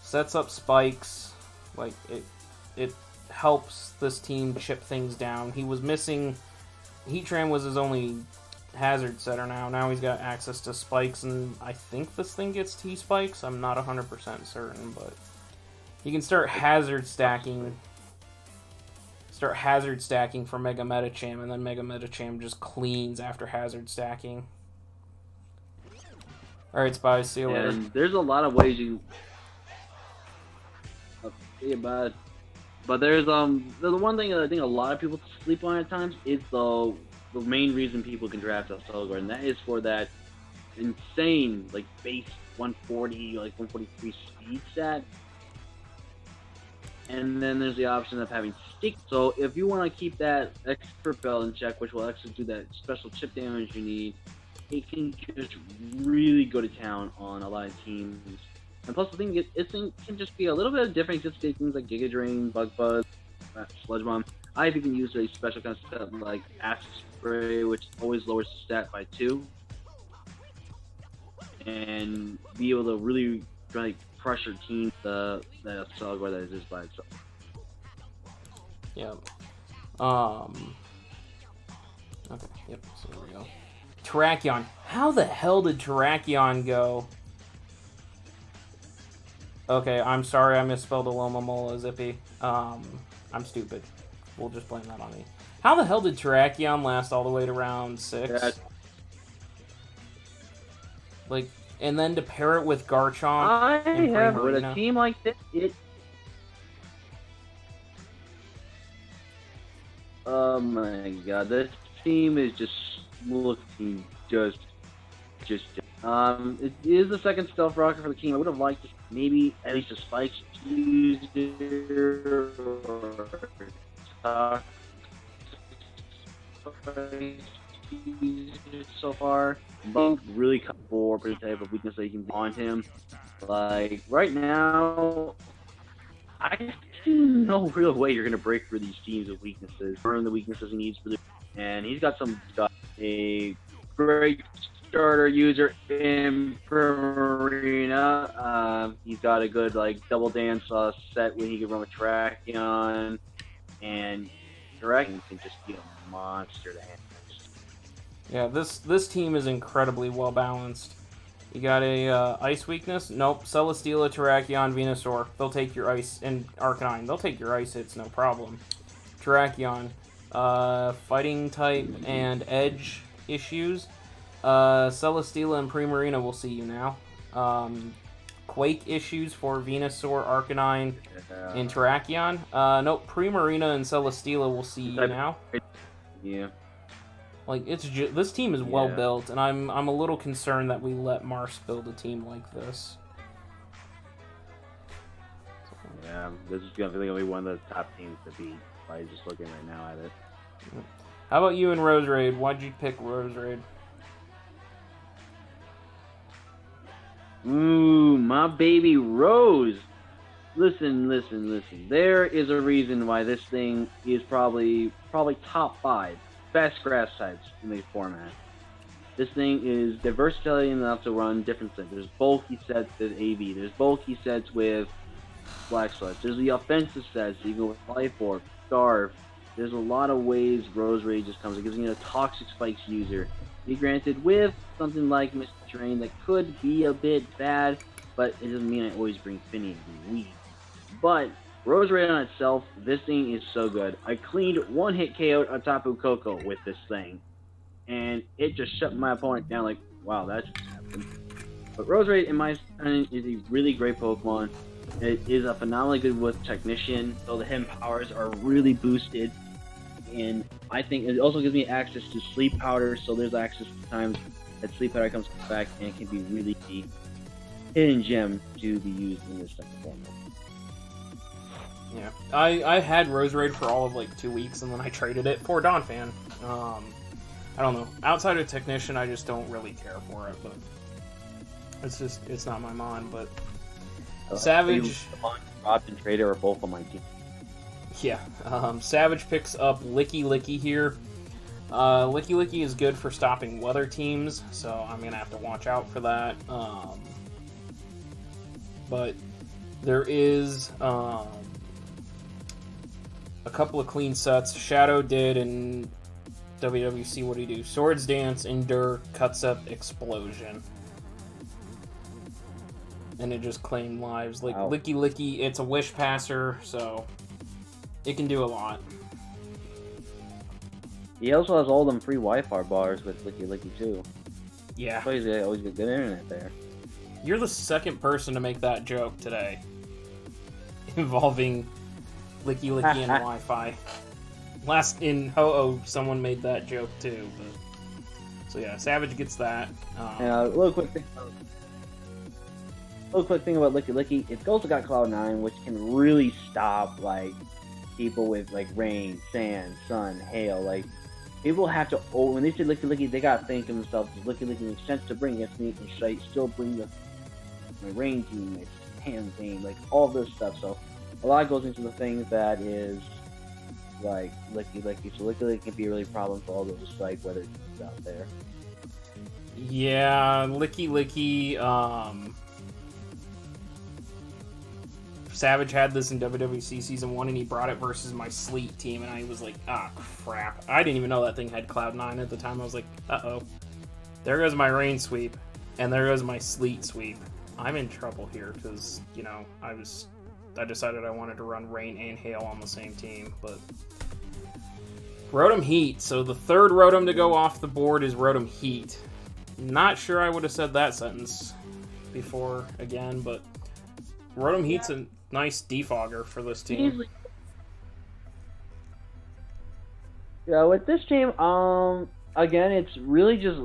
sets up spikes, like it helps this team chip things down. He was missing, Heatran was his only hazard setter now he's got access to spikes, and I think this thing gets T-spikes, I'm not 100% certain, but he can start hazard stacking for Mega Metacham, and then Mega Metacham just cleans after hazard stacking. Alright, Spies, see you later.
And there's a lot of ways you... See you, bud. But there's the one thing that I think a lot of people sleep on at times is the main reason people can draft a Selgor, and that is for that insane, like, base 140, like 143 speed stat. And then there's the option of having stick. So if you want to keep that extra belt in check, which will actually do that special chip damage you need, it can just really go to town on a lot of teams. And plus the thing is, this thing can just be a little bit different. Just things like Giga Drain, Bug Buzz, Sludge Bomb. I even use a special kind of stuff like Acid Spray, which always lowers the stat by 2. And be able to really crush your team that Selgor that is just by itself.
Yep. Okay, yep, so there we go. Terrakion. How the hell did Terrakion go? Okay, I'm sorry I misspelled Alomomola, Zippy. I'm stupid. We'll just blame that on me. How the hell did Terrakion last all the way to round 6?
Yeah.
Like, and then to pair it with Garchomp.
I
and
have with
Primarina.
a team like this, oh my god, this team is just looking just. It is the second stealth rocket for the team. I would have liked to maybe at least a spike user or so far. But really cut for any type of weakness that you can do on him. Like right now, I see no real way you're gonna break through these teams with weaknesses. Learn the weaknesses he needs for the, and he's got a great starter user in Primarina. He's got a good double dance set where he can run with Terrakion, and Terrakion can just be a monster to handle.
Yeah, this team is incredibly well balanced. You got a ice weakness? Nope. Celesteela, Terrakion, Venusaur. They'll take your ice, and Arcanine. They'll take your ice hits, no problem. Terrakion, fighting type and edge issues. Celesteela and Primarina will see you now. Quake issues for Venusaur, Arcanine, and Terrakion. Nope. Primarina and Celesteela will see you now.
Yeah.
Like this team is well built, and I'm a little concerned that we let Mars build a team like this.
Yeah, this is gonna be one of the top teams to beat. By just looking right now at it.
How about you and Rose Raid? Why'd you pick Rose Raid?
Ooh, my baby Rose. Listen. There is a reason why this thing is probably top 5 best grass types in the format. This thing is the versatility enough to run different sets. There's bulky sets with AV. There's bulky sets with Black Sludge. There's the offensive sets. So you can go with Life Orb, Scarf, there's a lot of ways Rose Raid just comes. It gives you a Toxic Spikes user. Be granted, with something like Mr. Terrain that could be a bit bad, but it doesn't mean I always bring Finny and Weed. But Rose Raid on itself, this thing is so good. I cleaned one hit KO'd on Tapu Koko with this thing, and it just shut my opponent down like, wow, that just happened. But Rose Raid, in my opinion, is a really great Pokemon. It is a phenomenally good with Technician, so the hidden powers are really boosted. And I think it also gives me access to Sleep Powder, so there's access to times that Sleep Powder comes back and it can be really hidden gem to be used in this type of format.
Yeah, I had Rose Raid for all of like 2 weeks, and then I traded it for Donphan. I don't know. Outside of Technician, I just don't really care for it, but it's not my mon. But Savage,
Rob and Trader are both on my team.
Yeah, Savage picks up Licky Licky here. Licky Licky is good for stopping weather teams, so I'm gonna have to watch out for that. But there is a couple of clean sets. Shadow did in WWC. What do you do? Swords Dance, Endure, Cuts Up, Explosion. And it just claimed lives. Like, wow. Licky Licky, it's a Wish Passer, so it can do a lot.
He also has all them free Wi-Fi bars with Licky Licky, too.
Yeah.
So he's always got good internet there.
You're the second person to make that joke today. Involving Licky Licky and Wi-Fi. Last in Ho-Oh, someone made that joke, too. But... So yeah, Savage gets that.
A little quick thing about Licky Licky. It's also got Cloud9, which can really stop, like, people with, like, rain, sand, sun, hail. Like, people have to, when they say Licky Licky, they gotta think to themselves, does Licky Licky make sense to bring against me, and should I still bring my rain team, my hand team, like, all this stuff. So, a lot goes into the thing that is, like, Licky Licky. So, Licky Licky can be a really problem for all those, like, weather teams out there.
Yeah, Licky Licky, Savage had this in WWC Season 1, and he brought it versus my Sleet team, and I was like, ah, crap. I didn't even know that thing had Cloud9 at the time. I was like, uh-oh. There goes my Rain Sweep, and there goes my Sleet Sweep. I'm in trouble here, because, you know, I decided I wanted to run Rain and Hail on the same team, but... Rotom Heat. So the third Rotom to go off the board is Rotom Heat. Not sure I would have said that sentence before again, but Rotom Heat's a nice defogger for this team.
Yeah, with this team, again, it's really just,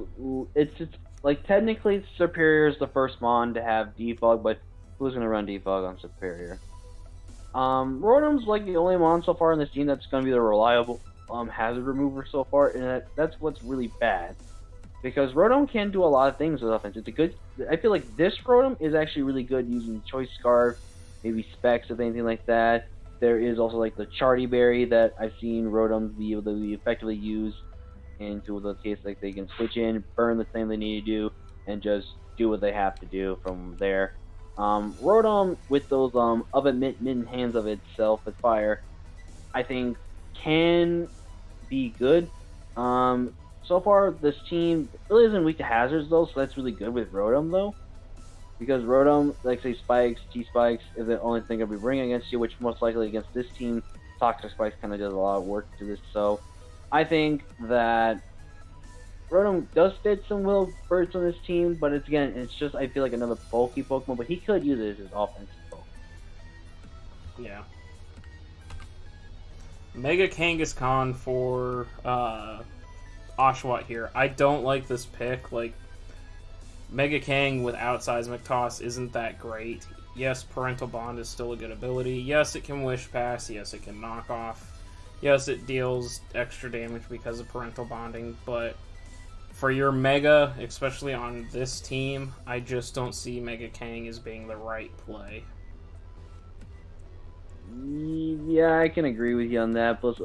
it's like, technically Superior is the first mon to have defog, but who's going to run defog on Superior? Rotom's like the only mon so far in this team that's going to be the reliable hazard remover so far, and that's what's really bad. Because Rotom can do a lot of things with offense. It's a good, I feel like this Rotom is actually really good using Choice Scarf, maybe Specs, if anything like that. There is also like the Charty Berry that I've seen Rotom be able to be effectively used into the case like they can switch in, burn the thing they need to do, and just do what they have to do from there. Rotom with those oven mitten hands of itself with fire, I think can be good. So far, this team really isn't weak to hazards, though, so that's really good with Rotom, though. Because Rotom, like, say, Spikes, T-Spikes, is the only thing I'll be bringing against you, which most likely against this team, Toxic Spikes kind of does a lot of work to this. So, I think that Rotom does fit some little bursts on this team, but it's just, I feel like another bulky Pokemon, but he could use it as his offensive Pokemon.
Yeah. Mega Kangaskhan for, Oshawott here. I don't like this pick. Like, Mega Kang without Seismic Toss isn't that great. Yes, Parental Bond is still a good ability. Yes, it can Wish Pass. Yes, it can knock off. Yes, it deals extra damage because of Parental Bonding, but for your Mega, especially on this team, I just don't see Mega Kang as being the right play.
Yeah, I can agree with you on that. Plus,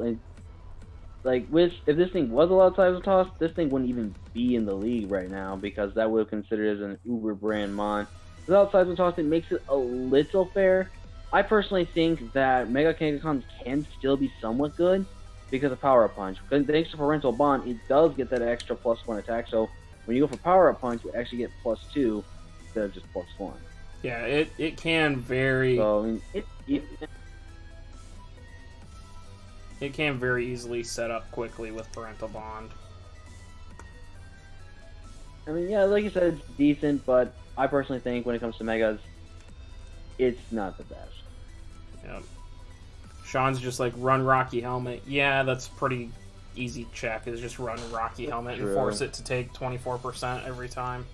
like, if this thing was allowed Seismic Toss, this thing wouldn't even be in the league right now, because that would have considered as an Uber brand mon. Without Seismic Toss, it makes it a little fair. I personally think that Mega Kangaskhan can still be somewhat good, because of Power Up Punch. Thanks to Parental Bond, it does get that extra +1 attack. So when you go for Power Up Punch, you actually get +2 instead of just +1.
Yeah, it can vary.
So I mean,
It can very easily set up quickly with Parental Bond.
I mean, yeah, like you said, it's decent, but I personally think when it comes to Megas, it's not the best.
Yep. Sean's just like, run Rocky Helmet. Yeah, that's pretty easy check, is just run Rocky Helmet and force it to take 24% every time.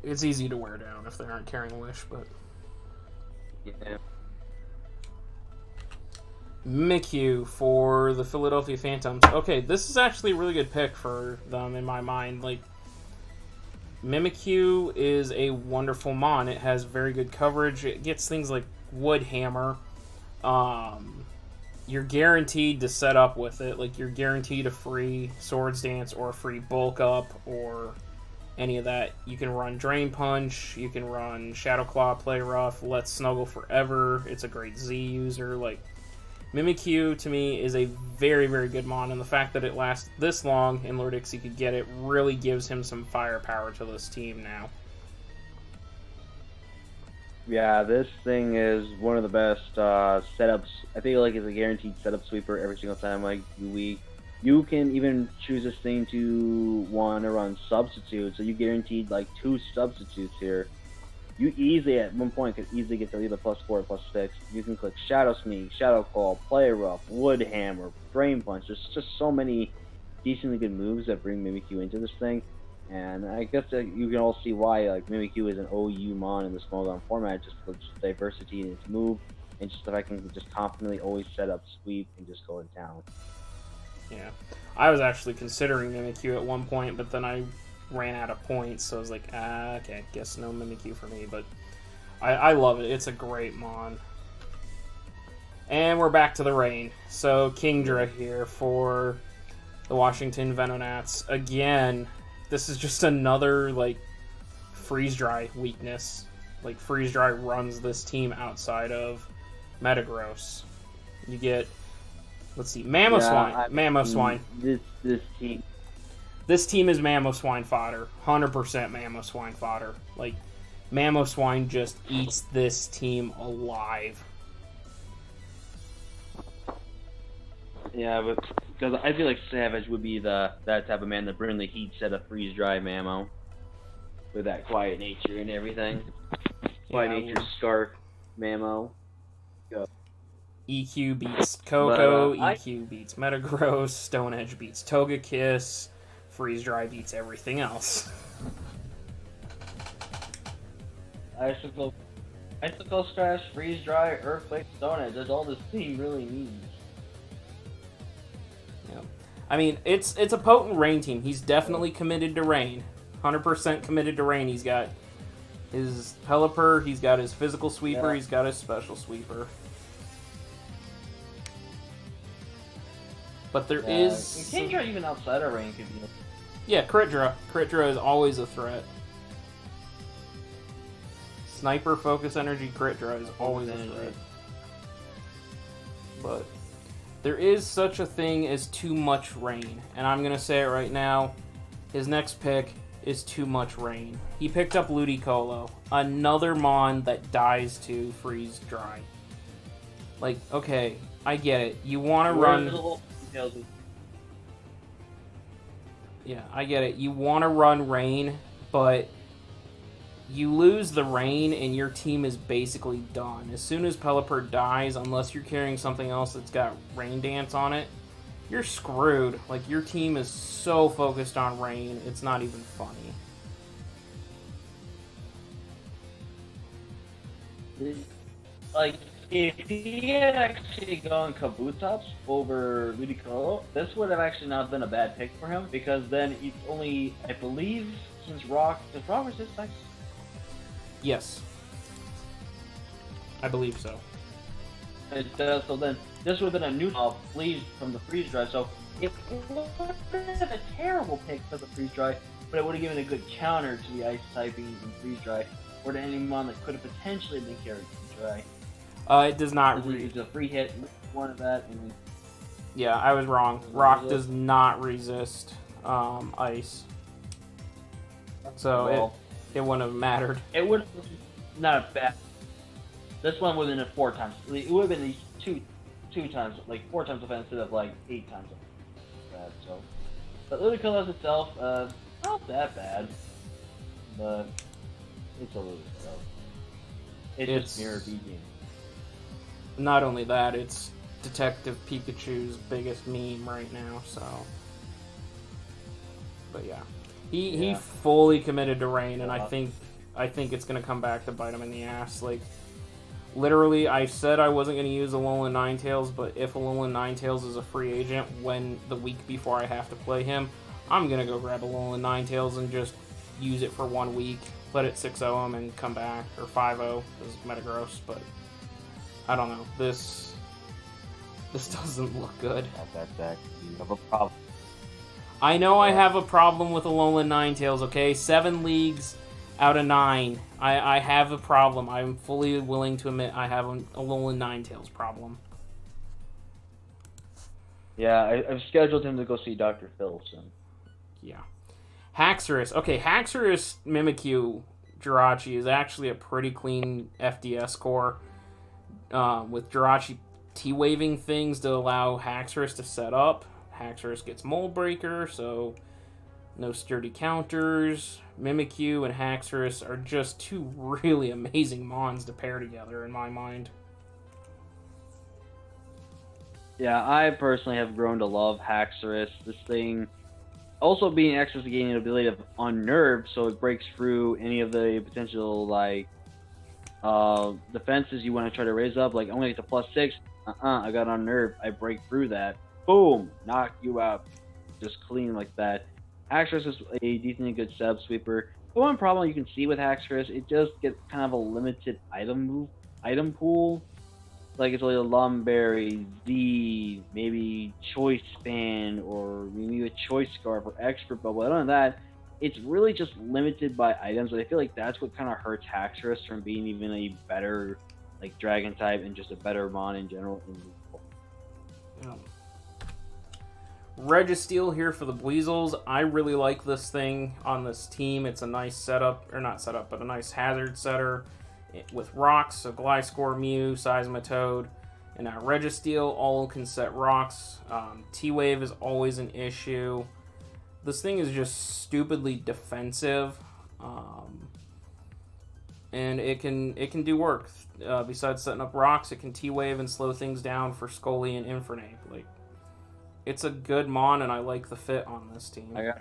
It's easy to wear down if they aren't carrying Wish, but...
Yeah.
Mimikyu for the Philadelphia Phantoms. Okay, this is actually a really good pick for them in my mind. Like, Mimikyu is a wonderful mon. It has very good coverage. It gets things like Wood Hammer. You're guaranteed to set up with it. Like, you're guaranteed a free Swords Dance or a free Bulk Up or any of that. You can run Drain Punch. You can run Shadow Claw, Play Rough, Let's Snuggle Forever. It's a great Z user. Like, Mimikyu, to me, is a very, very good mon, and the fact that it lasts this long and Lord Ixie could get it really gives him some firepower to this team now.
Yeah, this thing is one of the best setups. I feel like it's a guaranteed setup sweeper every single time. Like, you can even choose this thing to want to run substitute, so you guaranteed like 2 substitutes here. You easily, at one point, could easily get to either +4 or +6. You can click Shadow Sneak, Shadow Claw, Play Rough, Wood Hammer, Brain Punch. There's just so many decently good moves that bring Mimikyu into this thing. And I guess that you can all see why like Mimikyu is an OU mon in the small gun format, just for just diversity in its move, and just that I can just confidently always set up sweep and just go to town.
Yeah. I was actually considering Mimikyu at one point, but then I ran out of points, so I was like, okay, guess no Mimikyu for me, but I love it. It's a great mon. And we're back to the rain. So Kingdra here for the Washington Venonats. Again, this is just another, like, Freeze Dry weakness. Like, Freeze Dry runs this team outside of Metagross. You get, let's see, Mamoswine. Mamoswine.
This team.
This team is Mamoswine fodder. 100% Mamoswine fodder. Like, Mamoswine just eats this team alive.
Yeah, but because I feel like Savage would be that type of man that bring the heat set of Freeze Dry Mamo. With that quiet nature and everything. Quiet nature Scarf Mamo. Go.
EQ beats Coco, EQ beats Metagross, Stone Edge beats Togekiss, Freeze Dry beats everything else.
Icicle Stress, Freeze Dry, Earthquake, Stone Edge. That's all this team really needs.
Yeah. I mean, it's a potent rain team. He's definitely committed to rain. 100% committed to rain. He's got his Pelipper, he's got his physical sweeper, he's got his special sweeper. But there is...
Kingdra even outside of rain could be...
Yeah, Critdra. Critdra is always a threat. Sniper, Focus Energy, Critdra is always a threat. But there is such a thing as too much rain. And I'm going to say it right now. His next pick is too much rain. He picked up Ludicolo. Another mon that dies to Freeze Dry. Like, okay, I get it. You want to run... Yeah, I get it. You want to run rain, but you lose the rain and your team is basically done. As soon as Pelipper dies, unless you're carrying something else that's got Rain Dance on it, you're screwed. Like, your team is so focused on rain, it's not even funny.
Like, if he had actually gone Kabutops over Ludicolo, this would have actually not been a bad pick for him, because then it's only, I believe, since Rock... Does Rock resist Ice?
Yes. I believe so.
It does, so then this would have been a new Freeze from the Freeze Dry, so it would have been a terrible pick for the Freeze Dry, but it would have given a good counter to the Ice typing in Freeze Dry, or to any mon that could have potentially been carried Freeze Dry.
It does not
It's a free hit. one of that. And
Yeah, I was wrong. Rock does not resist ice. So
well,
it wouldn't have mattered.
it would not a bad. This one would have been 4 times. It would have been two times, like 4 times offense instead of like 8 times offense. So, but Ludicrous itself, not that bad, but it's a Ludicrous. It's just mirror beating.
Not only that, it's Detective Pikachu's biggest meme right now. So, but yeah, he fully committed to Rain, and I think it's gonna come back to bite him in the ass. Like, literally, I said I wasn't gonna use Alolan Ninetales, but if Alolan Ninetales is a free agent when the week before I have to play him, I'm gonna go grab Alolan Ninetales and just use it for 1 week, let it 6-0 him, and come back, or 5-0 because Metagross. But I don't know. This doesn't look good.
You have a problem.
I know I have a problem with Alolan Ninetales, okay? 7 leagues out of 9. I have a problem. I'm fully willing to admit I have a Alolan Ninetales problem.
Yeah, I've scheduled him to go see Dr. Phil soon.
Yeah. Haxorus. Okay, Haxorus Mimikyu Jirachi is actually a pretty clean FDS score. With Jirachi T-waving things to allow Haxorus to set up. Haxorus gets Mold Breaker, so no sturdy counters. Mimikyu and Haxorus are just 2 really amazing mons to pair together in my mind.
Yeah, I personally have grown to love Haxorus. This thing also being access to gaining the ability of Unnerve, so it breaks through any of the potential defenses you want to try to raise up. Like, I'm gonna get to +6. I got Unnerve. I break through that. Boom! Knock you out. Just clean like that. Haxorus is a decently good sub sweeper. The one problem you can see with Haxorus, it just gets kind of a limited item pool. Like, it's only a Lumberry, Z, maybe Choice Span, or maybe a Choice Scarf or Expert Bubble. Other than that, it's really just limited by items. I feel like that's what kind of hurts Haxorus from being even a better, like, Dragon type and just a better mon in general.
Yeah. Registeel here for the Weasels. I really like this thing on this team. It's a nice setup, or not setup, but a nice hazard setter with rocks, so Gliscor, Mew, Seismitoad, and now Registeel all can set rocks. T-Wave is always an issue. This thing is just stupidly defensive, and it can do work. Besides setting up rocks, it can T-Wave and slow things down for Scully and Infernape. Like, it's a good mon, and I like the fit on this team.
I got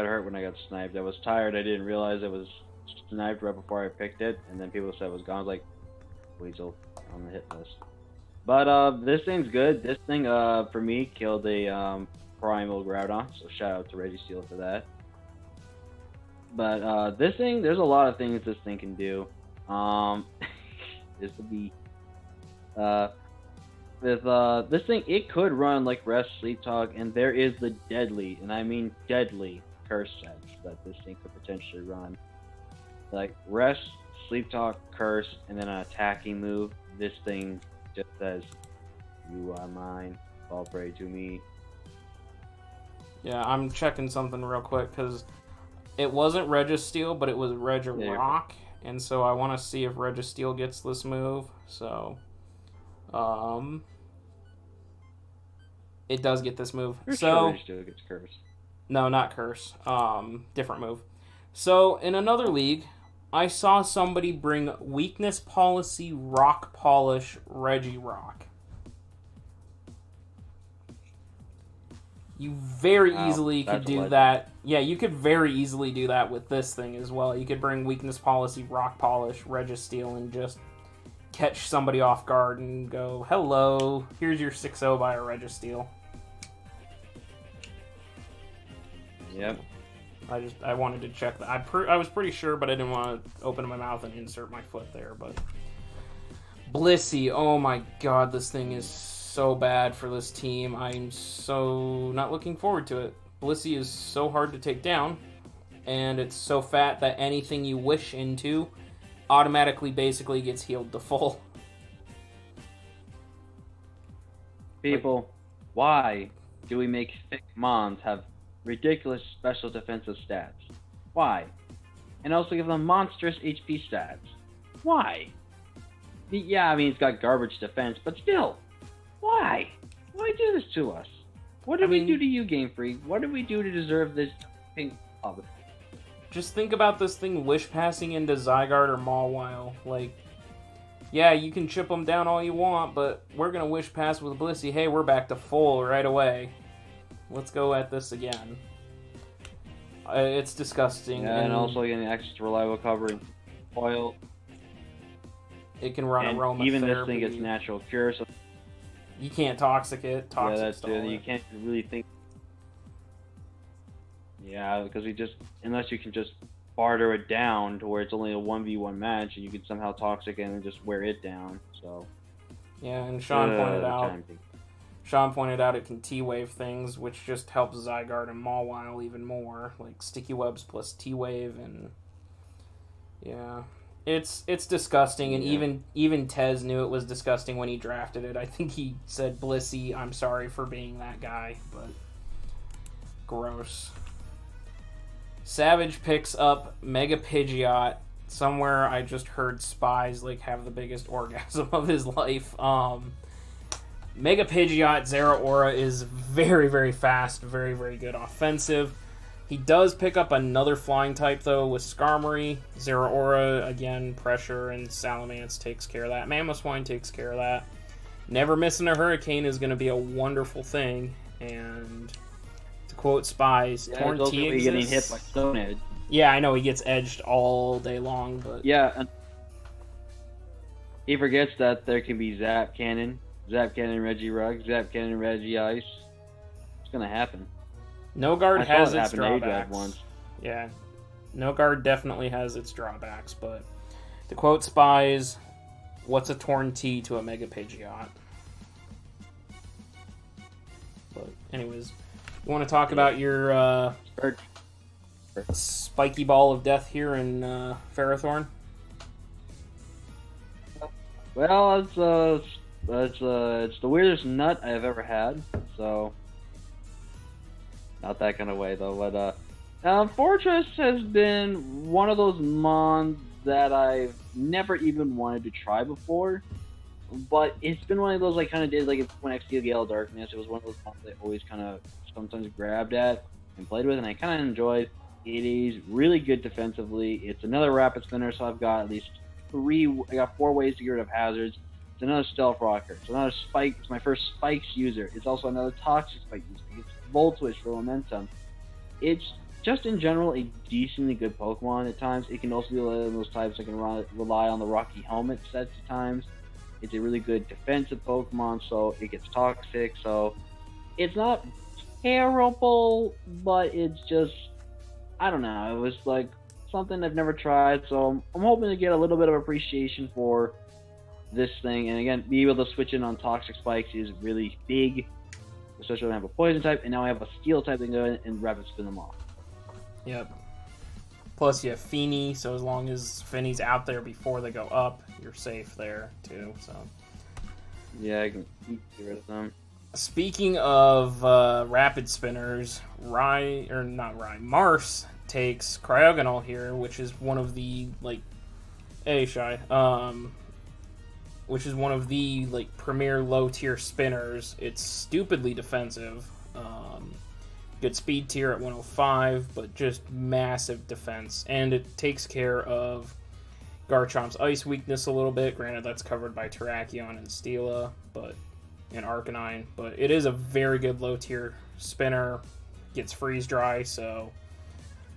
hurt when I got sniped. I was tired. I didn't realize it was sniped right before I picked it, and then people said it was gone. I was like, Weasel on the hit list. But this thing's good. This thing, for me, killed a Primal Groudon, so shout out to Registeel for that. But this thing, there's a lot of things this thing can do. This would be with this thing, it could run like Rest, Sleep Talk, and there is the deadly, and I mean deadly, curse sets that this thing could potentially run. Like Rest, Sleep Talk, Curse, and then an attacking move. This thing just says, "You are mine, fall prey to me."
Yeah, I'm checking something real quick because it wasn't Registeel, but it was Regirock, and so I want to see if Registeel gets this move. So, it does get this move. So,
Registeel gets Curse.
No, not Curse. Different move. So, in another league, I saw somebody bring Weakness Policy Rock Polish Regirock. You very easily could do that. Yeah, you could very easily do that with this thing as well. You could bring Weakness Policy Rock Polish Registeel and just catch somebody off guard and go, hello, here's your 6-0 by a Registeel.
Yep.
I wanted to check that. I was pretty sure, but I didn't want to open my mouth and insert my foot there. But Blissey, oh my god, this thing is so bad for this team. I'm so not looking forward to it. Blissey is so hard to take down, and it's so fat that anything you wish into automatically basically gets healed to full.
People, why do we make thick mons have ridiculous special defensive stats? Why? And also give them monstrous HP stats. Why? Yeah, I mean, it's got garbage defense, but still, why? Why do this to us? What did we do to you, Game Freak? What did we do to deserve this pink pub?
Just think about this thing wish passing into Zygarde or Mawile. Like, yeah, you can chip them down all you want, but we're gonna wish pass with Blissey. Hey, we're back to full right away. Let's go at this again. It's disgusting.
Yeah, and also getting access to reliable cover oil.
It can run aromatherapy.
Even this thing gets natural cure, so
you can't toxic it.
Yeah, that's it. You can't really think. Yeah, because unless you can just barter it down to where it's only a 1v1 match, and you can somehow toxic it and just wear it down. So.
Yeah, and Sean pointed out it can T-Wave things, which just helps Zygarde and Mawile even more, like Sticky Webs plus T-Wave, and yeah, it's disgusting. And even Tez knew it was disgusting when he drafted it. I think he said, "Blissey, I'm sorry for being that guy," but gross. Savage picks up Mega Pidgeot. Somewhere I just heard Spies like have the biggest orgasm of his life. Mega Pidgeot Zeraora is very, very fast, very, very good offensive. He does pick up another flying type, though, with Skarmory. Zeraora, again, pressure, and Salamence takes care of that. Mamoswine takes care of that. Never missing a Hurricane is going to be a wonderful thing. And to quote Spies, Torn T exists.
Getting hit by Stone Edge.
Yeah, I know, he gets edged all day long, but...
Yeah, and he forgets that there can be Zap Cannon, Regirock, Zap Cannon, Regice. It's gonna happen.
No Guard has its
drawbacks.
drawbacks.
Once.
Yeah, No Guard definitely has its drawbacks, but to quote Spies, what's a Torn T to a Mega Pidgeot? But anyways, you want to talk about your spiky ball of death here in Ferrothorn?
Well, it's the weirdest nut I've ever had, so not that kind of way though. But Fortress has been one of those mons that I've never even wanted to try before, but it's been one of those I kind of did like when XD Gale Darkness. It was one of those mons I always kind of sometimes grabbed at and played with, and I kind of enjoyed. It is really good defensively. It's another Rapid Spinner, so I've got at least I got 4 ways to get rid of hazards. It's another Stealth Rocker. It's another Spike. It's my first Spikes user. It's also another Toxic Spike user. It's Volt Switch for momentum. It's just in general a decently good Pokemon at times. It can also be one of those types that can rely on the Rocky Helmet sets at times. It's a really good defensive Pokemon, so it gets Toxic. So it's not terrible, but it's just, I don't know. It was like something I've never tried, so I'm hoping to get a little bit of appreciation for this thing. And again, be able to switch in on Toxic Spikes is really big, especially when I have a Poison type, and now I have a Steel type that can go in and Rapid Spin them off.
Yep. Plus you have Feeny, so as long as Finny's out there before they go up, you're safe there too. So
yeah, I can get rid of them.
Speaking of Rapid Spinners, Mars takes Cryogonal here, which is one of the which is one of the premier low tier spinners. It's stupidly defensive. Good speed tier at 105, but just massive defense, and it takes care of Garchomp's ice weakness a little bit. Granted, that's covered by Terrakion and Stila, and Arcanine, but it is a very good low tier spinner. Gets freeze dry, so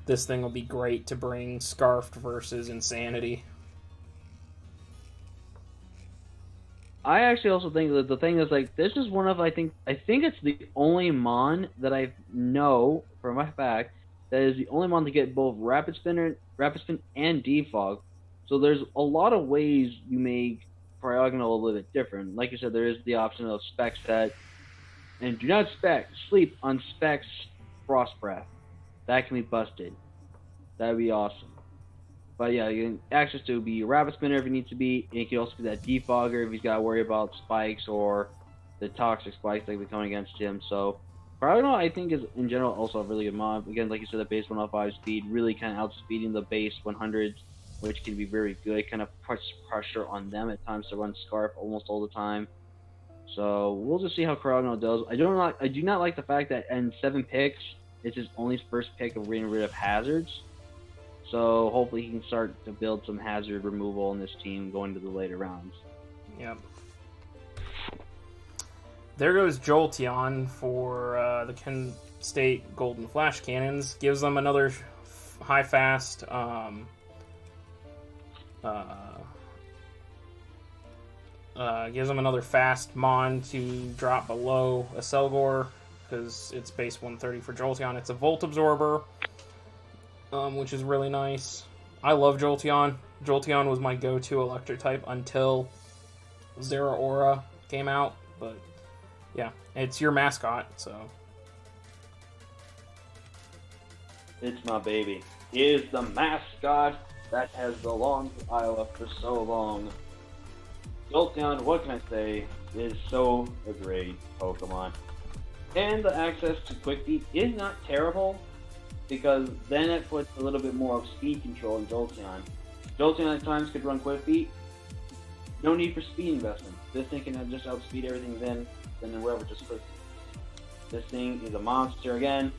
this thing will be great to bring Scarfed versus Insanity.
I actually also think that the thing is this is one of I think it's the only mon that I know for my fact that is the only mon to get both Rapid Spin and Defog. So there's a lot of ways you make Cryogonal a little bit different. Like you said, there is the option of Spec Set, and do not sleep on Spec's Frost Breath. That can be busted. That'd be awesome. But yeah, you can access to be a Rapid Spinner if it needs to be, and it can also be that Defogger if he's got to worry about spikes or the toxic spikes that be coming against him. So Cryonaut, I think, is in general also a really good mod. Again, like you said, the base 105 speed really kind of outspeeding the base 100s, which can be very good. Kind of puts pressure on them at times to run Scarf almost all the time. So we'll just see how Cryonaut does. I do not like the fact that in 7 picks, it's his only first pick of getting rid of hazards. So hopefully he can start to build some hazard removal in this team going to the later rounds.
Yep. There goes Jolteon for the Kent State Golden Flash Cannons. Gives them another high fast gives them another fast Mon to drop below a Selgor, because it's base 130 for Jolteon. It's a Volt Absorber, which is really nice. I love Jolteon. Jolteon was my go-to electric type until Zeraora came out, but yeah, it's your mascot, so.
It's my baby. He is the mascot that has belonged to Iowa for so long. Jolteon, what can I say, is so a great Pokemon. And the access to Quick Feet is not terrible, because then it puts a little bit more of speed control in Jolteon. Jolteon at times could run Quick Feet. No need for speed investment. This thing can just outspeed everything then wherever just Quick Feet. This thing is a monster again.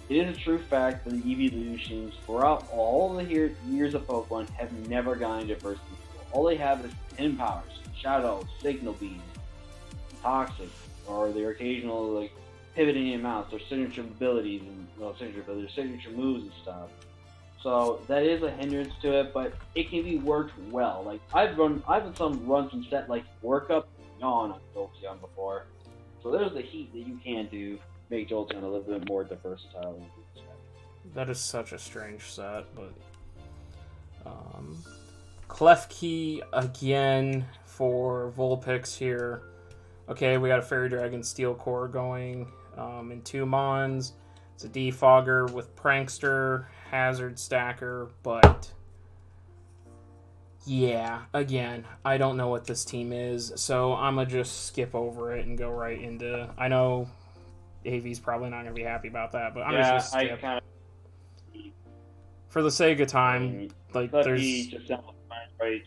It is a true fact that the evolutions throughout all the years of Pokemon have never gotten into first control. All they have is 10 powers. Shadow, Signal Beam, Toxic, or their occasional like pivoting amounts, their signature abilities and signature moves and stuff. So that is a hindrance to it, but it can be worked well. Like I've run some set like workup yawn on Jolteon before. So there's the heat that you can do make Jolteon a little bit more versatile.
That is such a strange set, but Klefki again for Vulpix here. Okay, we got a Fairy Dragon Steel Core going in 2 Mons. It's a Defogger with Prankster, Hazard Stacker, but yeah, again, I don't know what this team is, so I'm going to just skip over it and go right into... I know AV's probably not going to be happy about that, but I'm just going to skip. For the sake of time, like, there's...
Just right,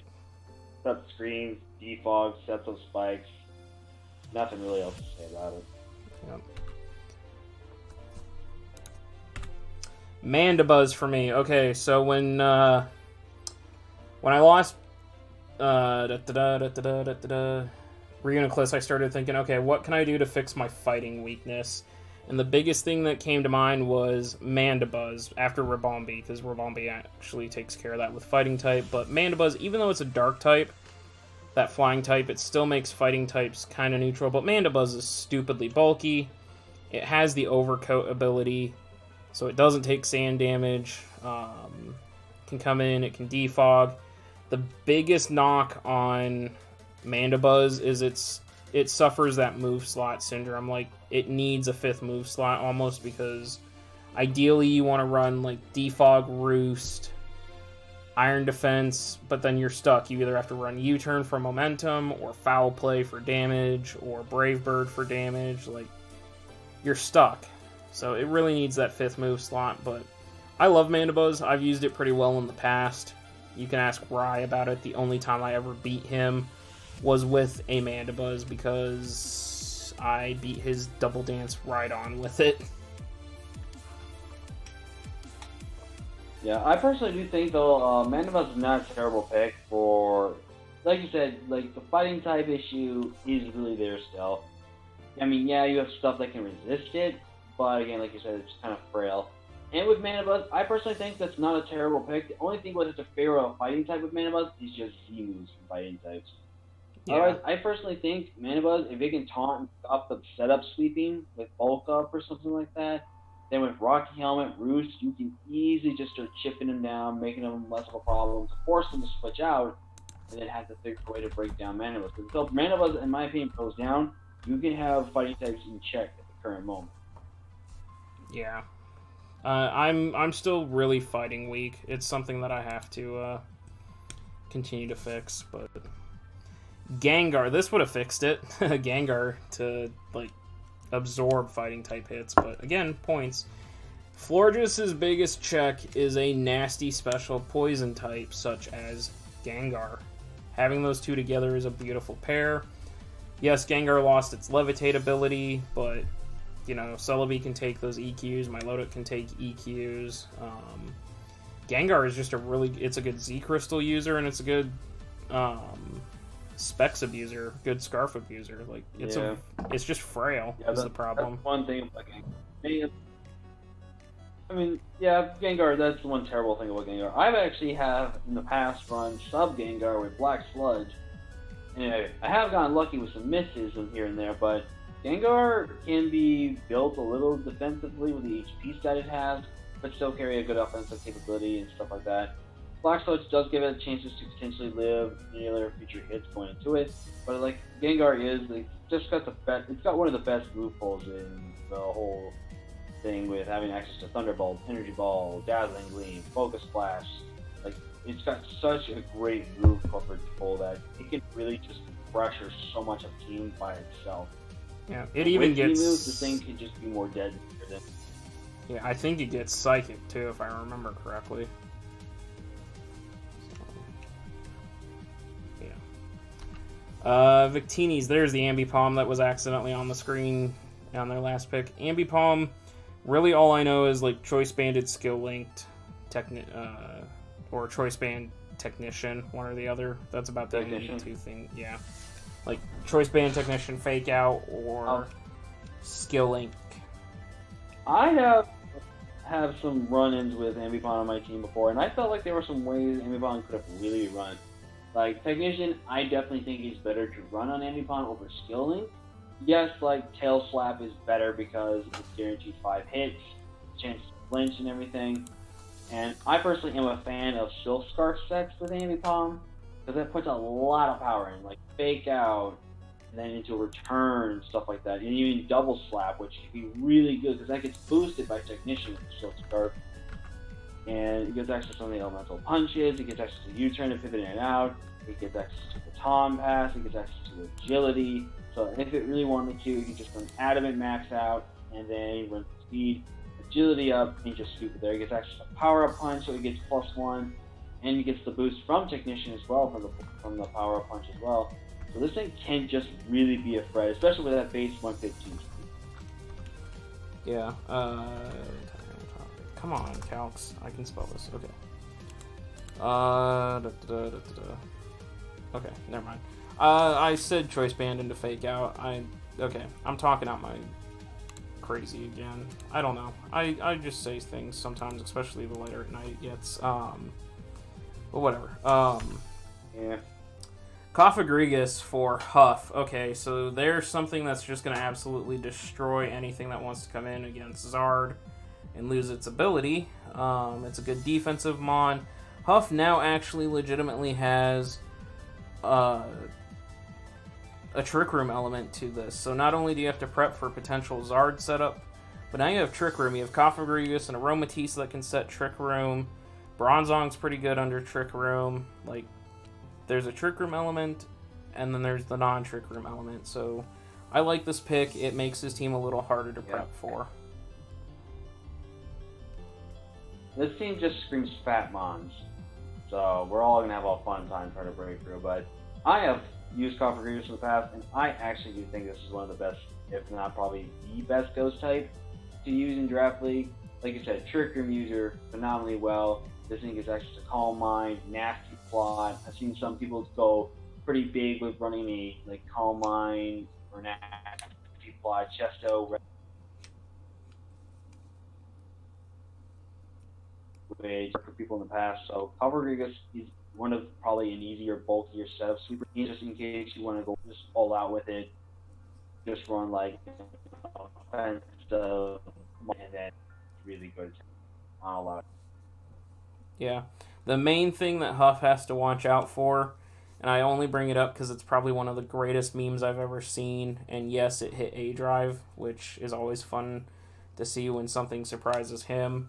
set screens, defog, set those spikes. Nothing really else to say about it.
Yep. Mandibuzz for me. Okay, so when I lost Reuniclus, I started thinking, okay, what can I do to fix my fighting weakness? And the biggest thing that came to mind was Mandibuzz after Ribombee, because Ribombee actually takes care of that with fighting type. But Mandibuzz, even though it's a dark type, that flying type, it still makes fighting types kind of neutral. But Mandibuzz is stupidly bulky. It has the overcoat ability, so it doesn't take sand damage. Can come in, it can defog. The biggest knock on Mandibuzz is it suffers that move slot syndrome. Like, it needs a 5th move slot almost, because ideally you want to run like Defog, Roost, Iron Defense, but then you're stuck. You either have to run U-Turn for momentum, or Foul Play for damage, or Brave Bird for damage. Like, you're stuck. So it really needs that 5th move slot, but I love Mandibuzz. I've used it pretty well in the past. You can ask Rye about it. The only time I ever beat him was with a Mandibuzz, because I beat his Double Dance Rhydon with it.
Yeah, I personally do think, though, Mandibuzz is not a terrible pick for, like you said, like, the fighting type issue is really there still. I mean, yeah, you have stuff that can resist it, but again, like you said, it's kind of frail. And with Mandibuzz, I personally think that's not a terrible pick. The only thing was it's a fair fighting type with Mandibuzz is just Z-moves from fighting types.
Yeah.
Otherwise, I personally think Mandibuzz, if it can taunt and stop the setup sweeping with Bulk Up or something like that, then with Rocky Helmet, Roost, you can easily just start chipping them down, making them less of a problem, to force them to switch out, and then have to figure a way to break down Mandibuzz. Because until Mandibuzz, in my opinion, goes down, you can have fighting types in check at the current moment.
Yeah. I'm still really fighting weak. It's something that I have to continue to fix, but Gengar, this would have fixed it. Gengar to, like, absorb fighting type hits, but again, points. Florges' biggest check is a nasty special poison type, such as Gengar. Having those two together is a beautiful pair. Yes, Gengar lost its levitate ability, but, you know, Celebi can take those EQs, Milotic can take EQs. Gengar is just it's a good Z-Crystal user, and it's a good Specs abuser, good Scarf abuser. Like, it's just frail is the problem.
That's one thing about Gengar. I mean, yeah, Gengar, that's the one terrible thing about Gengar. I've actually in the past run sub Gengar with Black Sludge. And I have gotten lucky with some misses here and there, but Gengar can be built a little defensively with the HP stat it has, but still carry a good offensive capability and stuff like that. Black Sludge does give it chances to potentially live any other future hits going into it, but like Gengar it's got one of the best move pulls in the whole thing, with having access to Thunderbolt, Energy Ball, Dazzling Gleam, Focus Splash. Like, it's got such a great move coverage pull that it can really just pressure so much of the team by itself.
Yeah, it even gets...
moves, the thing can just be more dead than...
Yeah, I think it gets Psychic, too, if I remember correctly. So, yeah. Victini's, there's the Ambipom that was accidentally on the screen on their last pick. Ambipom, really all I know is, like, Choice Banded Skill Linked or Choice Band Technician, one or the other. That's about the only two things. Yeah. Like, Choice Band Technician, Fake Out, or Skill Link.
I have some run-ins with Ambipom on my team before, and I felt like there were some ways Ambipom could have really run. Like, Technician, I definitely think is better to run on Ambipom over Skill Link. Yes, like, Tail Slap is better because it's guaranteed 5 hits, chance to flinch and everything. And I personally am a fan of Silk Scarf sets with Ambipom, because that puts a lot of power in, like Fake Out, and then into Return and stuff like that. And even Double Slap, which can be really good, because that gets boosted by Technician with Silk Scarf. And it gets access to some of the elemental punches, it gets access to U-turn to pivot in and out, it gets access to the Baton Pass, it gets access to Agility. So if it really wanted to, you can just run Adamant Max out, and then you run Speed, Agility up, and you just scoop it there. It gets access to Power Up Punch, so it gets +1, and it gets the boost from Technician as well, from the Power Up Punch as well. So this thing can just really be a threat, especially with that base 115 speed.
Yeah, come on, Calx. I can spell this. Okay. Okay, never mind. I said Choice Band into Fake Out. I'm talking out my crazy again. I don't know. I just say things sometimes, especially the later at night it gets. But whatever.
Yeah.
Cofagrigus for Huff. Okay, so there's something that's just going to absolutely destroy anything that wants to come in against Zard and lose its ability. It's a good defensive mon. Huff now actually legitimately has a Trick Room element to this. So not only do you have to prep for potential Zard setup, but now you have Trick Room. You have Cofagrigus and Aromatisse that can set Trick Room. Bronzong's pretty good under Trick Room. Like, there's a Trick Room element, and then there's the non-Trick Room element. So I like this pick. It makes his team a little harder to prep for.
This team just screams Fat Mons. So we're all going to have a fun time trying to break through. But I have used Cofagrigus in the past, and I actually do think this is one of the best, if not probably the best Ghost type to use in Draft League. Like you said, Trick Room user, phenomenally well. This thing gets access to Calm Mind, Nasty Plot. I've seen some people go pretty big with running a Calm Mind or Nasty Plot, Chesto, for people in the past. So Cofagrigus is one of probably an easier, bulkier setup sweeper. Just in case you want to go just all out with it, just run offensive and then really good on a lot.
Yeah. The main thing that Huff has to watch out for, and I only bring it up because it's probably one of the greatest memes I've ever seen, and yes, it hit A Drive, which is always fun to see when something surprises him,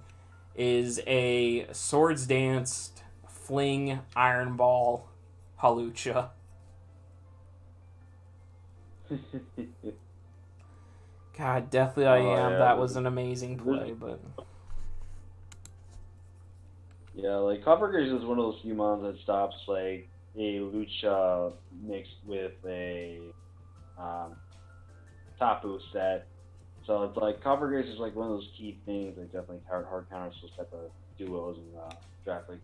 is a Swords Danced Fling Iron Ball Halucha. God, Deathly I
Oh,
Am.
yeah,
That was an amazing play, but
Yeah, like Copper Grace is one of those few mons that stops like a Lucha mixed with a Tapu set. So it's like Copper Grace is like one of those key things that definitely hard counters those type of duos in draft league.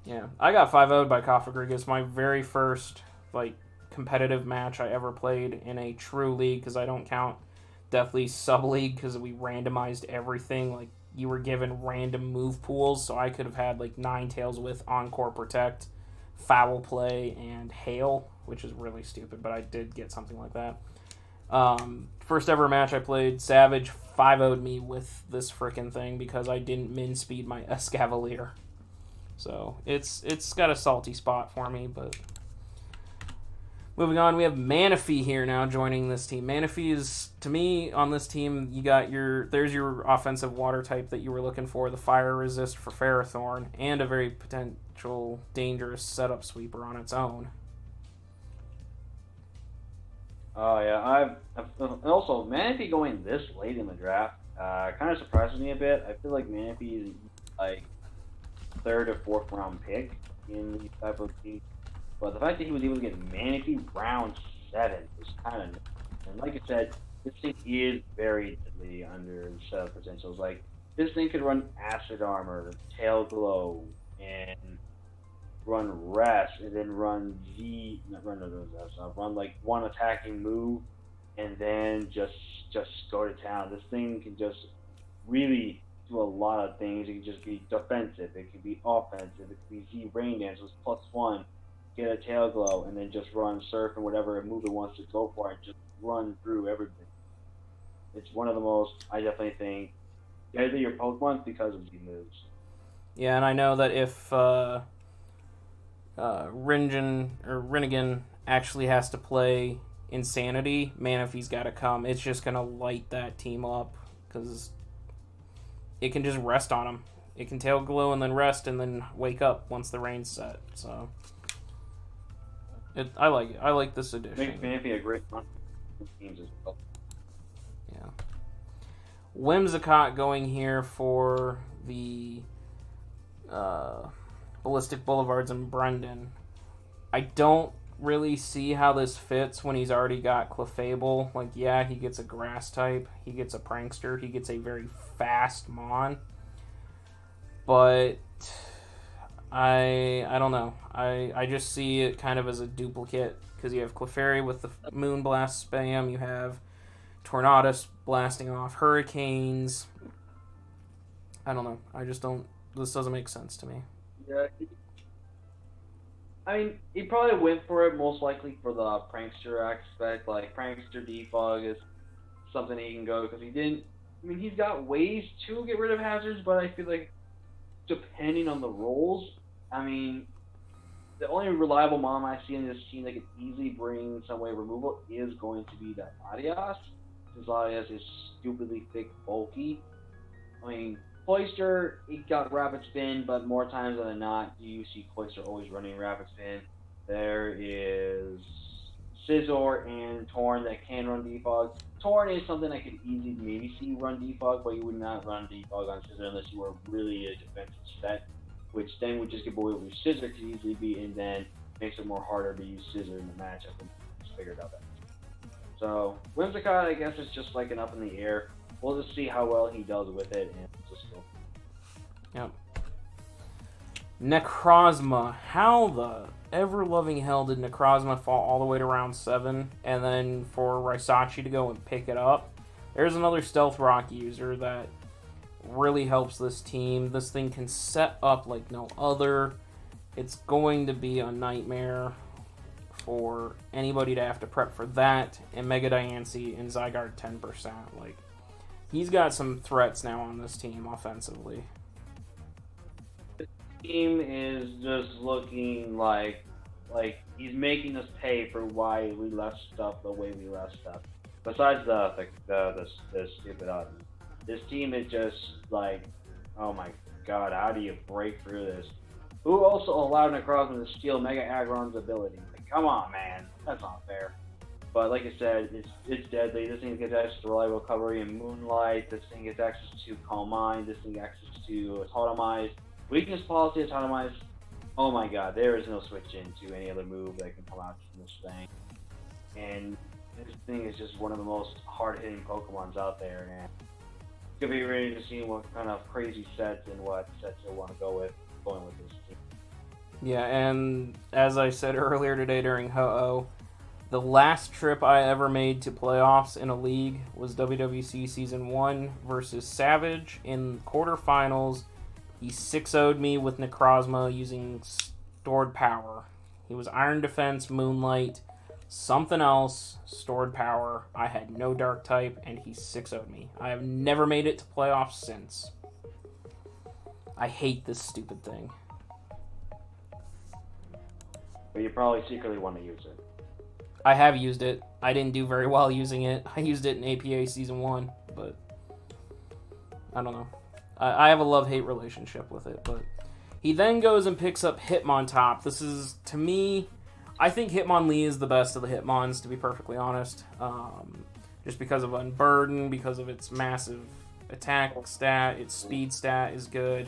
yeah, I got 5-0'd by Kofagrigus. My very first like competitive match I ever played in a true league, because I don't count Deathly sub league because we randomized everything. Like you were given random move pools, so I could have had like Ninetales with Encore Protect, Foul Play, and Hail, which is really stupid, but I did get something like that. First ever match I played, Savage 5-0'd me with this frickin' thing because I didn't min speed my Escavalier. So it's got a salty spot for me, but moving on, we have Manaphy here now joining this team. Manaphy is, to me, on this team, you got there's your offensive water type that you were looking for, the fire resist for Ferrothorn, and a very potential dangerous setup sweeper on its own.
Oh yeah, and also Manaphy going this late in the draft kind of surprises me a bit. I feel like Manaphy is like third or fourth round pick in these type of teams, but the fact that he was able to get Manaphy round 7 is kind of, and like I said, this thing is very deadly under setup potentials. Like this thing could run Acid Armor, Tail Glow, and run Rest, and then run run like one attacking move, and then just go to town. This thing can just really do a lot of things. It can just be defensive, it can be offensive, it can be Z Rain Dance with +1, get a Tail Glow, and then just run Surf and whatever move it wants to go for, and just run through everything. It's one of the most, I definitely think, deadlier Pokemon because of these moves.
Yeah, and I know that if Rinnegan actually has to play Insanity, Manaphy's got to come. It's just going to light that team up because it can just rest on him. It can Tail Glow and then rest and then wake up once the rain's set. So I like it. I like this addition.
Makes Manaphy a great fun teams as well.
Yeah. Whimsicott going here for the Ballistic Boulevards and Brendan. I don't really see how this fits when he's already got Clefable. Like, yeah, he gets a grass type, he gets a prankster, he gets a very fast Mon. But I don't know. I just see it kind of as a duplicate because you have Clefairy with the Moonblast spam, you have Tornadus blasting off hurricanes. I don't know. I just don't. This doesn't make sense to me.
Yeah. I mean, he probably went for it most likely for the prankster aspect. Like, prankster defog is something he can go because he didn't. I mean, he's got ways to get rid of hazards, but I feel like depending on the roles, I mean, the only reliable mom I see in this team that could easily bring some way of removal is going to be that Latias. Since Latias is stupidly thick, bulky. I mean, Cloyster, he got Rapid Spin, but more times than not, you see Cloyster always running Rapid Spin. There is Scizor and Torn that can run Defog. Torn is something I could easily maybe see run Defog, but you would not run Defog on Scizor unless you were really a defensive set, which then would just give away what Scizor could easily be, and then makes it more harder to use Scizor in the matchup. And just figured out that. So, Whimsicott, I guess, is just like an up in the air. We'll just see how well he does with it, and just go.
Yep. Necrozma. How the ever-loving hell did Necrozma fall all the way to round 7, and then for Raisachi to go and pick it up? There's another Stealth Rock user that really helps this team. This thing can set up like no other. It's going to be a nightmare for anybody to have to prep for that, and Mega Diancie and Zygarde 10%. Like, he's got some threats now on this team offensively.
The team is just looking like he's making us pay for why we left stuff the way we left stuff. Besides the stupid this team is just like, oh my god, how do you break through this? Who also allowed Necrozma to steal Mega Aggron's ability? Like, come on, man, that's not fair. But like I said, it's deadly. This thing gets access to reliable recovery and Moonlight. This thing gets access to Calm Mind. This thing gets access to Autotomize. Weakness Policy, Autotomize. Oh my god, there is no switch into any other move that can come out from this thing. And this thing is just one of the most hard-hitting Pokemons out there. And it's going to be ready to see what kind of crazy sets and what sets you'll want to go with going with this team.
Yeah, and as I said earlier today during Ho-Oh, the last trip I ever made to playoffs in a league was WWC Season 1 versus Savage. In quarterfinals, he 6-0'd me with Necrozma using Stored Power. He was Iron Defense, Moonlight, something else, Stored Power. I had no Dark type, and he 6-0'd me. I have never made it to playoffs since. I hate this stupid thing.
But you probably secretly want to use it.
I have used it. I didn't do very well using it. I used it in APA Season 1, but I don't know. I have a love-hate relationship with it, but he then goes and picks up Hitmontop. This is, to me, I think Hitmonlee is the best of the Hitmons, to be perfectly honest. Just because of Unburden, because of its massive attack stat, its speed stat is good.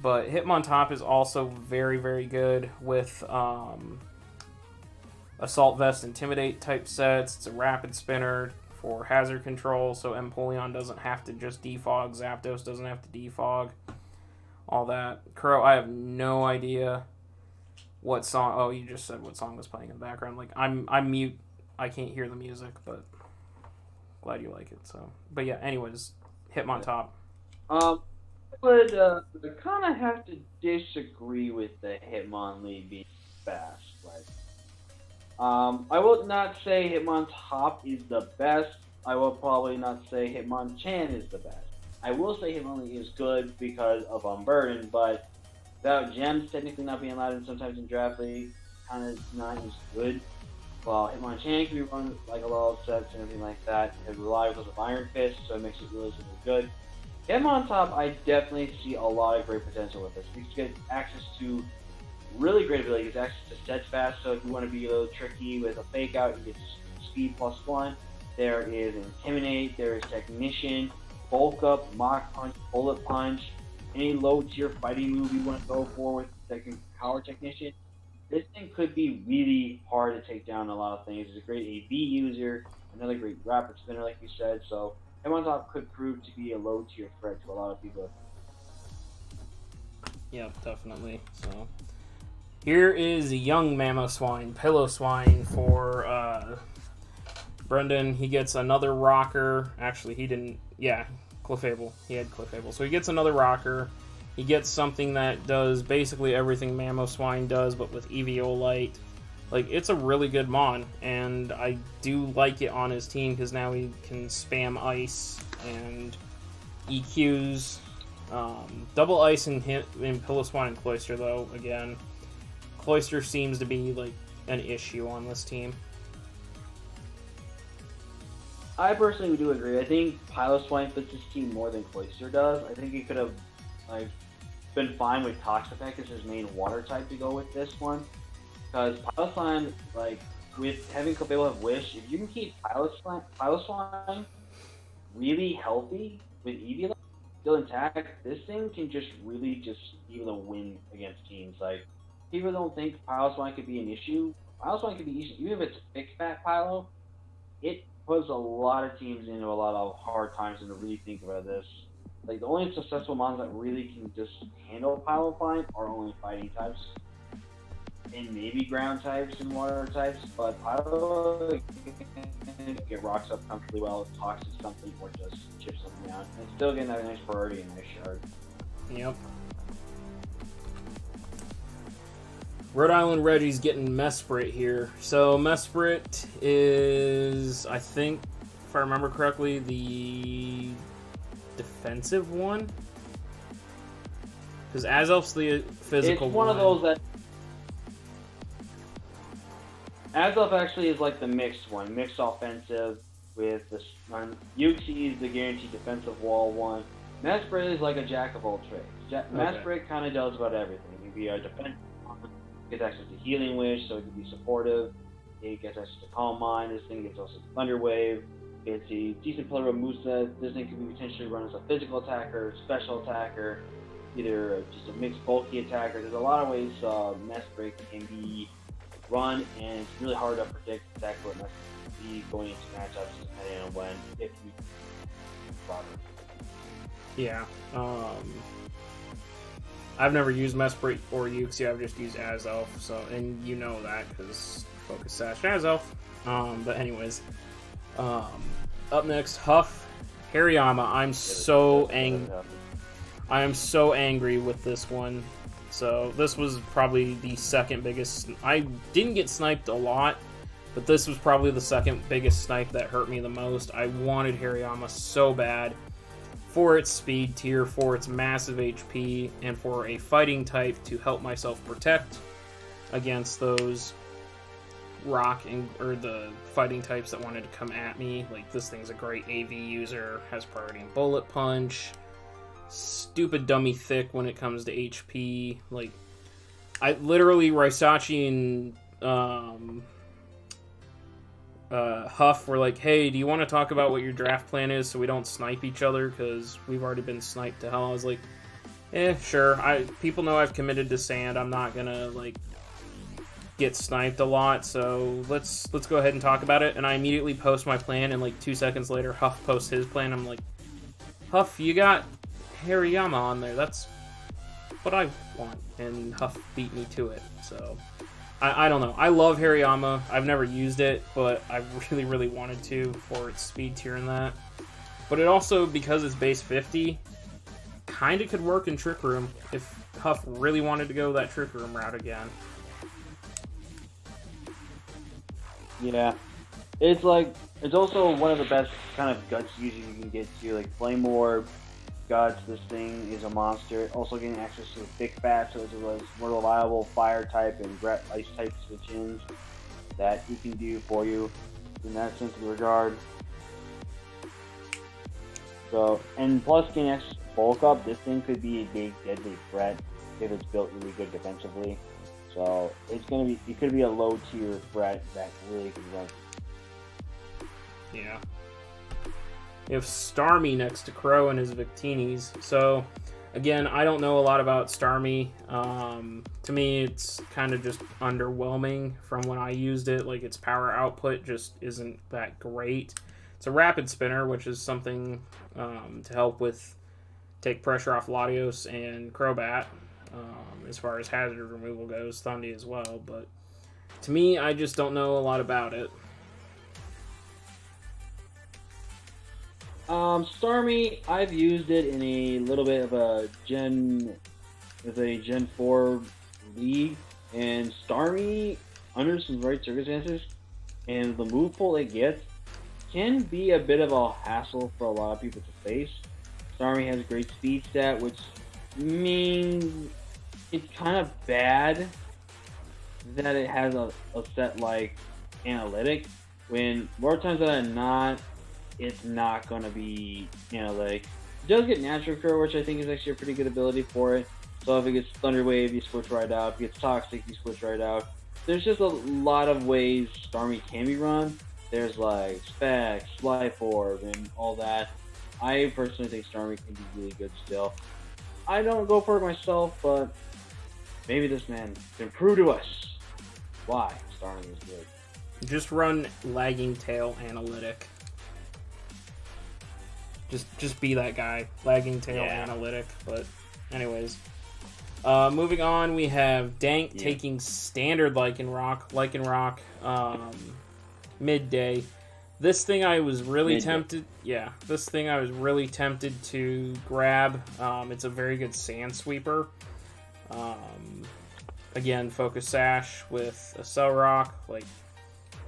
But Hitmontop is also very, very good with Assault Vest, Intimidate type sets. It's a rapid spinner for hazard control, so Empoleon doesn't have to just defog, Zapdos doesn't have to defog, all that. Crow, I have no idea what song. Oh, you just said what song was playing in the background. Like, I'm mute, I can't hear the music, but glad you like it. So, but yeah, anyways, Hitmontop.
I would kind of have to disagree with the Hitmonlee being fast. Like, I would not say Hitmontop is the best. I will probably not say Hitmonchan is the best. I will say Hitmonlee is good because of Unburden, but without gems technically not being allowed in sometimes in Draft League, kind of not as good. While Hitmonchan can be run like a lot of sets and everything like that. It relies because of Iron Fist, so it makes it really good. Hitmontop, I definitely see a lot of great potential with this. You get access to really great abilities, access to Steadfast, so if you want to be a little tricky with a Fake Out, you get Speed +1. There is Intimidate, there is Technician, Bulk Up, Mach Punch, Bullet Punch, any low tier fighting move you want to go for with that can power Technician. This thing could be really hard to take down a lot of things. It's a great AV user, another great rapid spinner like you said, so Hitmontop could prove to be a low tier threat to a lot of people.
Yep, definitely. So here is a young Mamoswine, Pillow-Swine for Brendan. He gets another rocker. Actually, he didn't. Yeah, Clefable. He had Clefable. So he gets another rocker. He gets something that does basically everything Mamoswine does, but with Eviolite. Like, it's a really good Mon, and I do like it on his team because now he can spam Ice and EQs. Double Ice in Pillow-Swine and Cloyster, though, again. Cloyster seems to be, like, an issue on this team.
I personally do agree. I think Piloswine fits his team more than Cloyster does. I think he could have like been fine with Toxapex as his main water type to go with this one. Because Piloswine, like, with having Clefable have Wish, if you can keep Piloswine really healthy with Eevee still intact, this thing can just really just even a win against teams. Like, people don't think Piloswine could be an issue. Piloswine could be easy. Even if it's a big fat Pilo, it puts a lot of teams into a lot of hard times and to really think about this. Like, the only successful mons that really can just handle Piloswine are only fighting types. And maybe ground types and water types, but Pilo can get rocks up comfortably well, toxic something, or just chip something out. And still getting that nice priority and nice shard.
Yep. Rhode Island Reggie's getting Mesprit here. So Mesprit is, I think, if I remember correctly, the defensive one? Because Azelf's the physical one.
It's one of those that... Azelf actually is like the mixed one. Mixed offensive with the... Yuxi is the guaranteed defensive wall one. Mesprit is like a jack of all trades. Mesprit kind of does about everything. He can be a defensive, gets access to Healing Wish, so he can be supportive. It gets access to Calm Mind. This thing gets also Thunder Wave. It's a decent player of moveset. This thing can be potentially run as a physical attacker, special attacker, either just a mixed bulky attacker. There's a lot of ways Mess Break can be run, and it's really hard to predict exactly what Mess will be going into matchups depending on when, if you properly.
Yeah. I've never used Mesprit or Uxie. I've just used Azelf. So, and you know that because Focus Sash Azelf. But anyways, up next, Huff Hariyama. I am so angry with this one. So this was probably the second biggest. I didn't get sniped a lot, but this was probably the second biggest snipe that hurt me the most. I wanted Hariyama so bad for its speed tier, for its massive HP, and for a fighting type to help myself protect against those rock or the fighting types that wanted to come at me. Like, this thing's a great AV user, has priority in bullet punch, stupid dummy thick when it comes to HP. Like, I literally, Raisachi and Huff were like, hey, do you want to talk about what your draft plan is so we don't snipe each other because we've already been sniped to hell? I was like, sure. People know I've committed to sand. I'm not gonna like get sniped a lot, so let's go ahead and talk about it. And I immediately post my plan, and like 2 seconds later, Huff posts his plan. I'm like, Huff, you got Hariyama on there. That's what I want. And Huff beat me to it. So I don't know. I love Hariyama. I've never used it, but I really, really wanted to for its speed tier and that. But it also, because it's base 50, kind of could work in Trick Room if Huff really wanted to go that Trick Room route again.
Yeah, it's like, it's also one of the best kind of guts users you can get to, like Flame Orb, Guts. This thing is a monster. Also getting access to the Thick Bat, so it's a more reliable fire type and ice type switch-ins that he can do for you in that sense of regard. So, and plus getting extra bulk up, this thing could be a big deadly threat if it's built really good defensively. So it could be a low tier threat that really can run.
Yeah. You have Starmie next to Crow and his Victinis. So again, I don't know a lot about Starmie. To me, it's kind of just underwhelming from when I used it. Like, its power output just isn't that great. It's a rapid spinner, which is something to help with take pressure off Latios and Crobat. As far as hazard removal goes, Thundy as well, but to me, I just don't know a lot about it.
Starmie, I've used it in a little bit of a Gen 4 league, and Starmie, under some right circumstances, and the move pool it gets, can be a bit of a hassle for a lot of people to face. Starmie has a great speed stat, which means it's kind of bad that it has a set like Analytic, when more times than not, it's not going to be Analytic. It does get Natural Cure, which I think is actually a pretty good ability for it. So if it gets Thunder Wave, you switch right out. If it gets Toxic, you switch right out. There's just a lot of ways Starmie can be run. There's like Specs, Life Orb, and all that. I personally think Starmie can be really good still. I don't go for it myself, but maybe this man can prove to us why Starmie is good.
Just run Lagging Tail Analytic. Just be that guy. Lagging Tail Analytic. But anyways. Moving on, we have Dank taking standard Lycanroc midday. This thing I was really tempted. Yeah, this thing I was really tempted to grab. It's a very good Sand Sweeper. Again, Focus Sash with a Cell Rock. Like,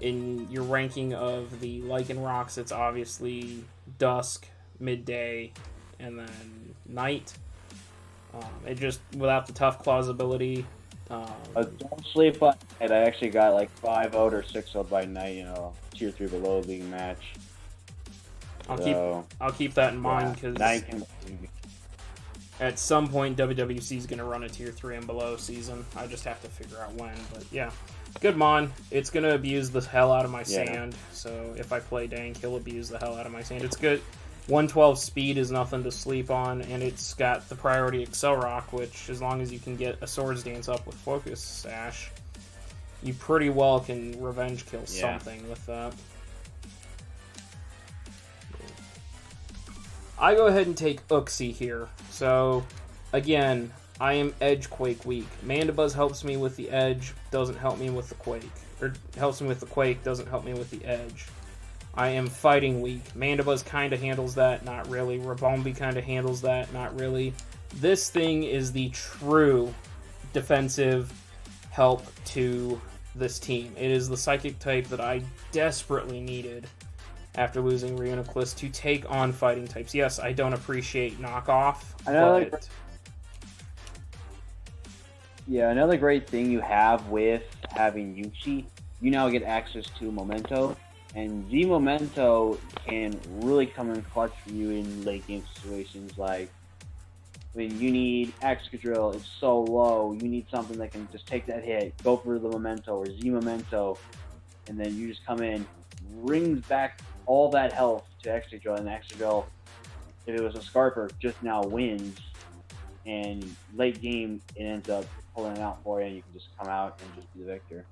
in your ranking of the Lycanrocs, it's obviously Dusk, Midday, and then Night. It just, without the Tough Claws ability.
Don't sleep on it. I actually got like 5-0 or 6-0 by Night, tier 3 below league match.
I'll keep that in mind, because at some point WWC is going to run a tier 3 and below season. I just have to figure out when. But yeah, Good Mon. It's gonna abuse the hell out of my
Yeah.
sand. So if I play Dank, he'll abuse the hell out of my sand. It's good. 112 speed is nothing to sleep on, and it's got the priority Excel Rock, which as long as you can get a Swords Dance up with Focus Sash, you pretty well can revenge kill something with that. I go ahead and take Uxie here. So, again, I am Edge Quake weak. Mandibuzz helps me with the Edge, doesn't help me with the Quake. Or helps me with the Quake, doesn't help me with the Edge. I am fighting weak. Mandibuzz kind of handles that, not really. Rabombi kind of handles that, not really. This thing is the true defensive help to this team. It is the Psychic type that I desperately needed after losing Reuniclus to take on fighting types. Yes, I don't appreciate knockoff, but...
Yeah, another great thing you have with having Yuchi, you now get access to Memento, and Z Memento can really come in clutch for you in late game situations, like when you need Excadrill, it's so low, you need something that can just take that hit, go for the Memento or Z Memento, and then you just come in, brings back all that health to Excadrill, and Excadrill, if it was a Scarper, just now wins, and late game it ends up pulling it out for you, and you can just come out and just be the victor.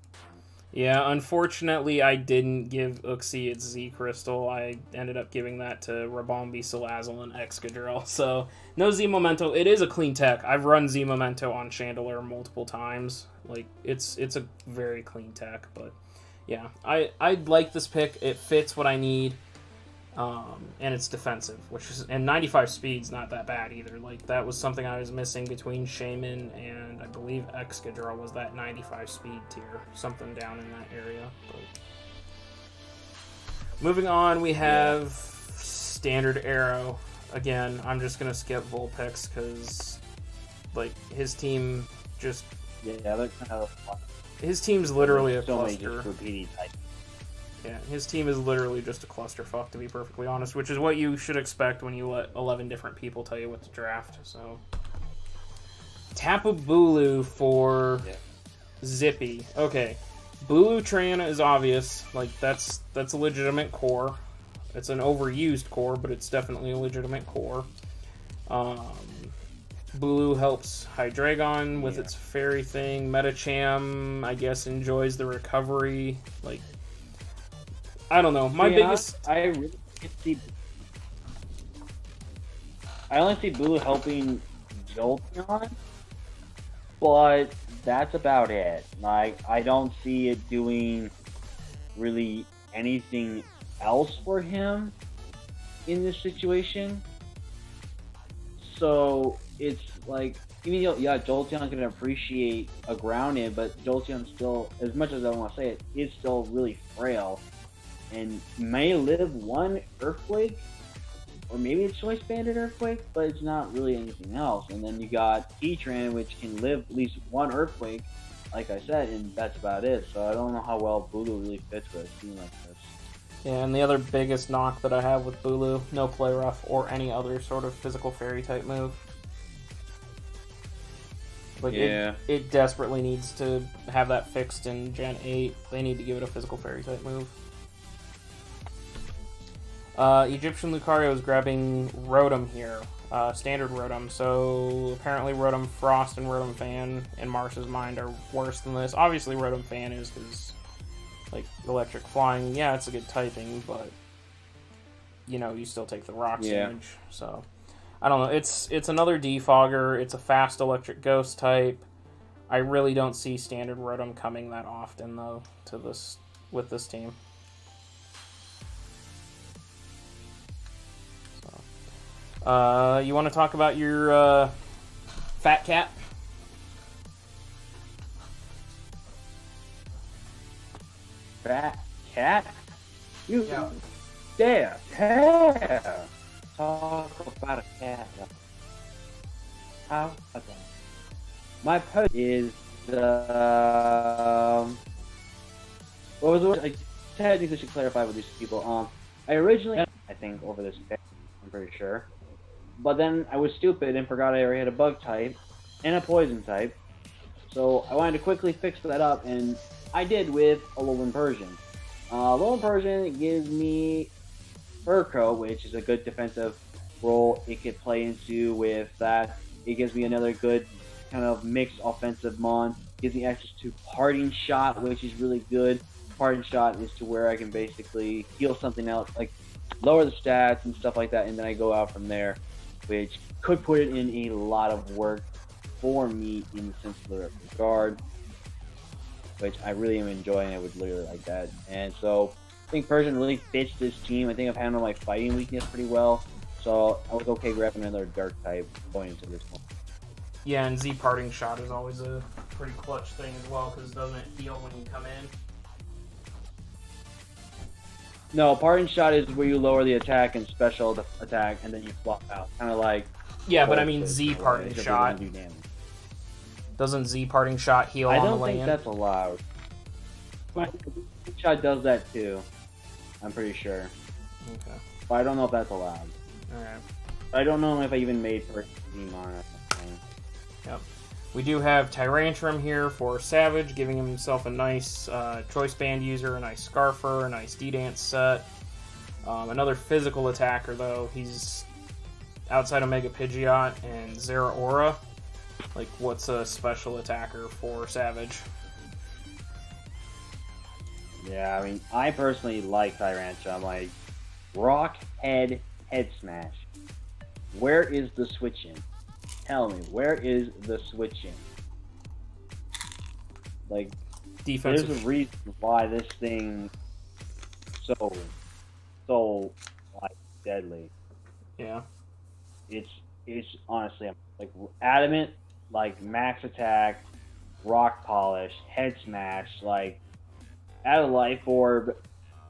Yeah, unfortunately, I didn't give Uxie its Z Crystal. I ended up giving that to Rabombi, Salazzle, and Excadrill. So, no Z Memento. It is a clean tech. I've run Z Memento on Chandelure multiple times. Like, it's a very clean tech, but yeah. I like this pick. It fits what I need. And it's defensive, and 95 speed's not that bad either. Like, that was something I was missing between Shaman and I believe Excadrill was that 95 speed tier, something down in that area. But moving on, we have Standard Arrow. Again, I'm just gonna skip Vulpix because, like, his team just
they're kind of
his team's literally a
so many
cluster.
just repeating types.
Yeah, his team is literally just a clusterfuck, to be perfectly honest, which is what you should expect when you let 11 different people tell you what to draft. So, Tapu Bulu for Zippy. Okay, Bulu Triana is obvious. Like, that's a legitimate core. It's an overused core, but it's definitely a legitimate core. Bulu helps Hydreigon with its fairy thing. Metacham, I guess, enjoys the recovery. Like, I don't know. My biggest...
I really see... I only see Bulu helping Jolteon, but that's about it. Like, I don't see it doing really anything else for him in this situation. So, it's like, even though, Jolteon can appreciate a ground in, but Jolteon still, as much as I want to say it, is still really frail. And may live one Earthquake, or maybe a Choice Banded Earthquake, but it's not really anything else. And then you got Heatran, which can live at least one Earthquake, like I said, and that's about it. So I don't know how well Bulu really fits with a team like this.
Yeah, and the other biggest knock that I have with Bulu, no Play Rough or any other sort of physical fairy type move. Like, it desperately needs to have that fixed in Gen 8. They need to give it a physical fairy type move. Egyptian Lucario is grabbing Rotom here. Standard Rotom. So apparently Rotom Frost and Rotom Fan in Marsh's mind are worse than this. Obviously Rotom Fan is because, like, electric flying, yeah, it's a good typing, but, you know, you still take the rock damage. So, I don't know. It's another defogger. It's a fast electric ghost type. I really don't see Standard Rotom coming that often, though, to this with this team. You want to talk about your Fat Cat?
Fat Cat? You dare talk about a cat. How about that? My post is what was the word? I technically should clarify with these people. I originally, I think, over this pick, I'm pretty sure. But then I was stupid and forgot I already had a bug type and a poison type. So I wanted to quickly fix that up, and I did with a Alolan Persian. Alolan Persian gives me Fur Coat, which is a good defensive role it could play into with that. It gives me another good kind of mixed offensive mon. Gives me access to Parting Shot, which is really good. Parting Shot is to where I can basically heal something else, like lower the stats and stuff like that, and then I go out from there, which could put it in a lot of work for me in the sense of the regard, which I really am enjoying. I would literally like that. And so I think Persian really fits this team. I think I've handled my fighting weakness pretty well, so I was okay grabbing another dark type going into this one.
Yeah, and Z Parting Shot is always a pretty clutch thing as well, because doesn't it heal when you come in?
No, Parting Shot is where you lower the attack and special attack, and then you flop out. Kind of like...
Yeah, but I mean Z Parting Shot. Doesn't Z Parting Shot heal on the land?
I don't think that's allowed. Parting Shot does that too. I'm pretty sure.
Okay.
But I don't know if that's allowed.
Alright.
I don't know if I even made first Demon at that point.
Yep. We do have Tyrantrum here for Savage, giving himself a nice Choice Band user, a nice Scarfer, a nice D-Dance set. Another physical attacker, though. He's outside of Mega Pidgeot and Zeraora. Like, what's a special attacker for Savage?
Yeah, I mean, I personally like Tyrantrum. Like, Rock, Head Smash. Where is the switching? Tell me, where is the switching? Like,
Defensive.
there's a reason why this thing so like deadly.
Yeah.
It's honestly like adamant, like max attack, rock polish, head smash, like add a life orb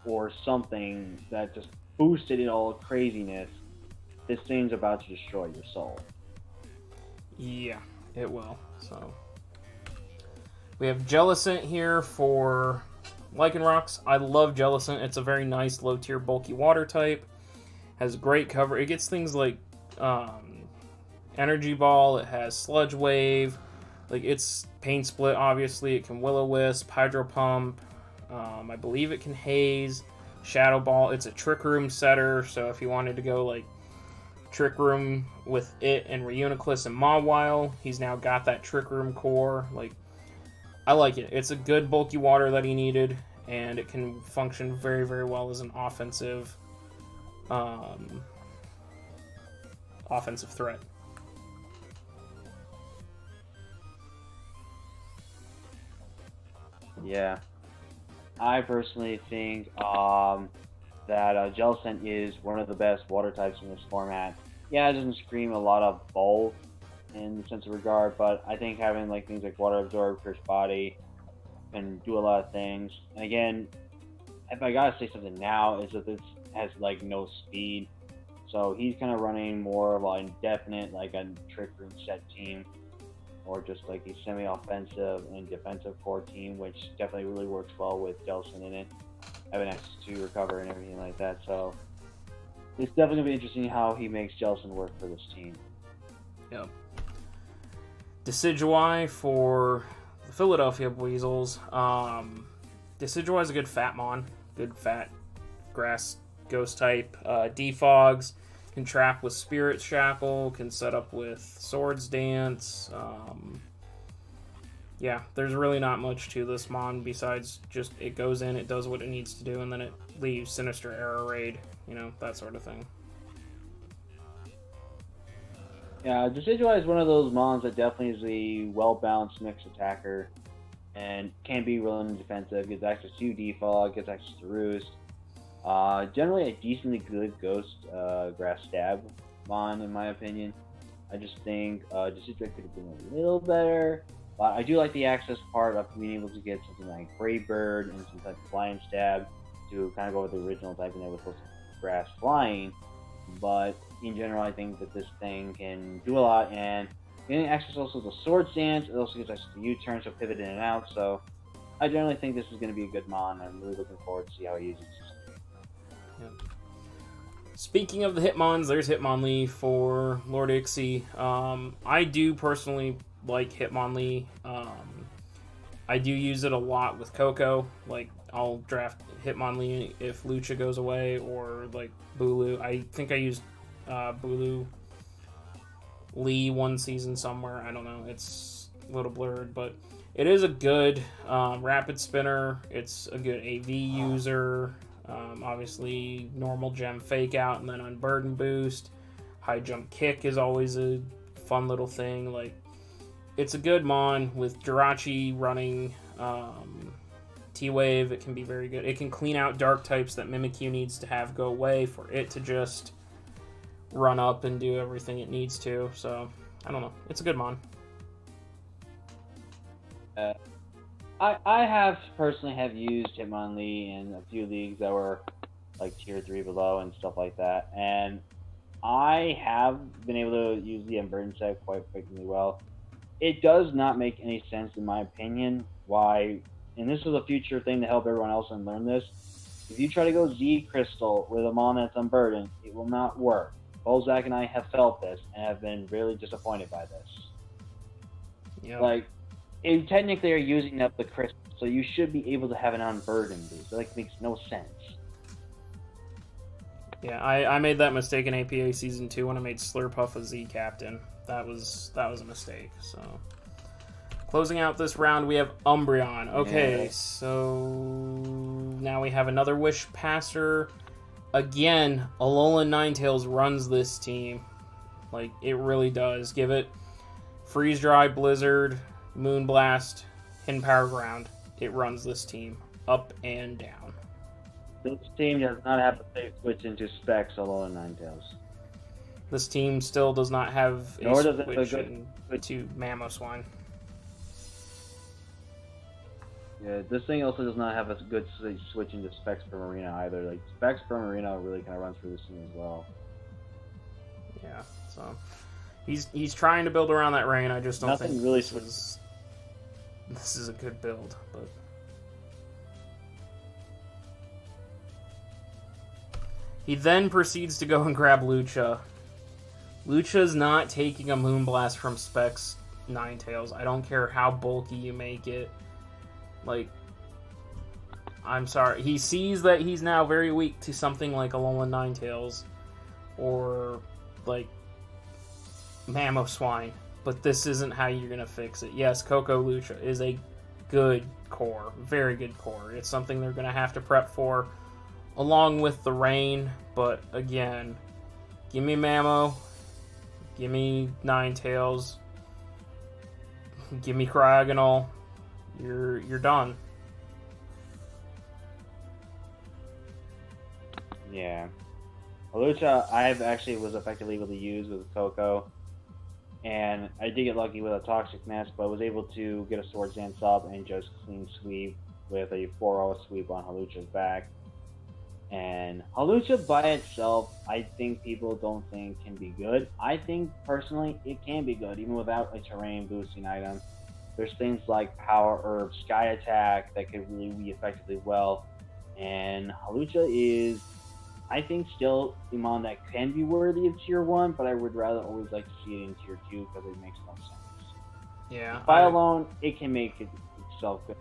or something that just boosted in all craziness. This thing's about to destroy your soul.
Yeah, it will. So we have Jellicent here for Lycanrocs. I love Jellicent. It's a very nice low-tier bulky water type. Has great cover. It gets things like Energy Ball. It has Sludge Wave. Like, it's Pain Split, obviously. It can Will-O-Wisp, Hydro Pump. I believe it can Haze, Shadow Ball. It's a Trick Room setter, so if you wanted to go like Trick Room with it and Reuniclus and Mawile, he's now got that Trick Room core. Like, I like it. It's a good bulky water that he needed, and it can function very, very well as an offensive threat.
Yeah, I personally think that Jellicent is one of the best water types in this format. Yeah, it doesn't scream a lot of bulk in the sense of regard, but I think having like things like Water Absorb, Curse Body can do a lot of things. And again, if I gotta say something now, is that this has like no speed, so he's kind of running more of an indefinite, like a Trick Room set team, or just like a semi-offensive and defensive core team, which definitely really works well with Jellicent in it, having access to recover and everything like that. So it's definitely gonna be interesting how he makes Jellicent work for this team.
Yep. Decidueye for the Philadelphia Weasels. Decidueye is a good fat mon, good fat grass ghost type. Defogs can trap with Spirit Shackle, can set up with Swords Dance. Yeah, there's really not much to this mon besides just it goes in, it does what it needs to do, and then it leaves Sinister Arrow Raid, that sort of thing.
Yeah, Decidueye is one of those mons that definitely is a well-balanced mixed attacker and can be really defensive, gets access to Defog, gets access to Roost. Generally a decently good ghost grass stab mon in my opinion. I just think Decidueye could have been a little better, but I do like the access part of being able to get something like Brave Bird and some type of flying stab to kind of go with the original typing that was supposed to be grass flying. But in general, I think that this thing can do a lot, and getting access also to Sword Stance, it also gets access to U-turn, so pivot in and out. So I generally think this is going to be a good mon. I'm really looking forward to see how he uses it.
Yep. Speaking of the Hitmons, there's Hitmonlee for Lord Ixie. I do personally like Hitmonlee. I do use it a lot with Coco. Like, I'll draft Hitmonlee if Lucha goes away, or like Bulu. I think I used Bulu Lee one season somewhere. I don't know. It's a little blurred, but it is a good rapid spinner. It's a good AV user. Obviously, normal gem fake out and then unburden boost. High jump kick is always a fun little thing. Like, it's a good mon with Jirachi running T-Wave. It can be very good. It can clean out dark types that Mimikyu needs to have go away for it to just run up and do everything it needs to. So, I don't know. It's a good mon.
I have personally have used Hitmonlee in a few leagues that were like tier 3 below and stuff like that, and I have been able to use the Unburden set quite frequently well. It does not make any sense in my opinion why, and this is a future thing to help everyone else and learn this, if you try to go Z Crystal with a mon that's unburdened, it will not work. Bozak and I have felt this and have been really disappointed by this.
Yeah.
Like, you technically are using up the crystal, so you should be able to have an unburden boost. That makes no sense.
Yeah, I made that mistake in APA Season 2 when I made Slurpuff a Z captain. That was a mistake, so... Closing out this round, we have Umbreon. Okay,
Yeah.
So... Now we have another Wish Passer. Again, Alolan Ninetales runs this team. Like, it really does. Give it Freeze Dry, Blizzard, Moonblast, Hidden Power Ground. It runs this team up and down.
This team does not have a safe switch into Specs, Alolan Ninetales.
This team still does not have a
Nor does it
switch
have a good-
to Mamoswine.
Yeah, this thing also does not have a good switch into Specs from Arena either. Like, Specs from Arena really kind of runs through this team as well.
Yeah, so he's trying to build around that rain. I just don't
Nothing
think
really
this is a good build. But he then proceeds to go and grab Lucha. Lucha's not taking a Moonblast from Specs Ninetales. I don't care how bulky you make it. Like, I'm sorry. He sees that he's now very weak to something like Alolan Ninetales or like Mamoswine, but this isn't how you're gonna fix it. Yes, Coco Lucha is a good core, very good core. It's something they're gonna have to prep for along with the rain, but again, give me Mamo, give me Ninetales, give me Cryogonal. You're done.
Yeah. Lucha, I've actually was effectively able to use with Coco, and I did get lucky with a Toxic Nest, but I was able to get a Swords Dance up and just clean sweep with a 4-0 sweep on Halucha's back. And Halucha by itself, I think people don't think can be good. I think personally it can be good, even without a terrain boosting item. There's things like Power Herb, Sky Attack that could really be effectively well. And Halucha is, I think, still a mon that can be worthy of Tier 1, but I would rather always like to see it in Tier 2 because it makes no sense.
Yeah.
By alone, it can make it itself good.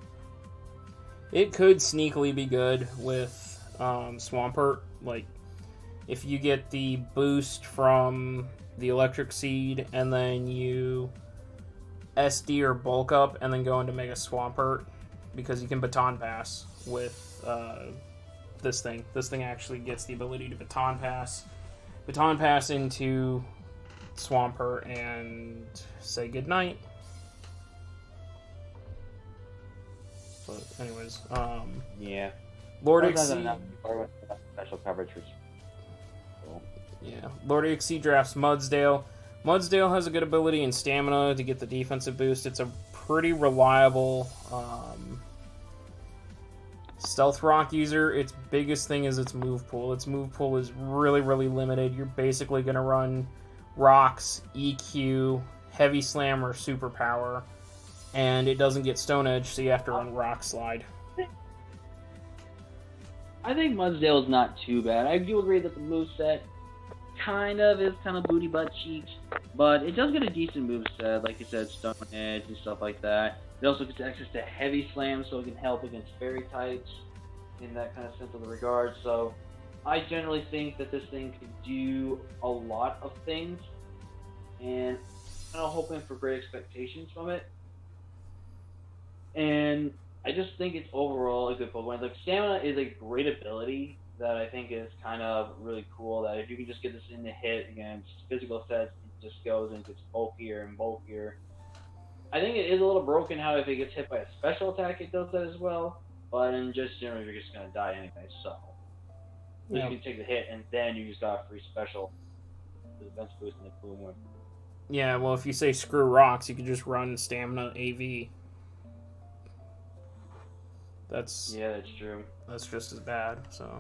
It could sneakily be good with Swampert. Like, if you get the boost from the Electric Seed and then you SD or bulk up and then go into Mega Swampert, because you can Baton Pass with this thing. This thing actually gets the ability to Baton Pass into Swampert and say goodnight. But anyways,
Yeah.
Lord
Sometimes
Exceed.
I'm not with special coverage for
Yeah, Lord Exceed drafts Mudsdale. Mudsdale has a good ability and stamina to get the defensive boost. It's a pretty reliable Stealth Rock user. Its biggest thing is its move pool. Its move pool is really, really limited. You're basically going to run Rocks, EQ, Heavy Slam, or Superpower, and it doesn't get Stone Edge, so you have to run Rock Slide.
I think Mudsdale is not too bad. I do agree that the moveset kind of booty butt cheeks, But it does get a decent moveset, like you said, Stone Edge and stuff like that. It also gets access to Heavy Slam, so it can help against fairy types in that kind of sense of the regard. So I generally think that this thing could do a lot of things, and I'm hoping for great expectations from it. And I just think it's overall a good Pokemon. Like, Stamina is a great ability that I think is kind of really cool, that if you can just get this in the hit against physical sets, it just goes and gets bulkier and bulkier. I think it is a little broken how if it gets hit by a special attack, it does that as well. But in just general, you're just going to die anyway, so. You can take the hit, and then you just got a free special. The defense boost and the boom one.
Yeah, well, if you say screw rocks, you could just run Stamina AV.
Yeah, that's true.
That's just as bad, so.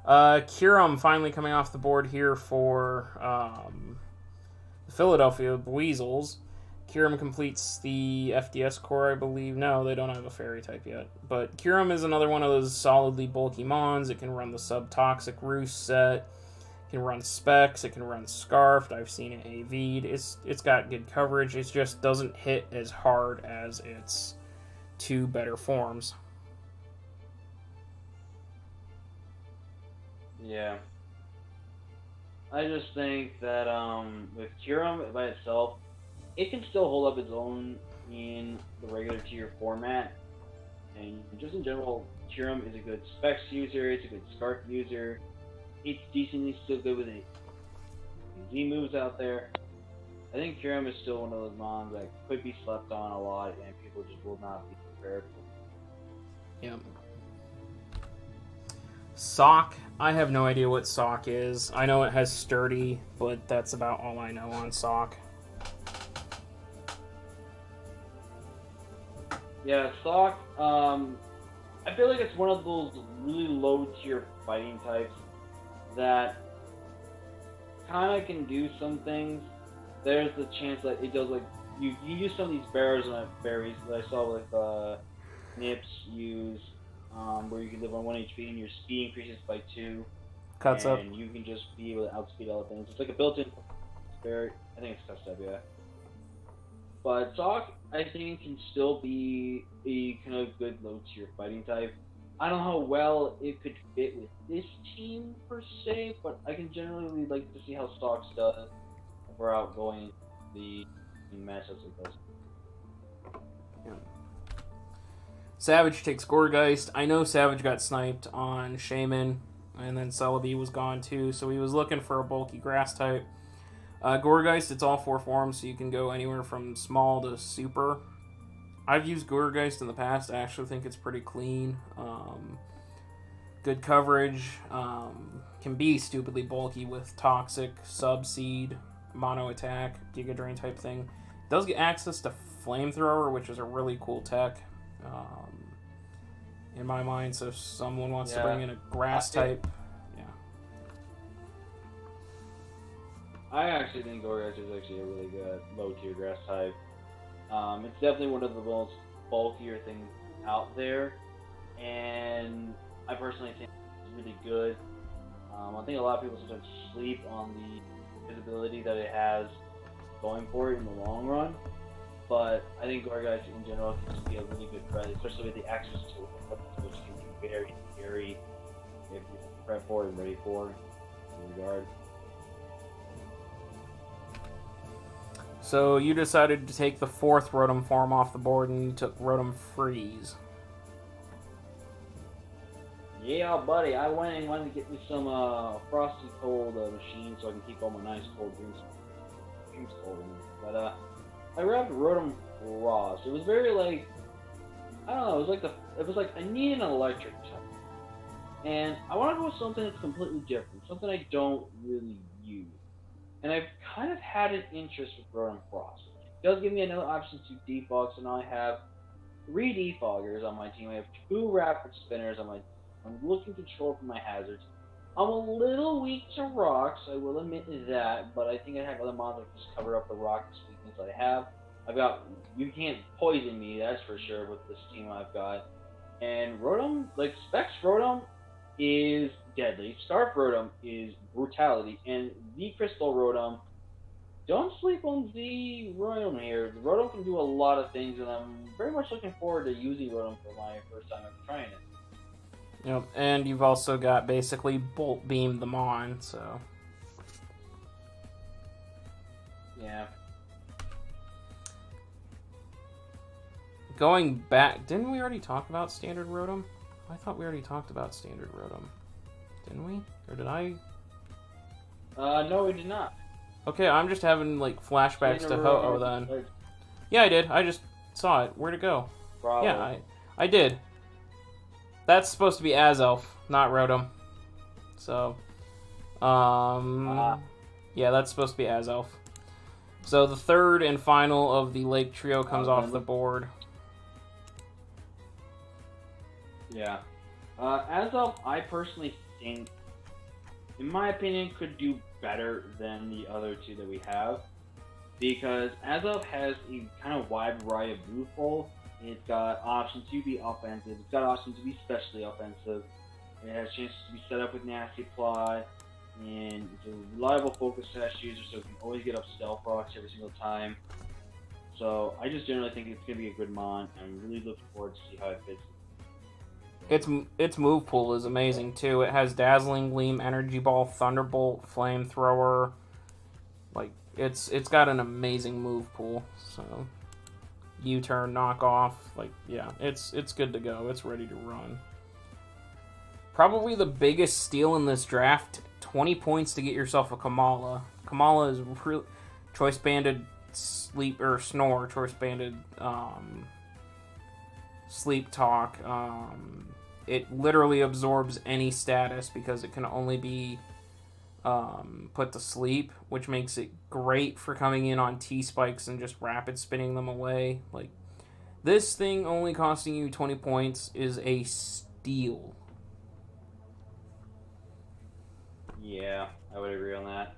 Kyurem finally coming off the board here for the Philadelphia Weasels. Kyurem completes the FDS core, I believe. No, they don't have a fairy type yet. But Kyurem is another one of those solidly bulky mons. It can run the Subtoxic Roost set. It can run Specs. It can run Scarfed. I've seen it AV'd. It's got good coverage. It just doesn't hit as hard as its two better forms.
Yeah. I just think that with Kyurem by itself, it can still hold up its own in the regular tier format. And just in general, Kyurem is a good Specs user, it's a good Scarf user. It's decently still good with Z moves out there. I think Kyurem is still one of those mons that could be slept on a lot and people just will not be prepared for.
Yep. Sock. I have no idea what Sock is. I know it has Sturdy, but that's about all I know on Sock.
Yeah, Sock, I feel like it's one of those really low tier fighting types that kind of can do some things. There's the chance that it does, like, you use some of these berries that I saw with Nips use, where you can live on 1 HP and your speed increases by 2.
Cuts up.
And you can just be able to outspeed all the things. It's like a built-in berry. I think it's cuts up, yeah. But Sock, I think, can still be a kind of good low-tier fighting type. I don't know how well it could fit with this team, per se, but I can generally like to see how Sock does if we're out going the matchups it does.
Yeah. Savage takes Gourgeist. I know Savage got sniped on Shaman, and then Celebi was gone too, so he was looking for a bulky grass type. Gourgeist, it's all 4 forms, so you can go anywhere from small to super. I've used Gourgeist in the past. I actually think it's pretty clean. Good coverage. Can be stupidly bulky with Toxic, Subseed, Mono Attack, Giga Drain type thing. Does get access to Flamethrower, which is a really cool tech in my mind. So if someone wants to bring in a grass type,
I actually think Gourgeist is actually a really good low-tier grass type. It's definitely one of the most bulkier things out there, and I personally think it's really good. I think a lot of people sometimes sleep on the visibility that it has going for it in the long run, but I think Gourgeist in general can just be a really good threat, especially with the access to it, which can be very scary if you're prepped for and ready for in regard.
So you decided to take the 4th Rotom form off the board and you took Rotom Freeze.
Yeah, buddy, I went and wanted to get me some Frosty Cold machine so I can keep all my nice cold drinks cold in them. But I grabbed Rotom Frost. It was very like, I don't know, it was like I need an electric type. And I want to go with something that's completely different, something I don't really use. And I've kind of had an interest with Rotom Frost. It does give me another option to defog, so now I have 3 defoggers on my team. I have 2 rapid spinners on my team. I'm looking control for my hazards. I'm a little weak to rocks, I will admit that, but I think I have other mons that just cover up the rocks weakness I have. You can't poison me, that's for sure, with this team I've got. And Rotom, like Specs Rotom is deadly. Scarf Rotom is brutality, and the Crystal Rotom
don't sleep on the Rotom here. The Rotom can do a lot of things, and I'm very much looking forward to using Rotom for my first time ever trying it.
Yep, and you've also got basically Bolt Beam the Mon, so...
Yeah.
Going back, didn't we already talk about Standard Rotom? I thought we already talked about Standard Rotom. Didn't we? Or did I?
No, we did not.
Okay, I'm just having, like, flashbacks to Ho-Oh then. Yeah, I did. I just saw it. Where'd it go?
Probably.
Yeah, I did. That's supposed to be Azelf, not Rotom. So, yeah, that's supposed to be Azelf. So the third and final of the Lake Trio comes off the board.
Yeah. Azelf, I personally think, in my opinion, could do better than the other two that we have. Because Azelf has a kind of wide variety of move pool. It's got options to be offensive. It's got options to be specially offensive. It has chances to be set up with Nasty Plot. And it's a reliable focus sash user, so it can always get up Stealth Rocks every single time. So I just generally think it's going to be a good mon. I'm really looking forward to see how it fits.
Its move pool is amazing too. It has Dazzling Gleam, Energy Ball, Thunderbolt, Flamethrower. Like it's got an amazing move pool. So U-turn, knockoff, like yeah, it's good to go. It's ready to run. Probably the biggest steal in this draft. 20 points to get yourself a Kamala. Kamala is choice banded sleep or snore, choice banded sleep talk. It literally absorbs any status because it can only be put to sleep, which makes it great for coming in on T-spikes and just rapid spinning them away. Like this thing only costing you 20 points is a steal.
Yeah, I would agree on that.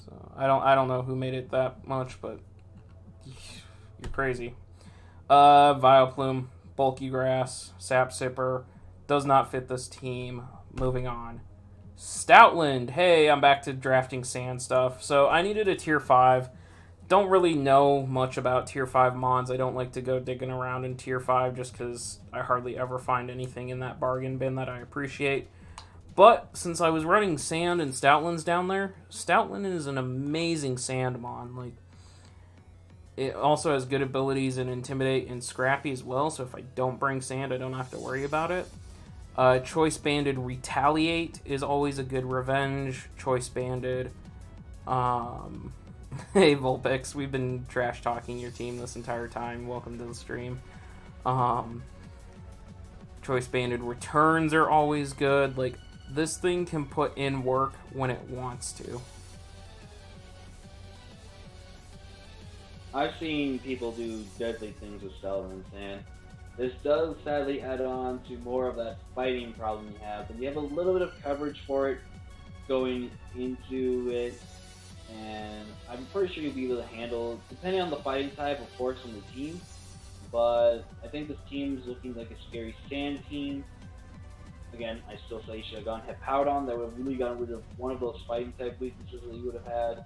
So I don't know who made it that much, but you're crazy. Vileplume, Bulky Grass, Sap Sipper, does not fit this team. Moving on. Stoutland, hey, I'm back to drafting sand stuff. So I needed a tier 5. Don't really know much about tier 5 mons. I don't like to go digging around in tier 5 just because I hardly ever find anything in that bargain bin that I appreciate. But since I was running sand and Stoutland's down there, Stoutland is an amazing sand mon. Like, it also has good abilities in Intimidate and Scrappy as well, so if I don't bring sand, I don't have to worry about it. Choice Banded Retaliate is always a good revenge. Choice Banded... Hey Vulpix, we've been trash talking your team this entire time. Welcome to the stream. Choice Banded Returns are always good. Like, this thing can put in work when it wants to.
I've seen people do deadly things with Stoutland and Sand. This does sadly add on to more of that fighting problem you have, but you have a little bit of coverage for it going into it. And I'm pretty sure you'll be able to handle, depending on the fighting type, of course, on the team. But I think this team is looking like a scary sand team. Again, I still say you should have gone Hippowdon. That would have really gotten rid of one of those fighting type weaknesses that you would have had.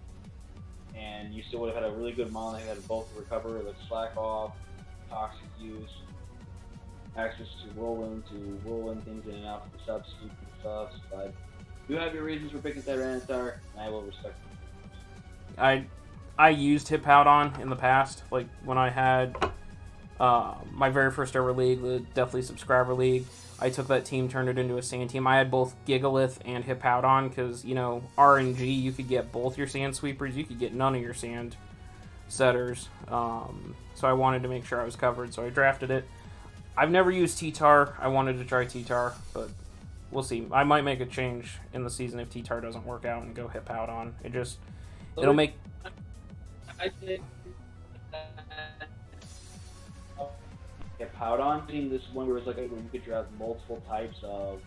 And you still would have had a really good mon that had both recover, like Slack Off, Toxic Use, access to whirlwind things in and out for the substitute and stuff. But you have your reasons for picking Tyranitar, and I will respect them.
I used Hippowdon in the past, like when I had my very first ever league, the Deathly Subscriber League. I took that team, turned it into a sand team. I had both Gigalith and Hippowdon because, you know, RNG, you could get both your sand sweepers, you could get none of your sand setters. So I wanted to make sure I was covered, so I drafted it. I've never used T-Tar. I wanted to try T-Tar, but we'll see. I might make a change in the season if T-Tar doesn't work out and go Hippowdon. It'll make...
I think Hippowdon being this one where it's like where you could draft multiple types of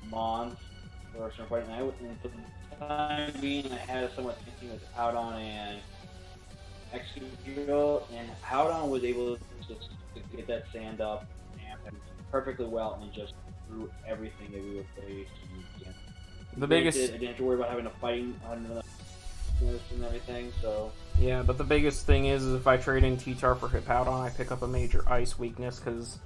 mons for a certain point, and for the time being, I had somewhat thinking with Hippowdon and Excadrill, and Hippowdon was able to get that sand up and perfectly well and just threw everything that we were facing against.
The biggest,
I didn't have to worry about having a fighting on the and everything. So
yeah, but the biggest thing is if I trade in T-Tar for Hippowdon, I pick up a major ice weakness because,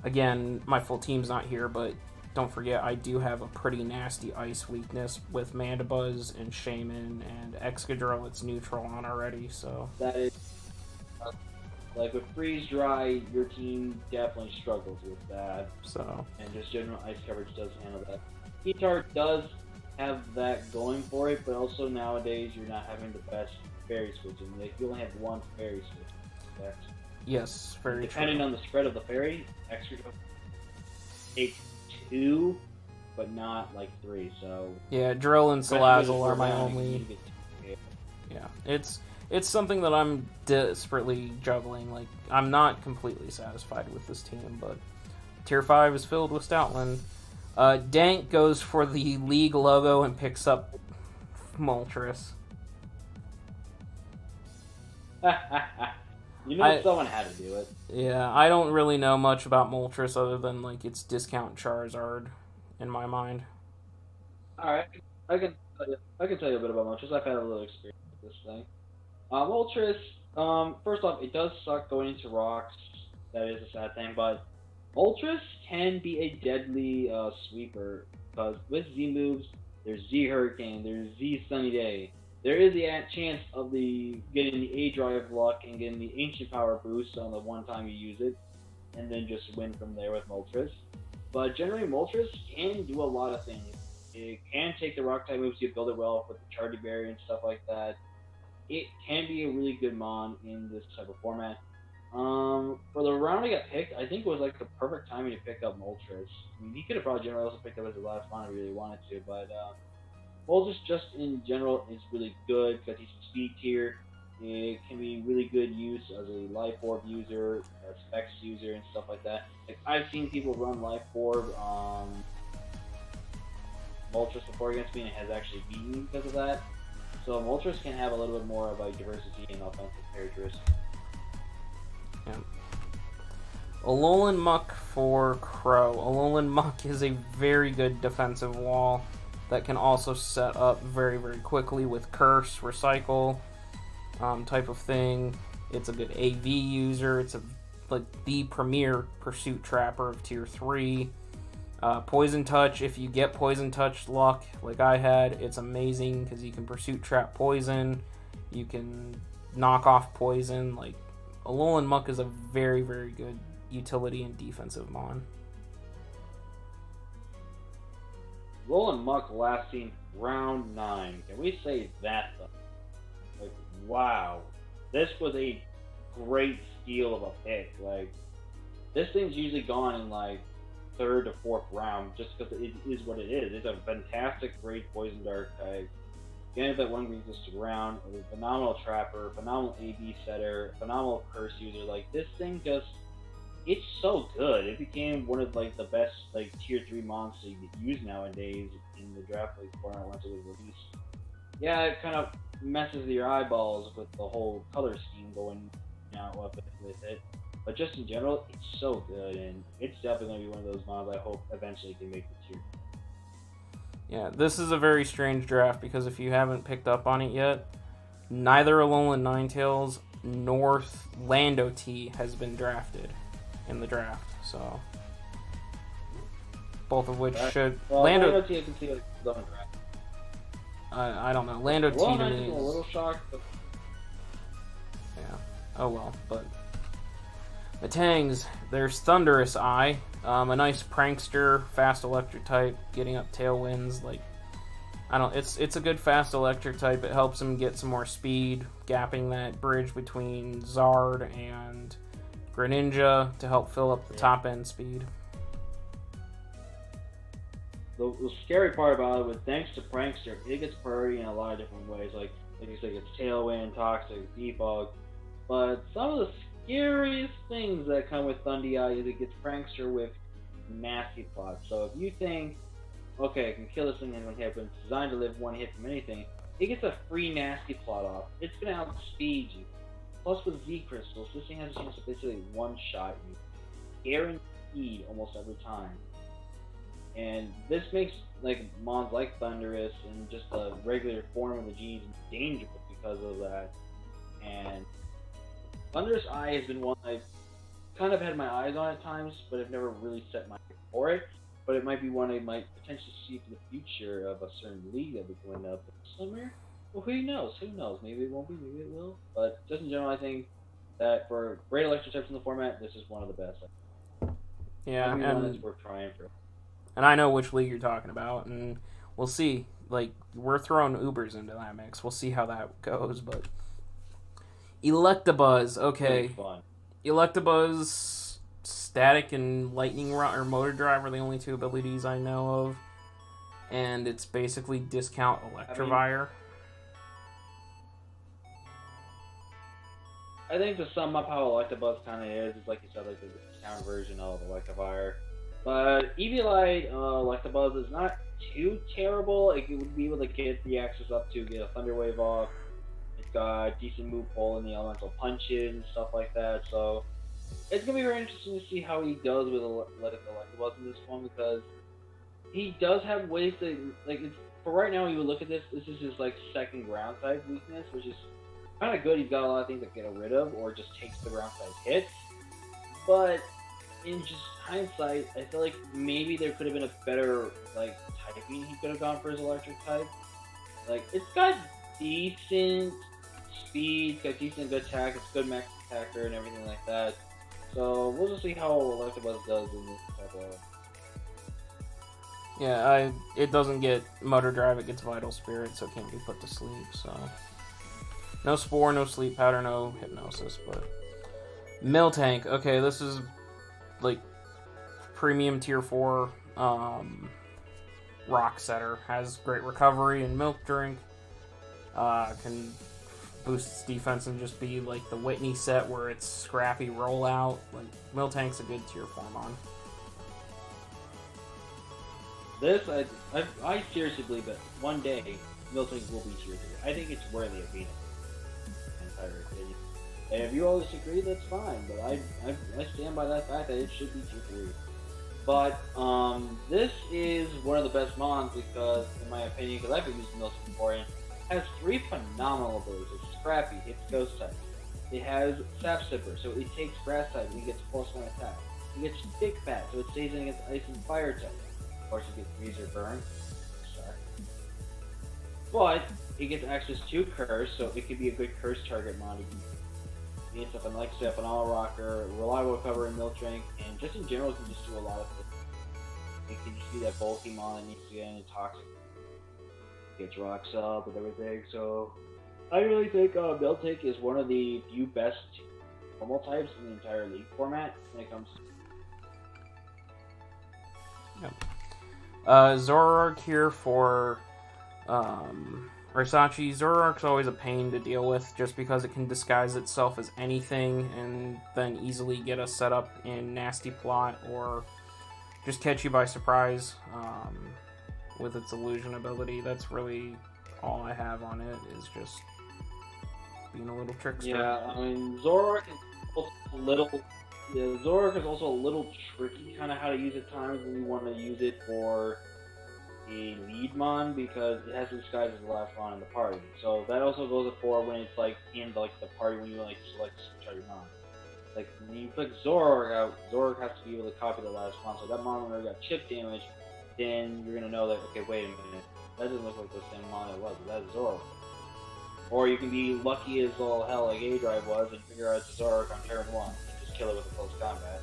again, my full team's not here, but don't forget I do have a pretty nasty ice weakness with Mandibuzz and Shaman and Excadrill. It's neutral on already, so
that is like with freeze dry, your team definitely struggles with that,
so
and just general ice coverage does handle that. T-Tar does have that going for it, but also nowadays you're not having the best fairy switching. Like you only have one fairy switch. That's
yes, very
depending
true.
on the spread of the fairy, extra take 2, but not like 3. So
Yeah, Drill and
especially with
Salazzle are my
Drillbane,
only.
you get
Yeah, it's something that I'm desperately juggling. Like I'm not completely satisfied with this team, but Tier 5 is filled with Stoutland. Dank goes for the league logo and picks up Moltres.
you know, someone had to do it.
Yeah, I don't really know much about Moltres other than like it's discount Charizard in my mind.
All right, I can tell you a bit about Moltres. I've had a little experience with this thing. Moltres, first off, it does suck going into rocks. That is a sad thing, but Moltres can be a deadly sweeper because with Z moves, there's Z Hurricane, there's Z Sunny Day. There is the chance of getting the A Drive luck and getting the Ancient Power boost on the one time you use it, and then just win from there with Moltres. But generally, Moltres can do a lot of things. It can take the rock type moves, you build it well with the Chardy Berry and stuff like that. It can be a really good mon in this type of format. For the round I got picked, I think it was like the perfect timing to pick up Moltres. I mean, he could have probably generally also picked up as the last mon if he really wanted to, but Moltres just in general is really good because he's a speed tier. It can be really good use as a Life Orb user, a Specs user, and stuff like that. Like I've seen people run Life Orb Moltres before against me and it has actually beaten me because of that. So Moltres can have a little bit more of a diversity in offensive characteristics.
Yeah. Alolan Muck for Crow. Alolan Muck is a very good defensive wall that can also set up very, very quickly with Curse, Recycle type of thing. It's a good AV user. It's like the premier Pursuit Trapper of Tier 3. Poison Touch, if you get Poison Touch luck like I had, it's amazing because you can Pursuit Trap Poison. You can knock off Poison. Like, Alolan Muck is a very, very good utility and defensive mon.
Alolan Muck last seen round 9. Can we say that though? Like, wow. This was a great steal of a pick. Like, this thing's usually gone in like 3rd to 4th round just because it is what it is. It's a fantastic, great Poison Dark type. Again, that one brings us to ground, a phenomenal trapper, phenomenal AV setter, phenomenal curse user. Like this thing just, it's so good. It became one of like the best like tier 3 monsters you could use nowadays in the draft league format once it was released. Yeah, it kind of messes your eyeballs with the whole color scheme going out with it. But just in general, it's so good, and it's definitely going to be one of those mons I hope eventually can make the tier.
Yeah, this is a very strange draft because if you haven't picked up on it yet, neither Alolan Ninetales nor Lando T has been drafted in the draft. So both of which should
Lando T I can see like the draft.
I don't know. Lando T
Well,
to
I'm
me
a little shocked, but
yeah. Oh well, but the Tangs, there's Thunderous Eye, a nice prankster, fast electric type, getting up tailwinds. Like, I don't. It's a good fast electric type. It helps him get some more speed, gapping that bridge between Zard and Greninja to help fill up the top end speed.
the scary part about it, with thanks to Prankster, it gets priority in a lot of different ways. Like you said, it's Tailwind, Toxic, Defog. But some of the scariest things that come with Thundy is it gets Prankster with nasty plots. So if you think, okay, I can kill this thing in one hit, but it's designed to live one hit from anything, it gets a free nasty plot off. It's going to outspeed you. Plus with Z Crystals, this thing has a chance to basically one-shot you. Guaranteed almost every time. And this makes like mons like Thunderous and just the regular form of the genies dangerous because of that. And Thunderous Eye has been one I've kind of had my eyes on at times, but I've never really set my eyes for it. But it might be one I might potentially see for the future of a certain league that we're going up this summer. Well, who knows? Who knows? Maybe it won't be, maybe it will. But just in general, I think that for great electric types in the format, this is one of the best.
Yeah,
maybe one that's worth trying for.
And I know which league you're talking about, and we'll see. Like, we're throwing Ubers into that mix. We'll see how that goes, but... Electabuzz, okay.
Fun.
Electabuzz, Static and Lightning Rod, or Motor Drive are the only two abilities I know of. And it's basically discount Electivire.
I think to sum up how Electabuzz kind of is, it's like you said, like the discount version of Electivire. But Eviolite Electabuzz is not too terrible. It would be able to get the access up to get a Thunder Wave off. It's got decent move pull in the elemental punches and stuff like that. So it's gonna be very interesting to see how he does with Electabuzz in this one, because he does have ways to for right now. You would look at this. This is his like second ground type weakness, which is kind of good. He's got a lot of things to get rid of, or just takes the ground type hits. But in just hindsight, I feel like maybe there could have been a better like typing he could have gone for his electric type. Like, it's got decent speed, it's got decent good attack, it's good max attacker and everything like that. So we'll just see how Electabuzz does in this type of.
Yeah, it doesn't get Motor Drive, it gets Vital Spirit, so it can't be put to sleep, so... No Spore, no Sleep Powder, no Hypnosis, but... Miltank, okay, this is, like, premium tier 4, Rock Setter. Has great recovery and Milk Drink, can boost its defense and just be, like, the Whitney set where it's scrappy rollout. Like, Miltank's a good tier 4 mon.
This, I seriously believe that one day Miltank will be tier 3. I think it's worthy of being in my entire opinion. And if you all disagree, that's fine. But I stand by that fact that it should be tier 3. But this is one of the best mons because, in my opinion, because I've been using Miltank before, and it has 3 phenomenal abilities. It's Scrappy, it's Ghost type. It has Sap Sipper, so it takes Grass type and it gets +1 attack. It gets Stick Bat, so it stays in against Ice and Fire type. Of course, it gets Freeze or Burn. Sorry. But it gets access to Curse, so it could be a good Curse target mod. It needs something like say, an All Rocker, reliable recovery in Milk Drink, and just in general, it can just do a lot of things. It can just be that bulky mon that needs to get into Toxic. Gets rocks up with everything, so I really think Miltank is one of the few best normal types in the entire league format when it comes to.
Yep. Zoroark here for Versace. Zoroark's always a pain to deal with just because it can disguise itself as anything and then easily get us set up in Nasty Plot or just catch you by surprise with its illusion ability. That's really all I have on it, is just being a little trickster.
Yeah, I mean, Zoroark is also a little... Yeah, Zoroark is also a little tricky kind of how to use at times when you want to use it for a lead mon, because it has to disguise as the last mon in the party. So that also goes for when it's like in like the party when you like select switch out your mon. Like when you click Zoroark out, Zoroark has to be able to copy the last mon. So that mon already got chip damage, then you're gonna know that, okay, wait a minute, that doesn't look like the same mon it was. That's Zoroark. Or you can be lucky as all hell like A-Drive was and figure out it's a Zoroark on turn 1 and just kill it with a close combat.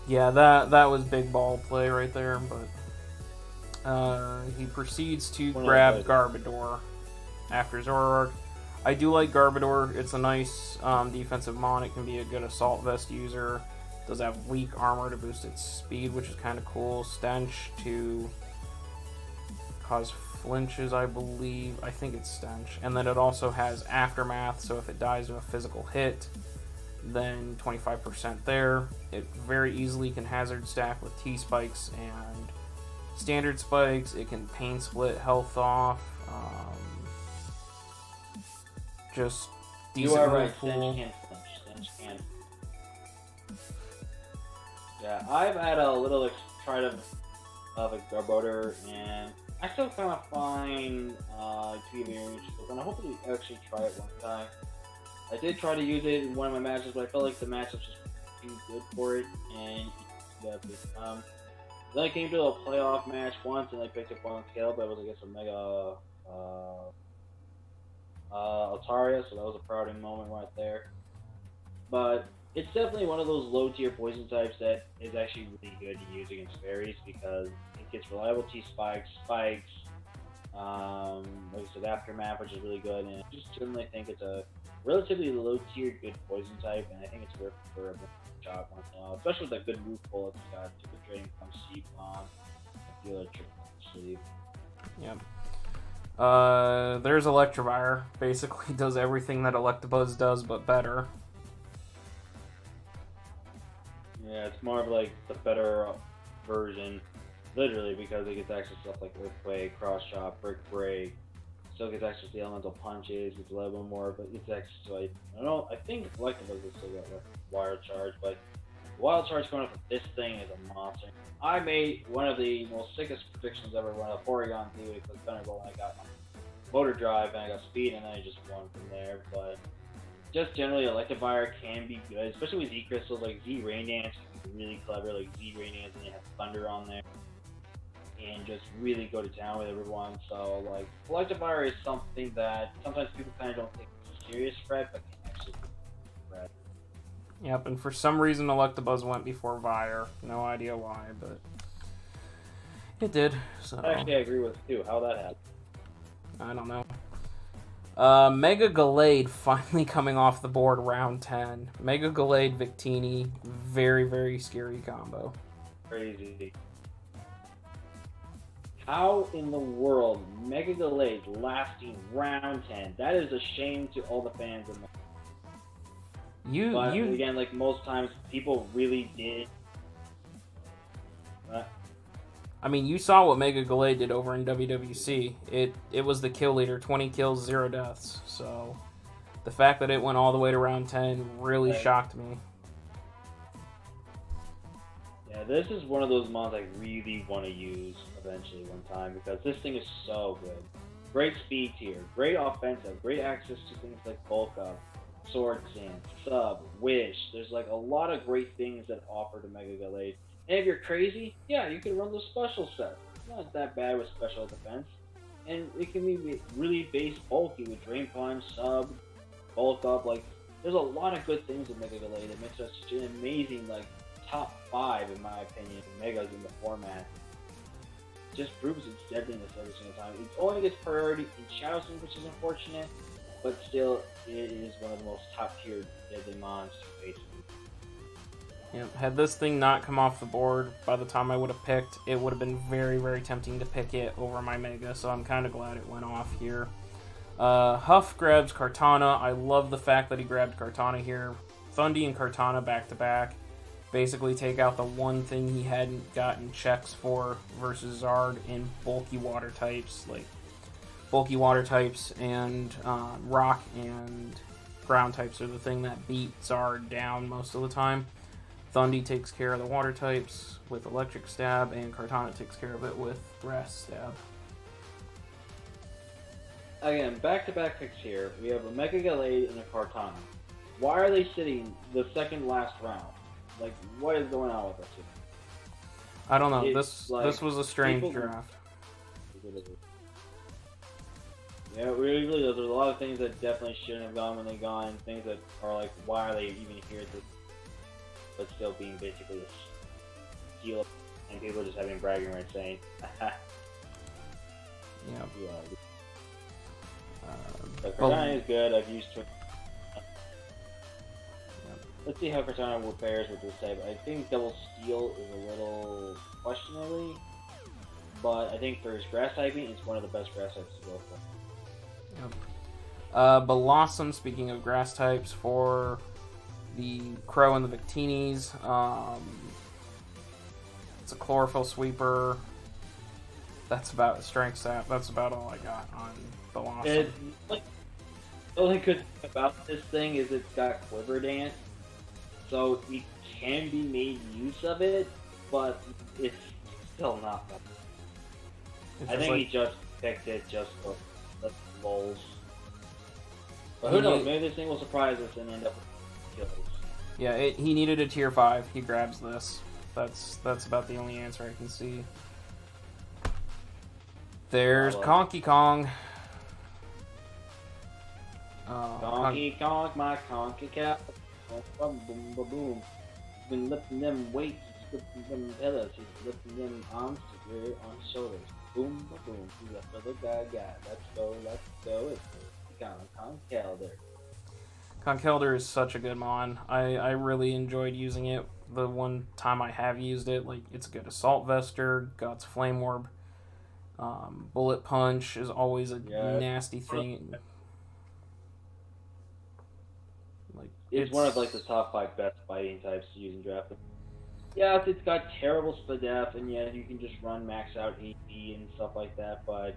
Yeah, that was big ball play right there, but he proceeds to grab Garbodor after Zoroark. I do like Garbodor. It's a nice defensive mon. It can be a good Assault Vest user. It does have weak armor to boost its speed, which is kind of cool. Stench to cause flinches, I believe. I think it's Stench. And then it also has Aftermath, so if it dies of a physical hit, then 25% there. It very easily can hazard stack with T-Spikes and Standard Spikes. It can Pain Split health off. Just decent
you are right,
pool.
Stench can. Yeah, I've had a little try to
of a Garbodor, and I still kind of find to be very useful, and I hope to actually try it one time. I did try to use it in one of my matches, but I felt like the matchups just too good for it, and then I came to a playoff match once, and I picked up one scale, but it was against a Mega Altaria, so that was a prouding moment right there. But it's definitely one of those low-tier poison types that is actually really good to use against fairies because it gets reliable T-spikes, spikes, like I said, Aftermath, which is really good, and I just generally think it's a relatively low-tier good poison type, and I think it's worth for a shot once in a while, especially with a good move pull it's got to the drain from Seep on, I feel a trick sleeve.
Yep. There's Electivire. Basically does everything that Electabuzz does, but better.
Yeah, it's more of like the better version, literally, because it gets access to stuff like Earthquake, Cross Chop, Brick Break. Still gets access to the Elemental Punches, it's a little more, but it's access to like, I think Electabuzz has still got like Wild Charge, but Wild Charge going up with this thing is a monster. I made one of the most sickest predictions ever when a Porygon Theory with Thunderbolt, and I got my Motor Drive and I got Speed, and then I just won from there. But just generally, Electivire can be good, especially with Z Crystals. Like Z Rain Dance can be really clever, like Z Rain Dance, and you have Thunder on there, and just really go to town with everyone. So like, Electivire is something that sometimes people kind of don't take as a serious threat, but can actually be a threat.
Yep, and for some reason Electabuzz went before Vire. No idea why, but it did. So
Actually, I agree with you. How that happened?
I don't know. Mega Gallade finally coming off the board round 10. Mega Gallade Victini, very, very scary combo.
Crazy. How in the world Mega Gallade lasting round 10? That is a shame to all the fans in the But again, like most times, people really did.
I mean, you saw what Mega Gallade did over in WWC. It was the kill leader, 20 kills, 0 deaths. So the fact that it went all the way to round 10 really shocked me.
Yeah, this is one of those mods I really want to use eventually one time because this thing is so good. Great speed tier, great offensive, great access to things like Bulk Up, Sword Sand, Sub, Wish. There's like a lot of great things that offer to Mega Gallade. And if you're crazy, yeah, you can run the special set. It's not that bad with special defense. And it can be really base bulky with Drain Punch, Sub, Bulk Up. Like, there's a lot of good things with Mega Gallade. It makes us such an amazing, like, top 5, in my opinion, Megas in the format. Just proves its deadliness every single time. It only gets priority in Shadow Sneak, which is unfortunate. But still, it is one of the most top-tier deadly monsters, basically.
Yeah, had this thing not come off the board by the time I would have picked, it would have been very, very tempting to pick it over my Mega, so I'm kind of glad it went off here. Huff grabs Kartana. I love the fact that he grabbed Kartana here. Thundy and Kartana back-to-back. Basically take out the one thing he hadn't gotten checks for versus Zard in bulky water types, like bulky water types and rock and ground types are the thing that beat Zard down most of the time. Thundy takes care of the water types with Electric Stab, and Kartana takes care of it with Grass Stab.
Again, back-to-back picks here. We have a Mega Gallade and a Kartana. Why are they sitting the second last round? Like, what is going on with this?
I don't know. This was a strange draft.
Yeah, it really does. There's a lot of things that definitely shouldn't have gone when they gone. Things that are like, why are they even here at this? But still being basically a steal, and people just having bragging rights saying, "Haha."
Yeah.
But Kartana is good. I've used it. Let's see how Kartana pairs with this type. I think Double Steel is a little questionably, but I think for his grass typing, it's one of the best grass types to go for.
Yep. Blossom, speaking of grass types, for the Crow and the Victinis. It's a Chlorophyll Sweeper. That's about Strength Stat. That's about all I got on Blossom.
The only good thing about this thing is it's got Quiver Dance, so it can be made use of it, but it's
still not bad.
It's
I
just
think
like-
he just picked it just for the lulz. But
He
who knows?
need-
Maybe this thing will surprise us and end up with kills.
Yeah, he needed a tier 5. He grabs this. That's about the only answer I can see. There's
I like-
Conky Kong.
Conky Conk, my conky cap. Boom, boom, boom, boom. He's been lifting them weights, he's lifting them pillars, he's lifting them arms to your on shoulders. Boom, boom, boom. He's a fellow guy. Let's go, let's go. It's Conk Calder.
Conkelder is such a good mon. I really enjoyed using it. The one time I have used it, like, it's a good assault vester. Guts flame orb. Bullet punch is always a
Yeah.
nasty thing. Like
It's one of like the top 5 best fighting types to use in draft. Yeah, it's got terrible split def, and yeah, you can just run max out AV and stuff like that. But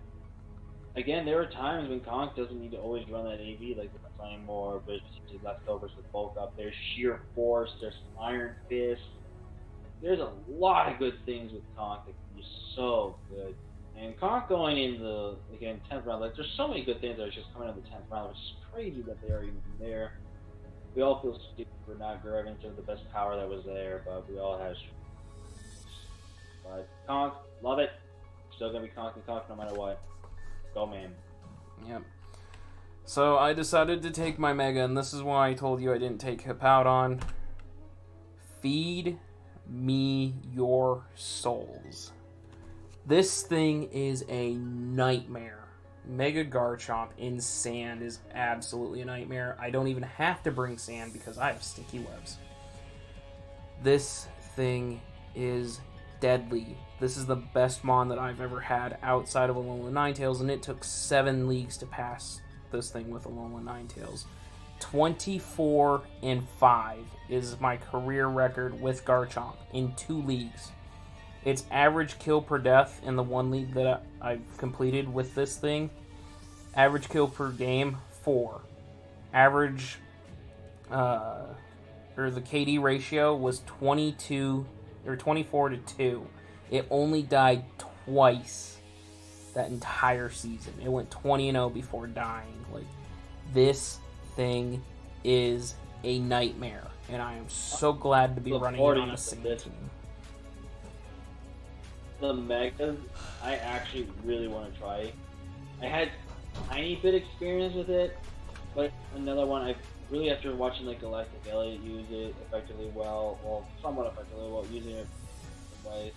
again, there are times when Conk doesn't need to always run that AV, like they're playing more, but it's leftovers with bulk up. There's sheer force. There's iron fist. There's a lot of good things with Conk that can be so good. And Conk going in the, again, 10th round, like there's so many good things that are just coming in the 10th round, which is crazy that they are even there. We all feel stupid for not grabbing into the best power that was there, but we all have. But Conk, love it. Still gonna be Conk and Conk no matter what. Go man.
Yep. So I decided to take my Mega, and this is why I told you I didn't take Hippowdon. Feed me your souls. This thing is a nightmare. Mega Garchomp in sand is absolutely a nightmare. I don't even have to bring sand because I have sticky webs. This thing is deadly. This is the best mon that I've ever had outside of Alolan Ninetales, and it took 7 leagues to pass this thing with Alolan Ninetales. 24-5 is my career record with Garchomp in 2 leagues. Its average kill per death in the 1 league that I've completed with this thing, average kill per game, 4. Average, or the KD ratio was 22 or 24-2. It only died twice that entire season. It went 20-0 before dying. Like, this thing is a nightmare, and I am so glad to be running it on a single team.
The Megas, I actually really want to try. I had tiny bit experience with it, but another one I really, after watching like Galactic Elliot use it effectively well, somewhat effectively well, using it in ways,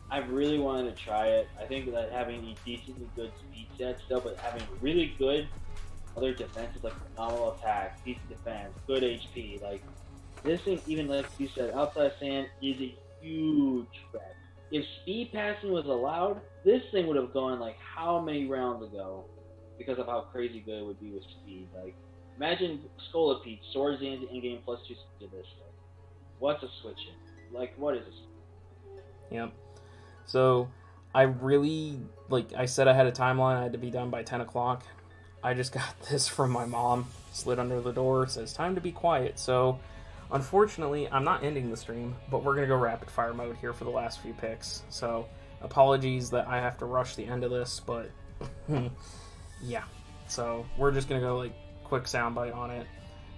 I really wanted to try it. I think that having a decently good speed set still, but having really good other defenses like phenomenal attack, decent defense, good HP, like this thing, even like you said, outside sand is a huge threat. If speed passing was allowed, this thing would have gone like how many rounds ago because of how crazy good it would be with speed. Like, imagine Scolipede, Swords in-game +2 speed to this thing. What's a switch in? Like, what is this?
Yep. So, I really, like I said, I had a timeline. I had to be done by 10 o'clock. I just got this from my mom. Slid under the door. Says, time to be quiet. So, unfortunately, I'm not ending the stream, but we're going to go rapid fire mode here for the last few picks. So, apologies that I have to rush the end of this, but yeah. So, we're just going to go like quick soundbite on it.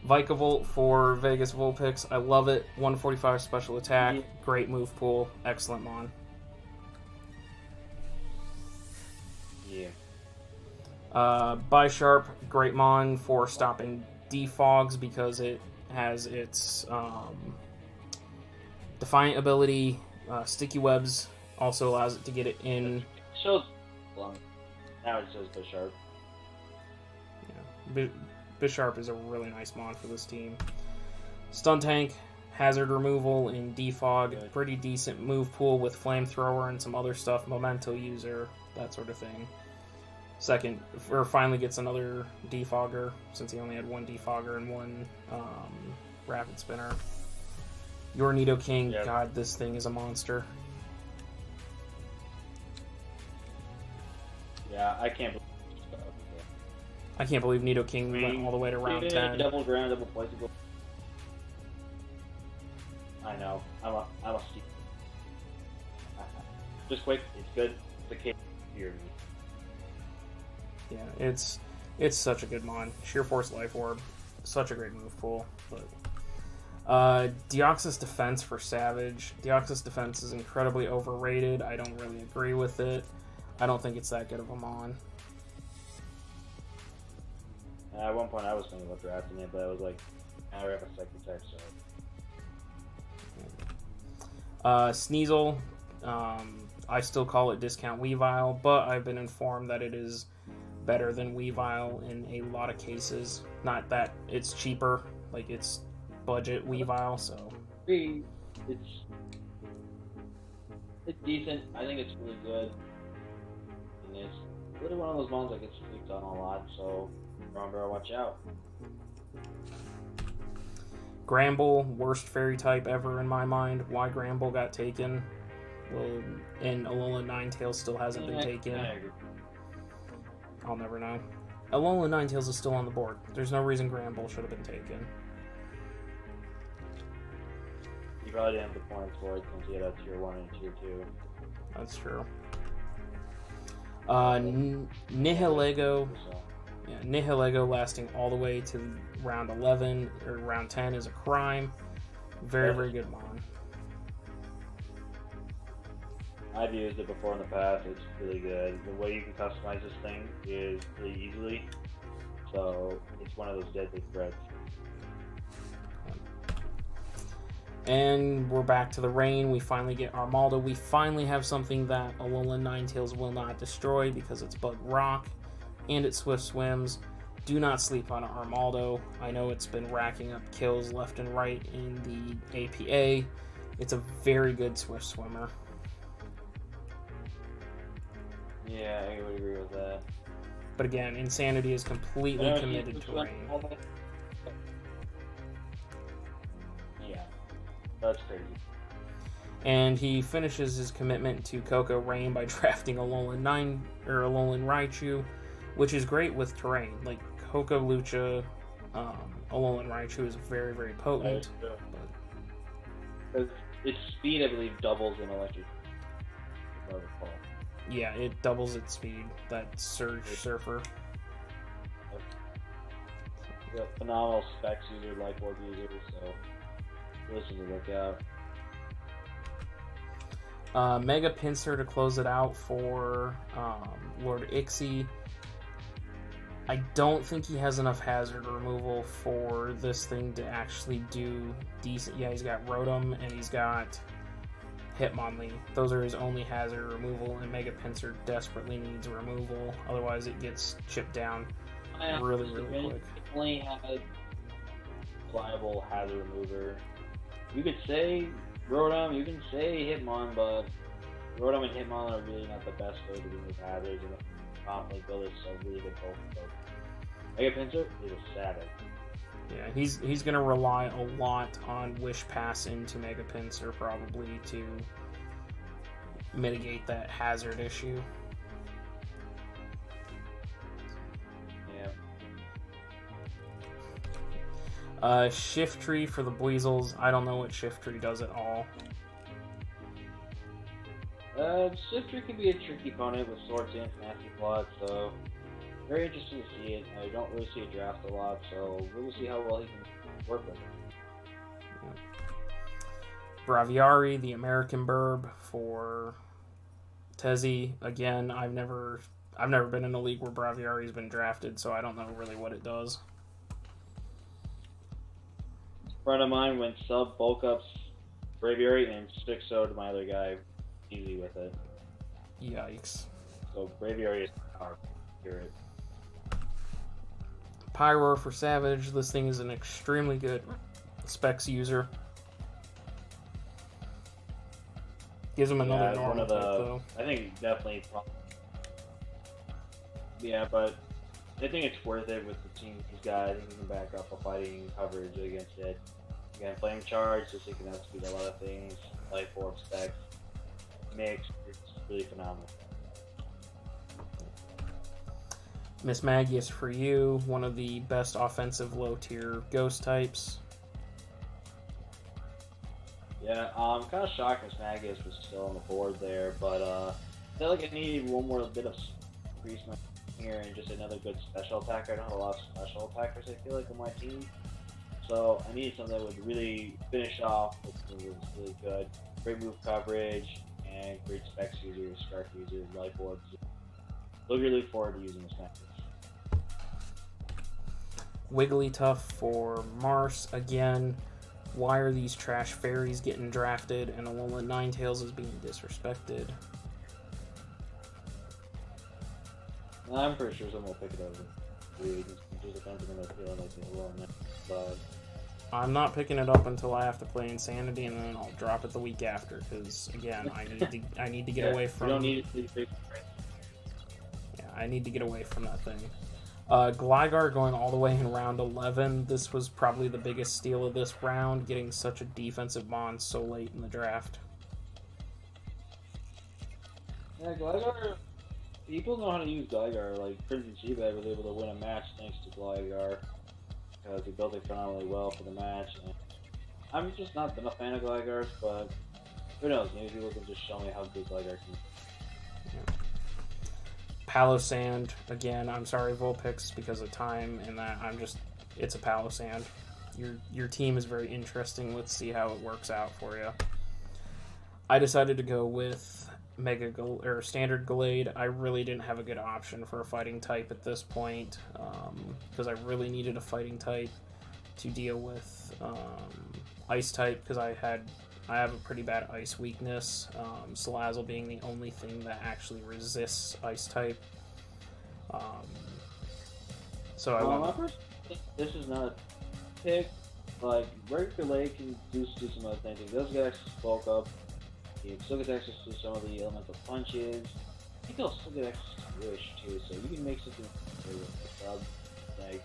Vikavolt for Vegas Vulpix. I love it. 145 special attack. Great move pool. Excellent mon.
Yeah.
Bisharp, great mon for stopping defogs because it has its Defiant ability. Sticky Webs also allows it to get it in.
Shows long. Now it says Bisharp.
Yeah. Bisharp is a really nice mon for this team. Stun Tank, hazard removal in defog,
Good.
pretty decent move pool with flamethrower and some other stuff, memento user, that sort of thing. Second, or finally gets another defogger since he only had 1 defogger and 1 rapid spinner. Your Nidoking,
Yep.
God, this thing is a monster.
Yeah, I can't believe
I can't believe Nidoking went all the way to round 10.
Double ground, double flexible. I know. I'm a Steve.
just quick. It's good. The case here.
Yeah, it's such a good mon. Sheer Force Life Orb, such a great move pool. But Deoxys Defense for Savage. Deoxys Defense is incredibly overrated. I don't really agree with it. I don't think it's that good of a mon.
At one point, I was thinking about drafting it, but I was like, I already have a second type, so.
Sneasel. I still call it Discount Weavile, but I've been informed that it is better than Weavile in a lot of cases. Not that it's cheaper, like it's budget Weavile, so.
It's decent. I think it's really good. And it's really one of those mons that gets slept on a lot, so remember, watch out.
Gramble, worst fairy type ever in my mind. Why Gramble got taken? Well, and Alolan Ninetales still hasn't been taken.
I agree.
I'll never know. Alolan Ninetales is still on the board. There's no reason Gramble should have been taken.
You probably didn't have the points for it since you had a tier 1 and tier 2.
That's true. Nihilego.
So.
Yeah, Nihilego lasting all the way to round 11 or round 10 is a crime. Very, very good mon.
I've used it before in the past. It's really good. The way you can customize this thing is really easily. So it's one of those deadly threats.
And we're back to the rain. We finally get Armaldo. We finally have something that Alolan Ninetales will not destroy because it's Bug Rock and it Swift Swims. Do not sleep on Armaldo. I know it's been racking up kills left and right in the APA. It's a very good Swift Swimmer.
Yeah, I would agree with that.
But again, Insanity is completely committed to rain.
Yeah, that's crazy.
And he finishes his commitment to Coco Rain by drafting Alolan Raichu, which is great with terrain. Like Coco Lucha, Alolan Raichu is very, very potent.
But its speed, I believe, doubles in electric. If I recall.
Yeah, it doubles its speed. That Surge Surfer.
Yeah, phenomenal specs user, life orb user, so listen to look out.
Mega Pinsir to close it out for Lord Ixie. I don't think he has enough hazard removal for this thing to actually do decent. Yeah, he's got Rotom and he's got Hitmonlee. Those are his only hazard removal, and Mega Pinsir desperately needs removal. Otherwise, it gets chipped down really, really quick.
Only has viable hazard remover. You could say Rotom, you can say Hitmon, but Rotom and Hitmon are really not the best way to remove hazards, and confidently build is so really good both. So Mega Pinsir is a savage.
Yeah, he's going to rely a lot on Wish Pass into Mega Pinsir probably to mitigate that hazard issue.
Yeah.
Shift Tree for the Buizels. I don't know what Shift Tree does at all.
Shift Tree can be a tricky opponent with Sword Dance and Nasty Plot, so very interesting to see it. I don't really see it draft a lot, so we'll see how well he can work with it.
Braviary, the American Burb for Tezzy. Again, I've never been in a league where Braviary's been drafted, so I don't know really what it does.
A friend of mine went sub bulk ups Braviary and 6-0 to my other guy, easy with it.
Yikes.
So Braviary is powerful. Spirit.
Pyro for Savage. This thing is an extremely good specs user. Gives him another normal type, though.
I think definitely. Yeah, but I think it's worth it with the team he's got. I think he can back up a fighting coverage against it. Again, Flame Charge, just he can outspeed a lot of things. Life Orb specs. Mix. It's really phenomenal.
Miss Magius for you, one of the best offensive low-tier ghost types.
Yeah, Yeah, I'm kind of shocked Miss Magus was still on the board there, but I feel like I needed one more bit of increase here and just another good special attacker. I don't have a lot of special attackers, I feel like, on my team. So I needed something that would really finish off with something that was really good. Great move coverage, and great specs users, scarf users, light boards. Really look forward to using this Magus.
Wigglytuff for Mars again. Why are these trash fairies getting drafted and Alola Ninetales is being disrespected?
I'm pretty sure someone will pick it up. Just depends on the feeling like they will. But
I'm not picking it up until I have to play Insanity, and then I'll drop it the week after. Because again, I need to get away from.
You don't need it.
Yeah, I need to get away from that thing. Gligar going all the way in round 11. This was probably the biggest steal of this round, getting such a defensive mon so late in the draft.
Yeah, Gligar. People know how to use Gligar. Like Crimson Seabed was able to win a match thanks to Gligar because he built it phenomenally well for the match. And I'm just not been a fan of Gligars, but who knows? Maybe people can just show me how good Gligar can be.
Yeah. Palossand, again, I'm sorry, Vulpix, because of time and that it's a Palossand. Your team is very interesting. Let's see how it works out for you. I decided to go with Standard Glade. I really didn't have a good option for a fighting type at this point, because I really needed a fighting type to deal with ice type, because I have a pretty bad ice weakness, Salazzle being the only thing that actually resists ice type. So I went...
This is not a pick. Like, Regular Lake can do some other things. It does get access to bulk up. It still gets access to some of the elemental punches. I think it'll still get access to Wish too, so you can make something like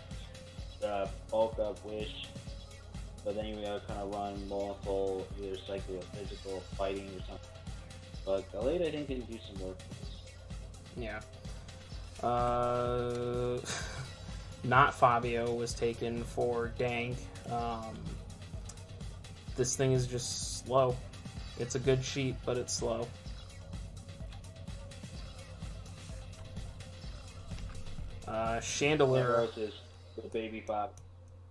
bulk up Wish. But then you gotta kind of run multiple, either psycho or physical fighting or something. But Galade, I think, can do some work for this.
Yeah. Not Fabio was taken for Dank. This thing is just slow. It's a good sheet, but it's slow. Chandelure.
The baby pop.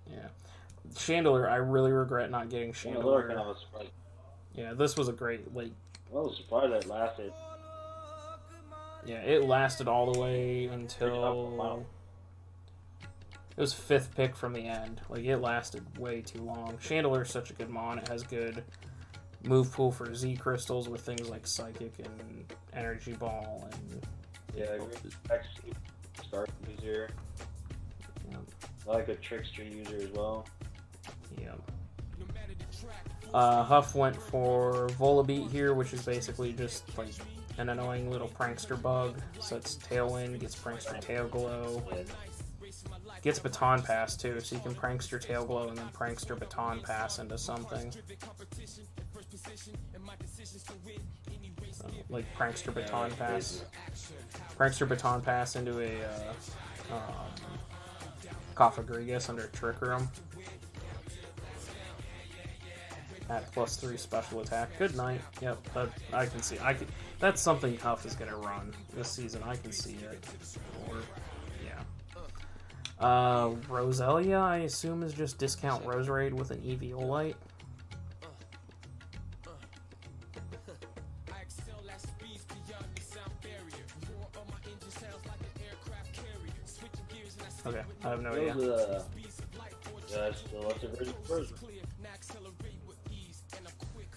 Yeah. Chandelure, I really regret not getting Chandelure.
Kind of a surprise.
Yeah, this was a great, like...
I was surprised that lasted.
Yeah, it lasted all the way until... It was 5th pick from the end. Like, it lasted way too long. Chandelure's such a good mon. It has good move pool for Z crystals with things like Psychic and Energy Ball and...
Yeah, actually start user.
Yeah.
I like a Trickster user as well.
Yeah. Huff went for Volbeat here, which is basically just like an annoying little prankster bug. Sets Tailwind, gets Prankster Tail Glow. Gets Baton Pass too, so you can Prankster Tail Glow and then Prankster Baton Pass into something. So, like Prankster Baton Pass. Prankster Baton Pass into a Cophagrigus under Trick Room. At +3 special attack. Good night. Yep, I can see. That's something Huff is gonna run this season. I can see it. Or yeah. Roselia, I assume, is just discount Roserade with an Eviolite. Okay, I have no idea.
That's the lesser version.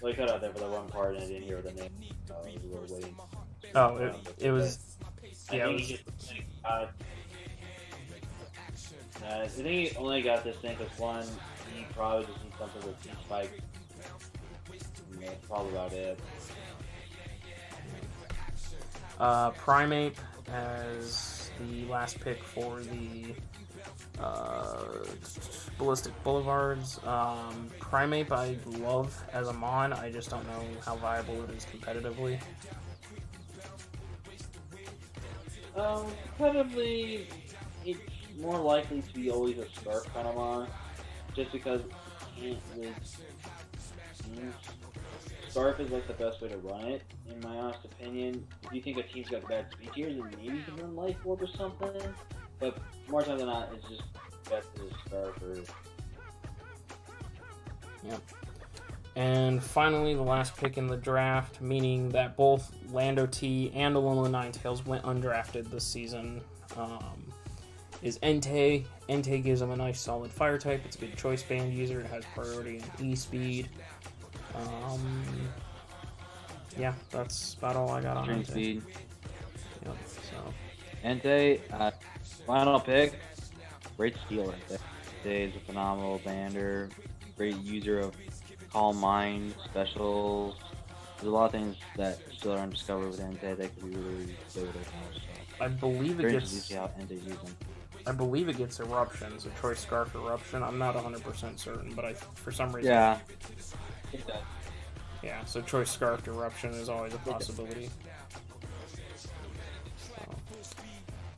Well, you cut out there for the one part and I didn't hear the name. We were waiting.
Oh, it was... Yeah, it was...
I think he only got this thing because one, he probably just needs something with Spike. Yeah, that's probably about it.
Primeape as the last pick for the Ballistic Boulevards. Primeape I love as a mon, I just don't know how viable it is competitively.
Competitively, it's more likely to be always a Scarf kind of mon, just because it can't with teams.
Scarf is like the best way to run it, in my honest opinion. If you think a team's got bad speed tiers, then maybe you can run Life Orb or something. But more times than not, it's just best to Scarf or...
Yep. And finally, the last pick in the draft, meaning that both Lando T and Alola Ninetales went undrafted this season, is Entei. Entei gives him a nice solid fire type. It's a good choice band user. It has priority and E-speed. Yeah, that's about all I got on
Strength
Entei.
speed.
Yep, so.
Entei, final pick. Great steal, Entei. Entei is a phenomenal bander. Great user of Calm Mind, specials. There's a lot of things that still are undiscovered with Entei that could be really good with it now. So.
I believe it
Very
gets...
interesting to see how Entei's using.
I believe it gets Eruption, so Choice Scarf Eruption. I'm not 100% certain, but for some reason...
Yeah. It does.
Yeah, so Choice Scarf Eruption is always a possibility.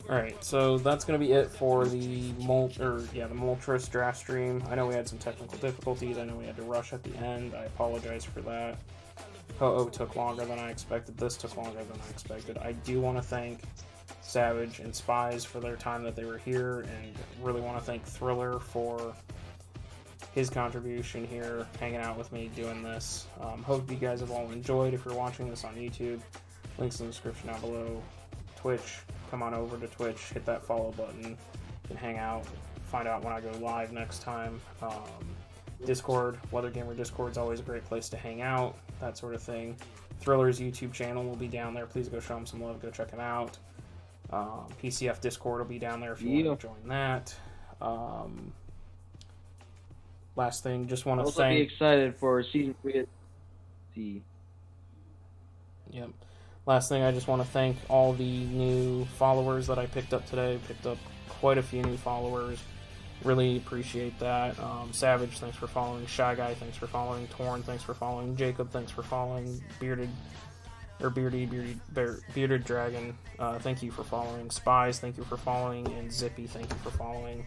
Alright, so that's going to be it for the Moltres draft stream. I know we had some technical difficulties. I know we had to rush at the end. I apologize for that. Ho-Oh took longer than I expected. This took longer than I expected. I do want to thank Savage and Spies for their time that they were here, and really want to thank Thriller for his contribution here, hanging out with me, doing this. Hope you guys have all enjoyed. If you're watching this on YouTube, links in the description down below. Twitch, come on over to Twitch, hit that follow button, you can hang out, find out when I go live next time. Discord, Weather Gamer Discord is always a great place to hang out, that sort of thing. Thriller's YouTube channel will be down there. Please go show him some love, go check him out. PCF Discord will be down there if you want to join that. Last thing, just want to
Also be excited for season 3.
Yep. Last thing, I just want to thank all the new followers that I picked up today. Picked up quite a few new followers. Really appreciate that. Savage, thanks for following. Shy Guy, thanks for following. Torn, thanks for following. Jacob, thanks for following. Bearded Dragon, thank you for following. Spies, thank you for following. And Zippy, thank you for following.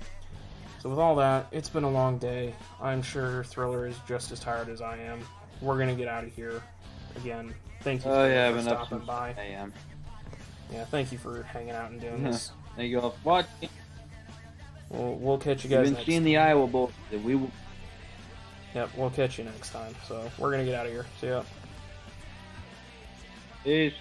So with all that, it's been a long day. I'm sure Thriller is just as tired as I am. We're going to get out of here. Again, thank you for stopping by.
AM.
Yeah, thank you for hanging out and doing this.
Thank you all for watching.
We'll catch you guys
You've been seeing the Iowa Bowl. We will.
Yep, we'll catch you next time. So we're going to get out of here. See ya.
Peace.